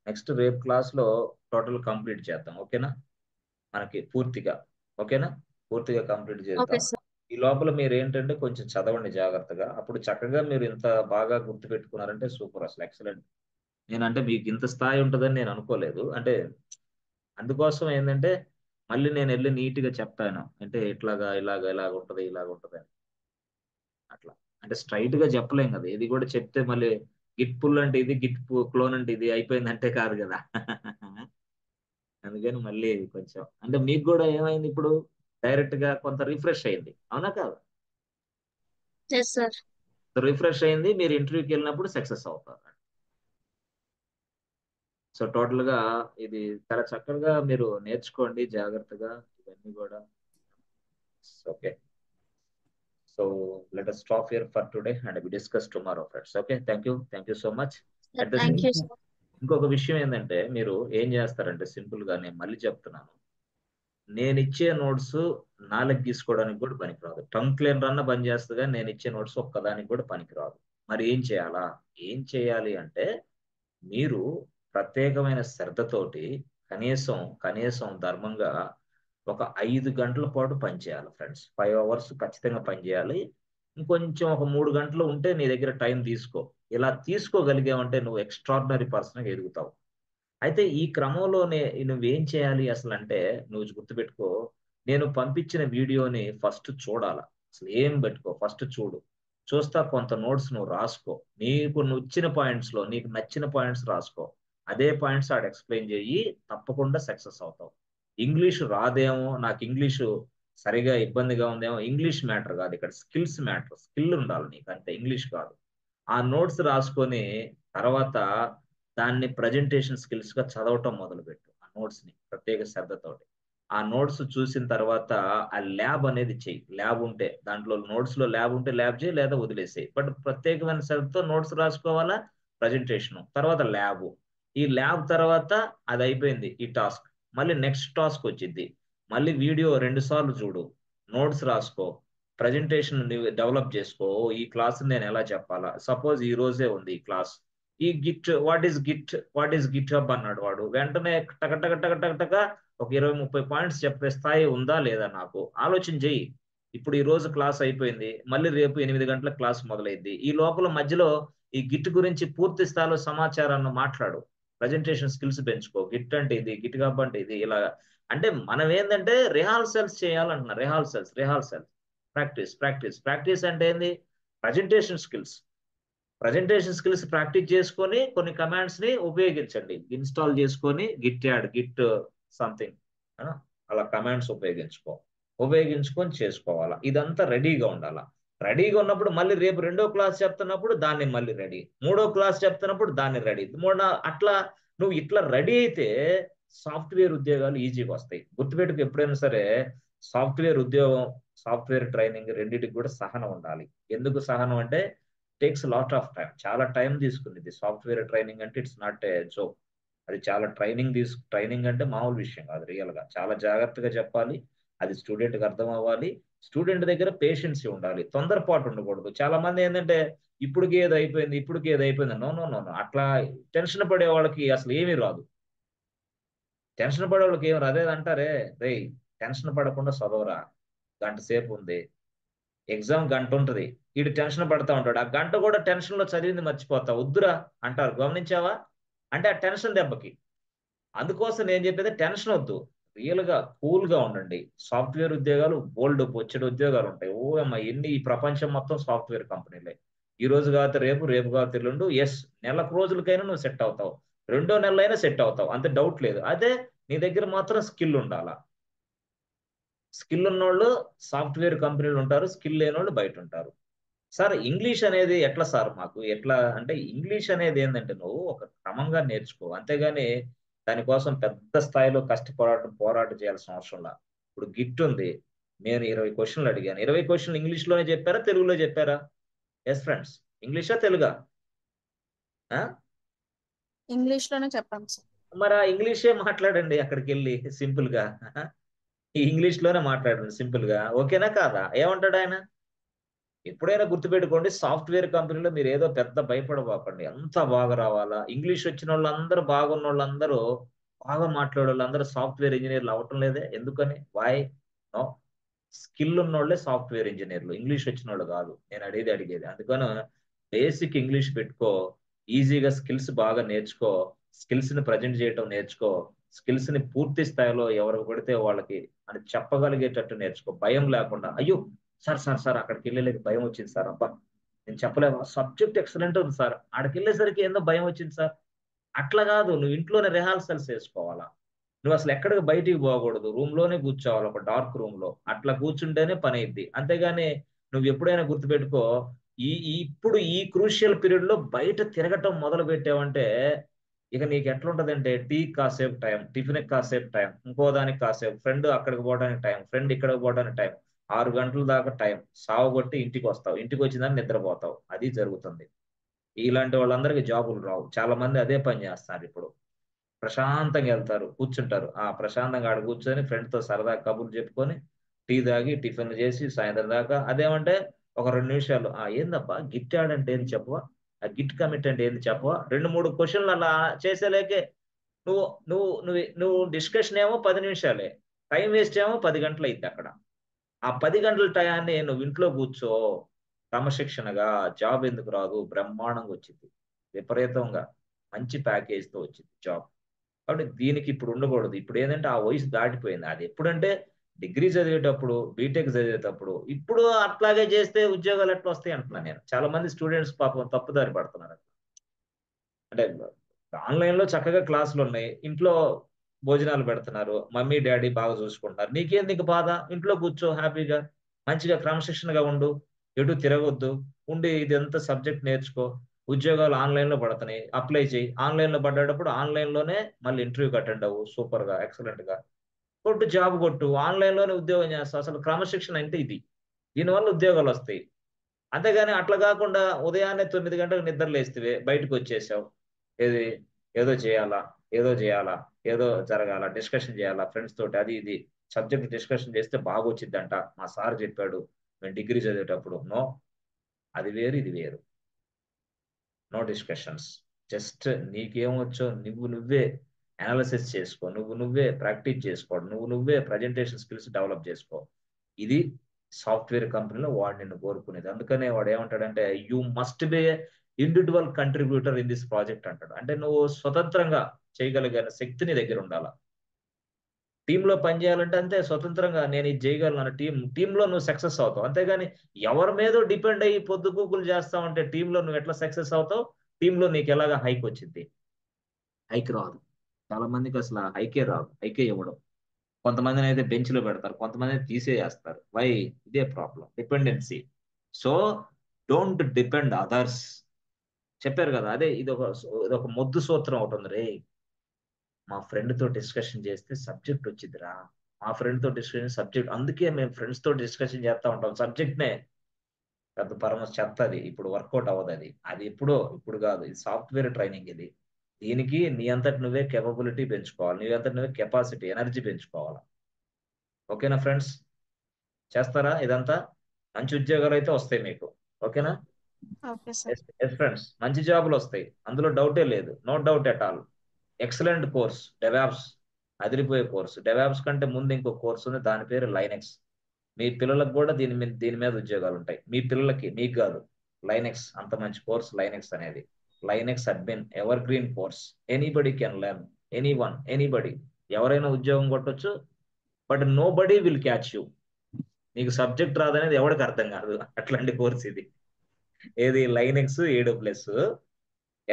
నెక్స్ట్ రేపు క్లాస్ లో టోటల్ కంప్లీట్ చేద్దాం. ఓకేనా? మనకి పూర్తిగా. ఓకేనా? పూర్తిగా కంప్లీట్ Okay చేద్దాం. sir. ఈ లోపల మీరు ఏంటంటే కొంచెం చదవండి జాగ్రత్తగా. అప్పుడు చక్కగా మీరు ఇంత బాగా గుర్తు పెట్టుకున్నారంటే సూపర్, అసలు ఎక్సలెంట్. నేనంటే మీకు ఇంత స్థాయి ఉంటుందని నేను అనుకోలేదు. అంటే అందుకోసం ఏంటంటే మళ్ళీ నేను వెళ్ళి నీట్గా చెప్పాను, అంటే ఇలాగ ఉంటుంది ఇలాగ ఉంటుంది అని. అట్లా అంటే స్ట్రైట్ గా చెప్పలేం కదా. ఇది కూడా చెప్తే మళ్ళీ గిట్ పుల్ అంటే ఇది, గిట్ క్లోన్ అంటే ఇది అయిపోయిందంటే కాదు కదా. అందుకని మళ్ళీ కొంచెం అంటే మీకు కూడా ఏమైంది, ఇప్పుడు డైరెక్ట్ గా కొంత రిఫ్రెష్ అయింది. అవునా కాదు? Yes sir. రిఫ్రెష్ అయింది, మీరు ఇంటర్వ్యూకి వెళ్ళినప్పుడు సక్సెస్ అవుతారు. సో టోటల్ గా ఇది చాలా చక్కగా మీరు నేర్చుకోండి జాగ్రత్తగా ఇవన్నీ కూడా. Okay, so let us stop here for today and we discuss tomorrow, friends. Okay, thank you so much. Sir, At the thank same you time, sir. ఇంకొక విషయం ఏంటంటే మీరు ఏం చేస్తారంటే సింపుల్ గా నేను మళ్ళీ చెప్తున్నాను, నేను ఇచ్చే నోట్స్ నాలుగు గీసుకోవడానికి కూడా పనికిరాదు. టంగ్ క్లీనర్ అన్న పని చేస్తుంది, కానీ నేను ఇచ్చే నోట్స్ ఒక్కదానికి కూడా పనికిరాదు. మరి ఏం చేయాలా? ఏం చేయాలి అంటే మీరు ప్రత్యేకమైన శ్రద్ధతోటి కనీసం ధర్మంగా ఒక 5 గంటల పాటు పనిచేయాలి ఫ్రెండ్స్. 5 అవర్స్ ఖచ్చితంగా పనిచేయాలి. ఇంకొంచెం ఒక 3 గంటలు ఉంటే నీ దగ్గర టైం తీసుకో. ఇలా తీసుకోగలిగావంటే నువ్వు ఎక్స్ట్రాడినరీ పర్సన్గా ఎదుగుతావు. అయితే ఈ క్రమంలోనే నువ్వేం చేయాలి అసలు అంటే, నువ్వు గుర్తుపెట్టుకో, నేను పంపించిన వీడియోని ఫస్ట్ చూడాల. అసలు ఏం పెట్టుకో, ఫస్ట్ చూడు. చూస్తా కొంత నోట్స్ నువ్వు రాసుకో. నీకు వచ్చిన పాయింట్స్ లో నీకు నచ్చిన పాయింట్స్ రాసుకో. అదే పాయింట్స్ ఆడ ఎక్స్ప్లెయిన్ చేయి, తప్పకుండా సక్సెస్ అవుతావు. ఇంగ్లీష్ రాదేమో, నాకు ఇంగ్లీషు సరిగా ఇబ్బందిగా ఉందేమో, ఇంగ్లీష్ మ్యాటర్ కాదు ఇక్కడ, స్కిల్స్ మ్యాటర్. స్కిల్ ఉండాలి నీకు, అంతే, ఇంగ్లీష్ కాదు. ఆ నోట్స్ రాసుకొని తర్వాత దాన్ని ప్రజెంటేషన్ స్కిల్స్ గా చదవటం మొదలుపెట్టు. ఆ నోట్స్ ని ప్రత్యేక శ్రద్ధతోటి. ఆ నోట్స్ చూసిన తర్వాత ఆ ల్యాబ్ అనేది చెయ్యి. ల్యాబ్ ఉంటే దాంట్లో నోట్స్ లో ల్యాబ్ ఉంటే ల్యాబ్ చేయి, లేదా వదిలేసేయి. బట్ ప్రత్యేకమైన శ్రద్ధతో నోట్స్ రాసుకోవాలా, ప్రజెంటేషన్ తర్వాత ల్యాబ్. ఈ ల్యాబ్ తర్వాత అది అయిపోయింది ఈ టాస్క్. మళ్ళీ నెక్స్ట్ టాస్క్ వచ్చింది. మళ్ళీ వీడియో 2 సార్లు చూడు, నోట్స్ రాసుకో, ప్రజెంటేషన్ డెవలప్ చేసుకో. ఈ క్లాస్ నేను ఎలా చెప్పాలా, సపోజ్ ఈ రోజే ఉంది ఈ క్లాస్. ఈ Git, what is Git hub అన్నాడు వాడు. వెంటనే టక టక టక టక టక ఒక 20-30 పాయింట్స్ చెప్పే స్థాయి ఉందా లేదా నాకు ఆలోచన చెయ్యి. ఇప్పుడు ఈ రోజు క్లాస్ అయిపోయింది, మళ్ళీ రేపు 8 గంటలకు క్లాస్ మొదలైంది. ఈ లోపల మధ్యలో ఈ గిట్ గురించి పూర్తి స్థాయిలో సమాచారాన్ని మాట్లాడు. ప్రజెంటేషన్ స్కిల్స్ పెంచుకో. గిట్ అంటే ఇది, గిట్ హబ్ అంటే ఇది, ఇలా. అంటే మనం ఏంటంటే రిహార్సల్స్ చేయాలంటున్నా. రిహార్సల్స్, ప్రాక్టీస్ అంటే ఏంది? ప్రజెంటేషన్ స్కిల్స్ ప్రాక్టీస్ చేసుకొని కొన్ని కమాండ్స్ ని ఉపయోగించండి. ఇన్స్టాల్ చేసుకొని గిట్ యాడ్, గిట్ సంథింగ్ అలా కమాండ్స్ ఉపయోగించుకొని చేసుకోవాలా. ఇదంతా రెడీగా ఉండాలా. రెడీగా ఉన్నప్పుడు మళ్ళీ రేపు 2వ క్లాస్ చెప్తున్నప్పుడు దాన్ని మళ్ళీ రెడీ, 3వ క్లాస్ చెప్తున్నప్పుడు దాన్ని రెడీ, అట్లా నువ్వు ఇట్లా రెడీ అయితే సాఫ్ట్వేర్ ఉద్యోగాలు ఈజీగా వస్తాయి. గుర్తుపెట్టుకు, ఎప్పుడైనా సరే సాఫ్ట్వేర్ ఉద్యోగం, సాఫ్ట్వేర్ ట్రైనింగ్ రెండింటికి కూడా సహనం ఉండాలి. ఎందుకు సహనం అంటే టేక్స్ లాట్ ఆఫ్ టైం. చాలా టైం తీసుకుంది సాఫ్ట్వేర్ ట్రైనింగ్ అంటే. It's not a joke. అది చాలా ట్రైనింగ్ అంటే మామూలు విషయం కాదు. రియల్ గా చాలా జాగ్రత్తగా చెప్పాలి. అది స్టూడెంట్ కి అర్థం అవ్వాలి. స్టూడెంట్ దగ్గర పేషెన్సీ ఉండాలి, తొందరపాటు ఉండకూడదు. చాలా మంది ఏంటంటే ఇప్పటికి ఏది అయిపోయింది నో నో నో నో, అట్లా టెన్షన్ పడే వాళ్ళకి అసలు ఏమీ రాదు. టెన్షన్ పడే వాళ్ళకి ఏమి రాదు. అదే అంటారే, రే టెన్షన్ పడకుండా చదవరా, గంట సేపు ఉంది, ఎగ్జామ్ గంట ఉంటుంది. వీడు టెన్షన్ పడతా ఉంటాడు, ఆ గంట కూడా టెన్షన్ లో చదివింది మర్చిపోతా, వద్దురా అంటారు. గమనించావా? అంటే ఆ టెన్షన్ దెబ్బకి. అందుకోసం నేను చెప్పేది టెన్షన్ వద్దు, రియల్ గా కూల్ గా ఉండండి. సాఫ్ట్వేర్ ఉద్యోగాలు బోల్డ్ వచ్చే ఉద్యోగాలు ఉంటాయి. ఓ అమ్మ, ఎన్ని ఈ ప్రపంచం మొత్తం సాఫ్ట్వేర్ కంపెనీలే. ఈ రోజు కాదు రేపు, రేపు కాదు ఎల్లుండు. ఎస్, నెలకు రోజులకైనా నువ్వు సెట్ అవుతావు, 2వ నెలలైనా సెట్ అవుతావు, అంతే, డౌట్ లేదు. అదే నీ దగ్గర మాత్రం స్కిల్ ఉండాలా. స్కిల్ ఉన్నోళ్ళు సాఫ్ట్వేర్ కంపెనీలు ఉంటారు, స్కిల్ లేని వాళ్ళు బయట ఉంటారు. సార్ ఇంగ్లీష్ అనేది ఎట్లా సార్ మాకు, ఎట్లా అంటే ఇంగ్లీష్ అనేది ఏంటంటే నువ్వు ఒక క్రమంగా నేర్చుకో, అంతేగాని దానికోసం పెద్ద స్థాయిలో పోరాటం చేయాల్సిన అవసరం లేదు. ఇప్పుడు గిట్ ఉంది, నేను 20 క్వశ్చన్లు అడిగాను. 20 క్వశ్చన్లు ఇంగ్లీష్ లోనే చెప్పారా, తెలుగులో చెప్పారా? ఎస్ ఫ్రెండ్స్, ఇంగ్లీషా తెలుగా? ఇంగ్లీష్ లోనే చెప్పాం సార్. మరి ఆ ఇంగ్లీషే మాట్లాడండి అక్కడికి వెళ్ళి, సింపుల్ గా ఈ ఇంగ్లీష్ లోనే మాట్లాడండి సింపుల్ గా. ఓకేనా కాదా? ఏమంటాడు ఆయన? ఎప్పుడైనా గుర్తుపెట్టుకోండి, సాఫ్ట్వేర్ కంపెనీలో మీరు ఏదో పెద్ద భయపడబోకండి, అంతా బాగా రావాలా. ఇంగ్లీష్ వచ్చిన వాళ్ళందరూ, బాగున్న వాళ్ళందరూ, బాగా మాట్లాడే వాళ్ళందరూ సాఫ్ట్వేర్ ఇంజనీర్లు అవ్వటం లేదే, ఎందుకని? Why no? స్కిల్ ఉన్నోళ్ళే సాఫ్ట్వేర్ ఇంజనీర్లు, ఇంగ్లీష్ వచ్చిన వాళ్ళు కాదు. నేను అడిగేది అందుకని బేసిక్ ఇంగ్లీష్ పెట్టుకో, ఈజీగా స్కిల్స్ బాగా నేర్చుకో, స్కిల్స్ ని ప్రజెంట్ చేయటం నేర్చుకో, స్కిల్స్ ని పూర్తి స్థాయిలో ఎవరికి పడితే వాళ్ళకి అని చెప్పగలిగేటట్టు నేర్చుకో, భయం లేకుండా. అయ్యో సార్ అక్కడికి వెళ్ళలేదు, భయం వచ్చింది సార్, అబ్బా నేను చెప్పలేము, సబ్జెక్ట్ ఎక్సలెంట్ ఉంది సార్, అక్కడికి వెళ్ళేసరికి ఏందో భయం వచ్చింది సార్. అట్లా కాదు, నువ్వు ఇంట్లోనే రిహార్సల్స్ చేసుకోవాలా. నువ్వు అసలు ఎక్కడికి బయటికి పోకూడదు, రూమ్ లోనే కూర్చోవాలి, ఒక డార్క్ రూమ్ లో. అట్లా కూర్చుంటేనే పని అయింది. అంతేగాని నువ్వు ఎప్పుడైనా గుర్తుపెట్టుకో, ఇప్పుడు ఈ క్రూషియల్ పీరియడ్ లో బయట తిరగటం మొదలు పెట్టావంటే ఇక నీకు ఎట్లుంటదంటే, టీ కాసేపు టైం, టిఫిన్ కాసేపు టైం, ఇంకో దానికి కాసేపు, ఫ్రెండ్ అక్కడికి పోవడానికి టైం, ఫ్రెండ్ ఇక్కడికి పోవడానికి టైం, 6 గంటల దాకా టైం సావగొట్టి ఇంటికి వస్తావు, ఇంటికి వచ్చిందని నిద్రపోతావు. అది జరుగుతుంది. ఇలాంటి వాళ్ళందరికీ జాబులు రావు. చాలా మంది అదే పని చేస్తున్నారు ఇప్పుడు. ప్రశాంతంగా వెళ్తారు, కూర్చుంటారు, ప్రశాంతంగా ఆడ కూర్చొని ఫ్రెండ్ తో సరదా కబుర్లు చెప్పుకొని టీ తాగి టిఫిన్ చేసి సాయంత్రం దాకా అదేమంటే ఒక 2 నిమిషాలు, ఏందబ్బా గిట్ యాడ్ అంటే ఏంది చెప్పవా, ఆ గిట్ కమిట్ అంటే ఏంది చెప్పవా, 2-3 క్వశ్చన్లు అలా చేసేలేకే నువ్వు నువ్వు నువ్వు నువ్వు డిస్కషన్ ఏమో 10 నిమిషాలే, టైం వేస్ట్ ఏమో 10 గంటలు అయింది అక్కడ. ఆ 10 గంటల టయాన్ని నువ్వు ఇంట్లో కూర్చో, క్రమశిక్షణగా, జాబ్ ఎందుకు రాదు, బ్రహ్మాండంగా వచ్చింది, విపరీతంగా మంచి ప్యాకేజ్ తో వచ్చింది జాబ్. కాబట్టి దీనికి ఇప్పుడు ఉండకూడదు. ఇప్పుడు ఏంటంటే ఆ వయసు దాటిపోయింది. అది ఎప్పుడంటే డిగ్రీ చదివేటప్పుడు, బీటెక్ చదివేటప్పుడు. ఇప్పుడు అట్లాగే చేస్తే ఉద్యోగాలు ఎట్లా వస్తాయి అంటున్నాను నేను. చాలా మంది స్టూడెంట్స్ పాపం తప్పుదారి పడుతున్నారు. అంటే ఆన్లైన్ లో చక్కగా క్లాసులు ఉన్నాయి, ఇంట్లో భోజనాలు పెడుతున్నారు, మమ్మీ డాడీ బాగా చూసుకుంటున్నారు, నీకేంది ఇంక బాధ? ఇంట్లో కూర్చో హ్యాపీగా, మంచిగా క్రమశిక్షణగా ఉండు, ఎటు తిరగొద్దు, ఉండి ఇదంతా సబ్జెక్ట్ నేర్చుకో, ఉద్యోగాలు ఆన్లైన్లో పడుతున్నాయి, అప్లై చేయి. ఆన్లైన్లో పడ్డప్పుడు ఆన్లైన్లోనే మళ్ళీ ఇంటర్వ్యూకి అటెండ్ అవ్వు, సూపర్గా ఎక్సలెంట్గా కొట్టు, జాబ్ కొట్టు, ఆన్లైన్లోనే ఉద్యోగం చేస్తావు. అసలు క్రమశిక్షణ అంటే ఇది. దీనివల్ల ఉద్యోగాలు వస్తాయి. అంతేగాని అట్లా కాకుండా ఉదయాన్నే 9 గంటలకు నిద్ర లేస్తే బయటకు వచ్చేసావు, ఏది ఏదో చేయాలా, ఏదో చేయాలా, ఏదో జరగాల, డిస్కషన్ చేయాలా ఫ్రెండ్స్ తోటి, అది ఇది సబ్జెక్ట్ డిస్కషన్ చేస్తే బాగా వచ్చిందంట, మా సార్ చెప్పాడు మేము డిగ్రీ చదివేటప్పుడు. నో, అది వేరు ఇది వేరు. No discussions. జస్ట్ నీకేమొచ్చో నువ్వే అనాలిసిస్ చేసుకో, నువ్వే ప్రాక్టీస్ చేసుకో, నువ్వే ప్రజెంటేషన్ స్కిల్స్ డెవలప్ చేసుకో. ఇది సాఫ్ట్వేర్ కంపెనీలో వాడు నిన్ను కోరుకునేది. అందుకనే వాడు ఏమంటాడంటే you must be individual contributor in this project అంటాడు. అంటే నువ్వు స్వతంత్రంగా చేయగలిగిన శక్తి నీ దగ్గర ఉండాలా. టీంలో పనిచేయాలంటే అంతే స్వతంత్రంగా నేను ఇది చేయగలను. టీంలో నువ్వు సక్సెస్ అవుతావు. అంతేగాని ఎవరి మీద డిపెండ్ అయ్యి పొద్దుగూకులు చేస్తావు అంటే టీంలో నువ్వు ఎట్లా సక్సెస్ అవుతావు? టీంలో నీకు ఎలాగా హైక్ వచ్చింది? హైక్ రాదు. చాలా మందికి అసలు హైకే రాదు, హైకే ఇవ్వడం. కొంతమందిని అయితే బెంచ్లో పెడతారు, కొంతమంది తీసేస్తారు. వై? ఇదే problem, dependency. So don't depend others. చెప్పారు కదా, అదే ఇదొక మొద్దు సూత్రం ఒకటి ఉంది. రే, మా ఫ్రెండ్ తో డిస్కషన్ చేస్తే సబ్జెక్ట్ వచ్చిందిరా, మా ఫ్రెండ్ తో డిస్కషన్ సబ్జెక్ట్, అందుకే మేము ఫ్రెండ్స్ తో డిస్కషన్ చేస్తా ఉంటాం. సబ్జెక్ట్నే పెద్ద పరమ చెత్త అది. ఇప్పుడు వర్కౌట్ అవ్వదు అది. అది ఇప్పుడు కాదు, ఇది సాఫ్ట్వేర్ ట్రైనింగ్. ఇది దీనికి నీ అంతటి నువ్వే కేపబిలిటీ పెంచుకోవాలి, నీ అంతటి నువ్వే కెపాసిటీ, ఎనర్జీ పెంచుకోవాలి. ఓకేనా ఫ్రెండ్స్? చేస్తారా ఇదంతా? మంచి ఉద్యోగాలు అయితే వస్తాయి మీకు. ఓకేనా? Okay sir. ఎస్ ఫ్రెండ్స్, మంచి జాబులు వస్తాయి, అందులో డౌటే లేదు, no doubt at all. Excellent course DevOps, అదిరిపోయే కోర్సు. డెవాప్స్ కంటే ముందు ఇంకో కోర్సు ఉంది, దాని పేరు లైనెక్స్. మీ పిల్లలకు కూడా దీని మీద ఉద్యోగాలు ఉంటాయి. మీ పిల్లలకి, మీకు కాదు. లైనెక్స్ అంత మంచి కోర్స్ లైనెక్స్ అనేది. Linux admin evergreen course. Anybody can learn, anybody, ఎవరైనా ఉద్యోగం కొట్టొచ్చు. But nobody will catch you. నీకు సబ్జెక్ట్ రాదనేది ఎవరికి అర్థం కాదు, అట్లాంటి కోర్స్ ఇది. ఏది? Linux, AWS.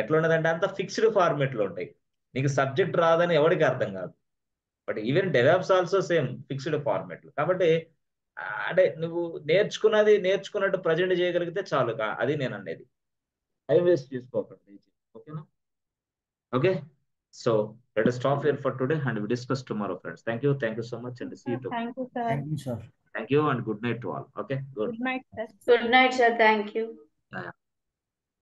ఎట్లా ఉండదంటే అంత ఫిక్స్డ్ ఫార్మేట్ లో ఉంటాయి. నీకు సబ్జెక్ట్ రాదని ఎవరికి అర్థం కాదు. But even DevOps also same fixed ఫార్మేట్లు. కాబట్టి అంటే నువ్వు నేర్చుకున్నట్టు ప్రజెంట్ చేయగలిగితే చాలు. అది నేను అనేది. టైం వేస్ట్ చేసుకోకండి. ఓకేనా? Okay, so let us stop here for today and we discuss tomorrow, friends. Thank you so much and see you tomorrow. Thank you sir. Thank you, sir. Thank you and good night to all. Okay, good. Good night sir. Good night, sir. Thank you. Yeah.